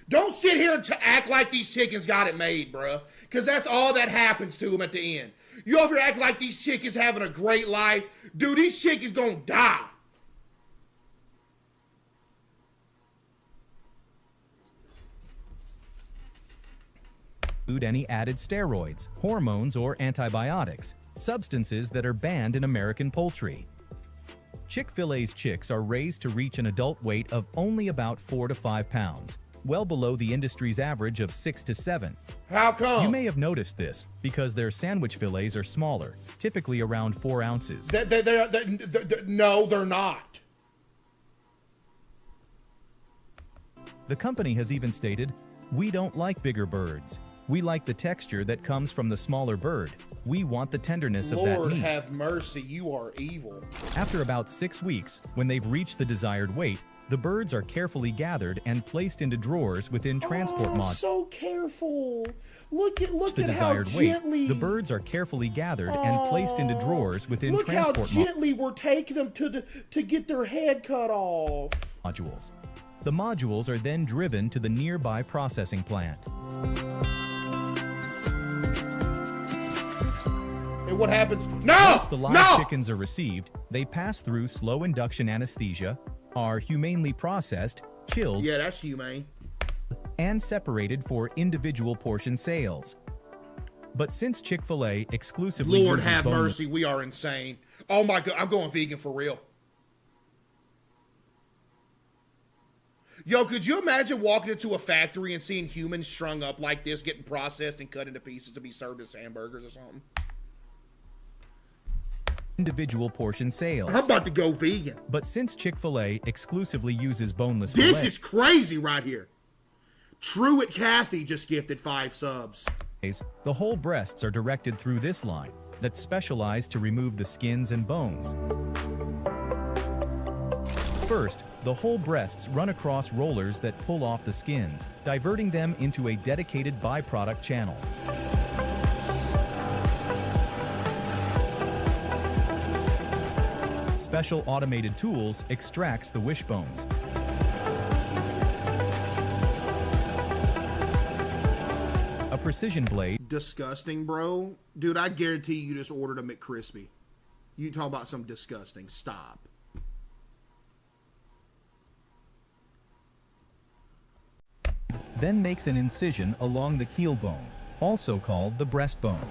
Don't sit here and act like these chickens got it made, bruh. Because that's all that happens to them at the end. You over here act like these chickens having a great life. Dude, these chickens gonna die. any added steroids, hormones, or antibiotics, substances that are banned in American poultry. Chick-fil-A's chicks are raised to reach an adult weight of only about 4 to 5 pounds, well below the industry's average of 6 to 7. How come? You may have noticed this because their sandwich fillets are smaller, typically around 4 ounces. No, they're not. The company has even stated, "We don't like bigger birds. We like the texture that comes from the smaller bird. We want the tenderness of that Lord meat." have mercy, you are evil. After about 6 weeks, when they've reached the desired weight, the birds are carefully gathered and placed into drawers within transport modules. So careful. Look at The how desired gently. weight, the birds are carefully gathered and placed into drawers within Look transport how gently we're taking them to get their head cut off. modules. The modules are then driven to the nearby processing plant. And what happens? No! Once the live chickens are received, they pass through slow induction anesthesia, are humanely processed, chilled, Yeah, that's humane. and separated for individual portion sales. But since Chick-fil-A exclusively Lord uses have boneless, mercy, we are insane. Oh my God, I'm going vegan for real. Yo, could you imagine walking into a factory and seeing humans strung up like this, getting processed and cut into pieces to be served as hamburgers or something? individual portion sales. I'm about to go vegan. But since Chick-fil-A exclusively uses boneless This filet, is crazy right here. True It Kathy just gifted 5 subs. the whole breasts are directed through this line that's specialized to remove the skins and bones. First, the whole breasts run across rollers that pull off the skins, diverting them into a dedicated byproduct channel. Special automated tools extracts the wishbones. A precision blade. Disgusting, bro. Dude, I guarantee you just ordered a McCrispy. You talk about some disgusting. Stop. Then makes an incision along the keel bone, also called the breastbone.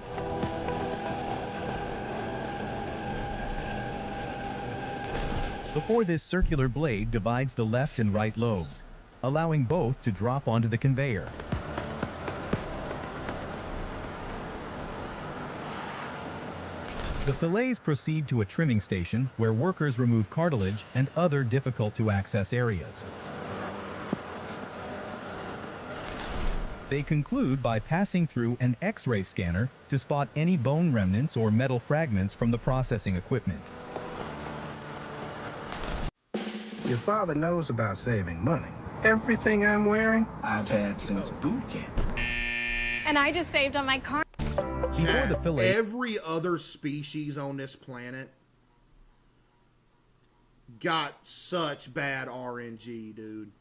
Before this circular blade divides the left and right lobes, allowing both to drop onto the conveyor. The fillets proceed to a trimming station where workers remove cartilage and other difficult to access areas. They conclude by passing through an X-ray scanner to spot any bone remnants or metal fragments from the processing equipment. Your father knows about saving money. Everything I'm wearing, I've had since boot camp. And I just saved on my car. Before the fillet, every other species on this planet got such bad RNG, dude.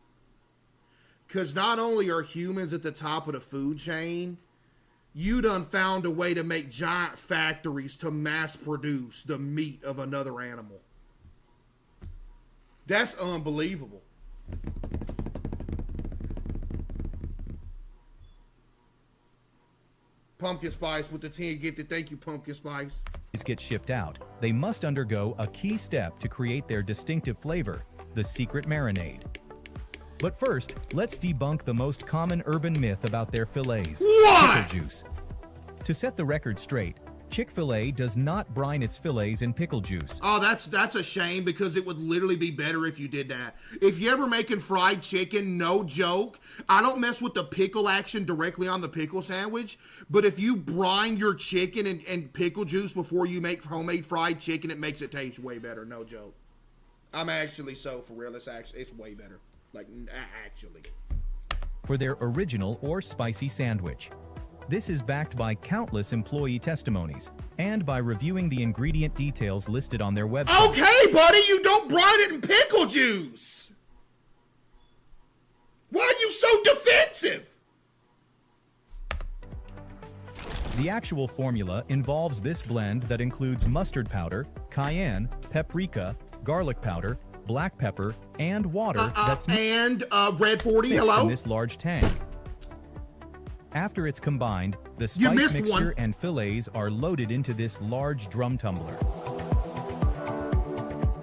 Because not only are humans at the top of the food chain, you done found a way to make giant factories to mass produce the meat of another animal. That's unbelievable. Pumpkin Spice with the 10 gifted. Thank you, Pumpkin Spice. Get shipped out, they must undergo a key step to create their distinctive flavor, the secret marinade. But first, let's debunk the most common urban myth about their fillets, pickle juice. To set the record straight, Chick-fil-A does not brine its fillets in pickle juice. Oh, that's a shame, because it would literally be better if you did that. If you're ever making fried chicken, no joke, I don't mess with the pickle action directly on the pickle sandwich, but if you brine your chicken in pickle juice before you make homemade fried chicken, it makes it taste way better, no joke. I'm actually so for real, it's way better. Like, actually. For their original or spicy sandwich. This is backed by countless employee testimonies and by reviewing the ingredient details listed on their website. Okay, buddy, you don't brine it in pickle juice. Why are you so defensive? The actual formula involves this blend that includes mustard powder, cayenne, paprika, garlic powder, black pepper, and water that's and Red 40, mixed hello? in this large tank. After it's combined, the You spice missed mixture one. and fillets are loaded into this large drum tumbler.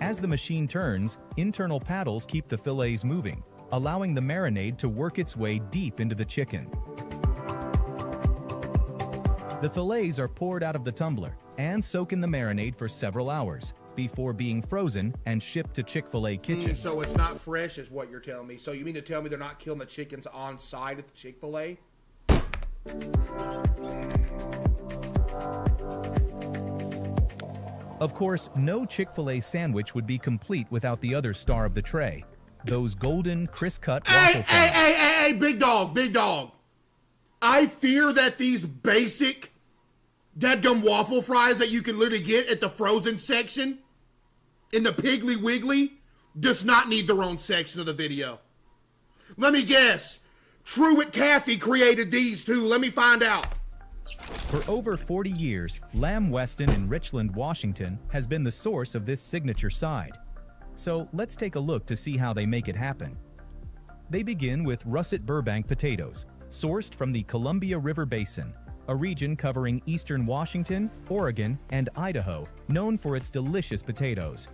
As the machine turns, internal paddles keep the fillets moving, allowing the marinade to work its way deep into the chicken. The fillets are poured out of the tumbler and soak in the marinade for several hours before being frozen and shipped to Chick-fil-A kitchens. So it's not fresh is what you're telling me. So you mean to tell me they're not killing the chickens on site at the Chick-fil-A? Of course, no Chick-fil-A sandwich would be complete without the other star of the tray, those golden, crisp-cut waffle fries. Hey, big dog. I fear that these basic dadgum waffle fries that you can literally get at the frozen section in the Piggly Wiggly does not need their own section of the video. Let me guess. Truett Cathy created these too. Let me find out. For over 40 years, Lamb Weston in Richland, Washington has been the source of this signature side. So let's take a look to see how they make it happen. They begin with russet Burbank potatoes, sourced from the Columbia River Basin, a region covering eastern Washington, Oregon, and Idaho, known for its delicious potatoes.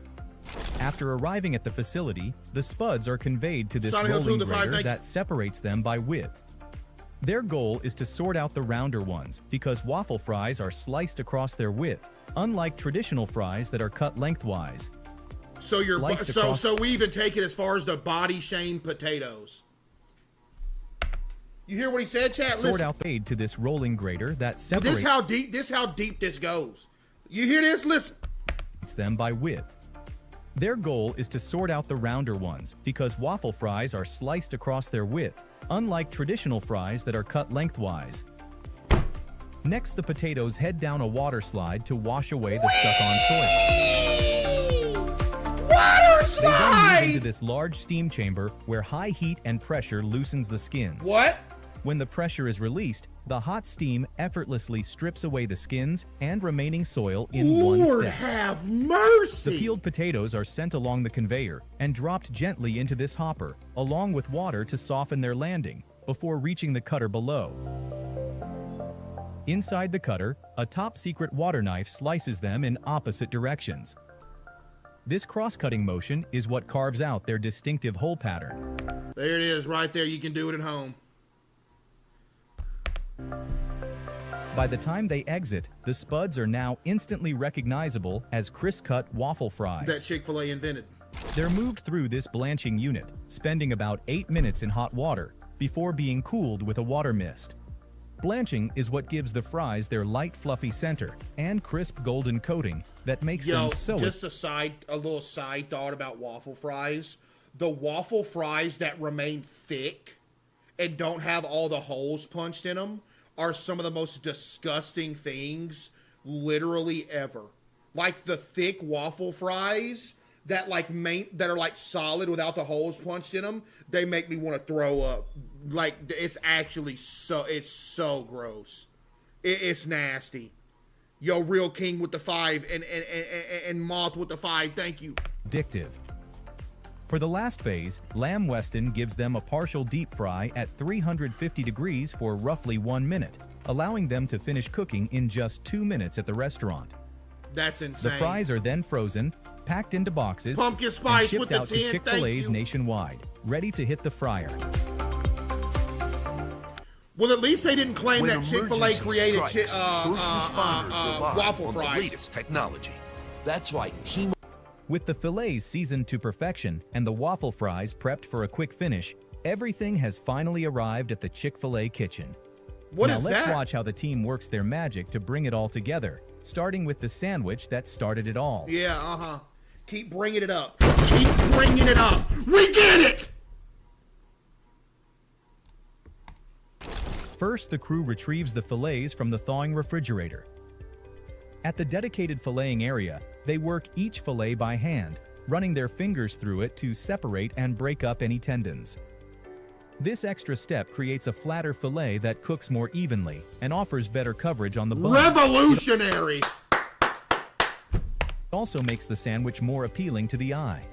After arriving at the facility, the spuds are conveyed to this rolling grater that separates them by width. Their goal is to sort out the rounder ones because waffle fries are sliced across their width, unlike traditional fries that are cut lengthwise. So we even take it as far as the body shamed potatoes. You hear what he said, chat? Sort out made to this rolling grater that separates. This how deep this goes. You hear this? Listen. Them by width. Their goal is to sort out the rounder ones because waffle fries are sliced across their width, unlike traditional fries that are cut lengthwise. Next, the potatoes head down a water slide to wash away the stuck-on soil. Water slide! They then move into this large steam chamber where high heat and pressure loosens the skins. What? When the pressure is released, the hot steam effortlessly strips away the skins and remaining soil in one step. Lord have mercy! The peeled potatoes are sent along the conveyor and dropped gently into this hopper, along with water to soften their landing, before reaching the cutter below. Inside the cutter, a top-secret water knife slices them in opposite directions. This cross-cutting motion is what carves out their distinctive hole pattern. There it is, right there. You can do it at home. By the time they exit, the spuds are now instantly recognizable as crisp-cut waffle fries. That Chick-fil-A invented. They're moved through this blanching unit, spending about 8 minutes in hot water before being cooled with a water mist. Blanching is what gives the fries their light, fluffy center and crisp golden coating that makes them so... Just a little side thought about waffle fries. The waffle fries that remain thick and don't have all the holes punched in them are some of the most disgusting things literally ever. Like the thick waffle fries that are like solid without the holes punched in them, they make me want to throw up. Like it's so gross. It's nasty. Yo, Real King with the 5 and Moth with the 5. Thank you. Addictive. For the last phase, Lamb Weston gives them a partial deep fry at 350 degrees for roughly 1 minute, allowing them to finish cooking in just 2 minutes at the restaurant. That's insane. The fries are then frozen, packed into boxes, Pumpkin spice and shipped with the out to 10, Chick-fil-A's nationwide, ready to hit the fryer. Well, at least they didn't claim When that Chick-fil-A created waffle fries. The latest technology. That's why Team. With the fillets seasoned to perfection and the waffle fries prepped for a quick finish, everything has finally arrived at the Chick-fil-A kitchen. Now let's watch how the team works their magic to bring it all together, starting with the sandwich that started it all. Yeah, Keep bringing it up. Keep bringing it up. We get it! First, the crew retrieves the fillets from the thawing refrigerator. At the dedicated filleting area, they work each fillet by hand, running their fingers through it to separate and break up any tendons. This extra step creates a flatter fillet that cooks more evenly and offers better coverage on the bone. Revolutionary! It also makes the sandwich more appealing to the eye.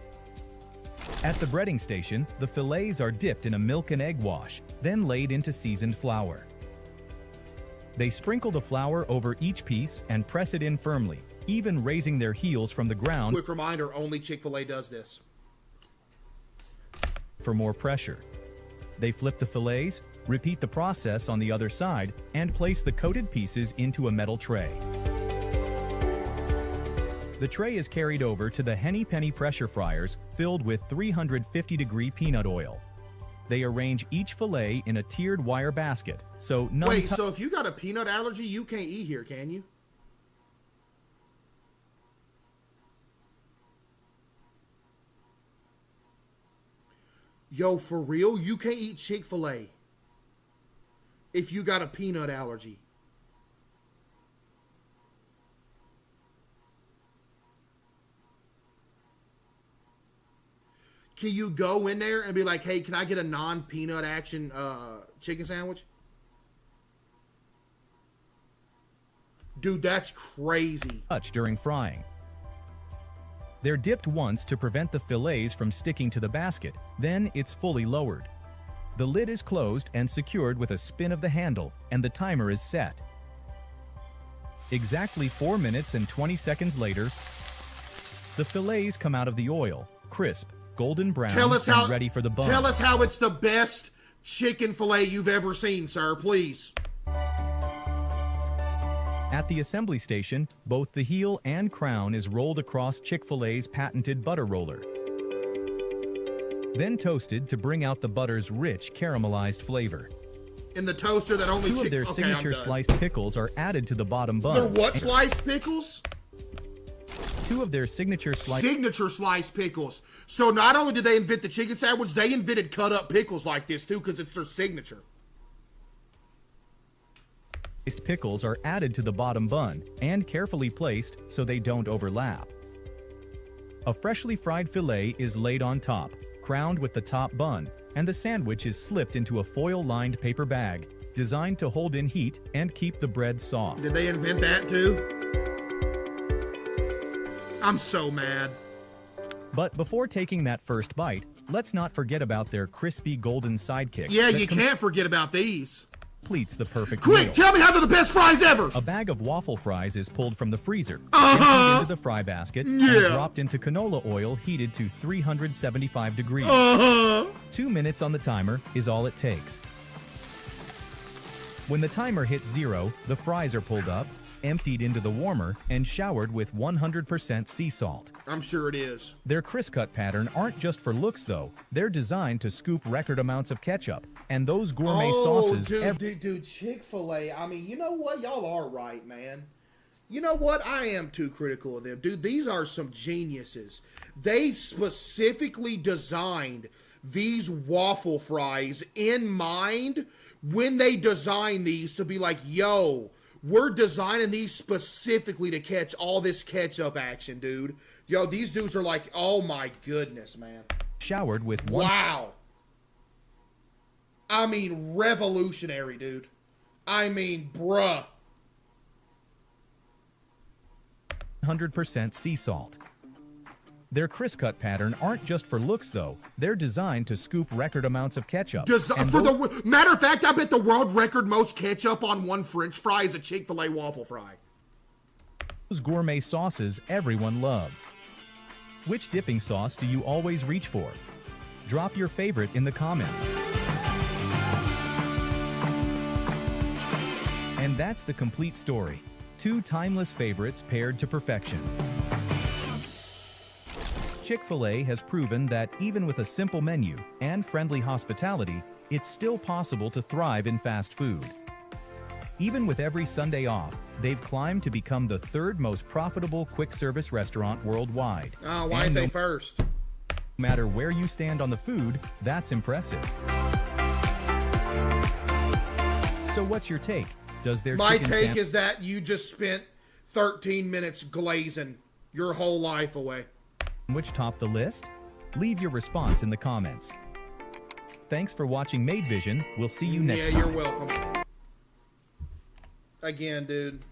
At the breading station, the fillets are dipped in a milk and egg wash, then laid into seasoned flour. They sprinkle the flour over each piece and press it in firmly, even raising their heels from the ground. Quick reminder, only Chick-fil-A does this. For more pressure. They flip the fillets, repeat the process on the other side, and place the coated pieces into a metal tray. The tray is carried over to the Henny Penny pressure fryers filled with 350-degree peanut oil. They arrange each fillet in a tiered wire basket, so none. Wait, so if you got a peanut allergy, you can't eat here, can you? Yo, for real? You can't eat Chick-fil-A if you got a peanut allergy. Can you go in there and be like, hey, can I get a non-peanut action chicken sandwich? Dude, that's crazy. Touch during frying. They're dipped once to prevent the fillets from sticking to the basket, then it's fully lowered. The lid is closed and secured with a spin of the handle, and the timer is set. Exactly 4 minutes and 20 seconds later, the fillets come out of the oil, crisp, golden brown, and ready for the bun. Tell us how it's the best chicken fillet you've ever seen, sir, please. At the assembly station, both the heel and crown is rolled across Chick-fil-A's patented butter roller, then toasted to bring out the butter's rich caramelized flavor. In the toaster that only Two of their signature sliced pickles are added to the bottom bun. They're what sliced pickles? Two of their signature sliced pickles. So not only did they invent the chicken sandwich, they invented cut up pickles like this too, because it's their signature. Pickles are added to the bottom bun and carefully placed so they don't overlap. A freshly fried fillet is laid on top, crowned with the top bun, and the sandwich is slipped into a foil-lined paper bag designed to hold in heat and keep the bread soft. Did they invent that too? I'm so mad. But before taking that first bite, let's not forget about their crispy golden sidekick. Yeah, you can't forget about these. Completes the perfect Quick, meal. tell me how they're the best fries ever! A bag of waffle fries is pulled from the freezer, emptied into the fry basket, and dropped into canola oil heated to 375 degrees. 2 minutes on the timer is all it takes. When the timer hits 0, the fries are pulled up, emptied into the warmer, and showered with 100% sea salt. I'm sure it is. Their crisp cut pattern aren't just for looks, though. They're designed to scoop record amounts of ketchup, and those gourmet sauces. Dude, Chick-fil-A, I mean, you know what? Y'all are right, man. You know what? I am too critical of them. Dude, these are some geniuses. They specifically designed these waffle fries in mind when they designed these to be like, yo, we're designing these specifically to catch all this ketchup action, dude. Yo, these dudes are like, oh my goodness, man. Showered with wow. I mean, revolutionary, dude. I mean, bruh. 100% sea salt. Their crisp cut pattern aren't just for looks, though. They're designed to scoop record amounts of ketchup. Matter of fact, I bet the world record most ketchup on one French fry is a Chick-fil-A waffle fry. Those gourmet sauces everyone loves. Which dipping sauce do you always reach for? Drop your favorite in the comments. And that's the complete story. 2 timeless favorites paired to perfection. Chick-fil-A has proven that even with a simple menu and friendly hospitality, it's still possible to thrive in fast food. Even with every Sunday off, they've climbed to become the 3rd most profitable quick-service restaurant worldwide. Oh, why ain't they first? No matter where you stand on the food, that's impressive. So what's your take? Does their My take is that you just spent 13 minutes glazing your whole life away. Which top the list? Leave your response in the comments. Thanks for watching Made Vision. We'll see you next time. Yeah, you're welcome. Again, dude.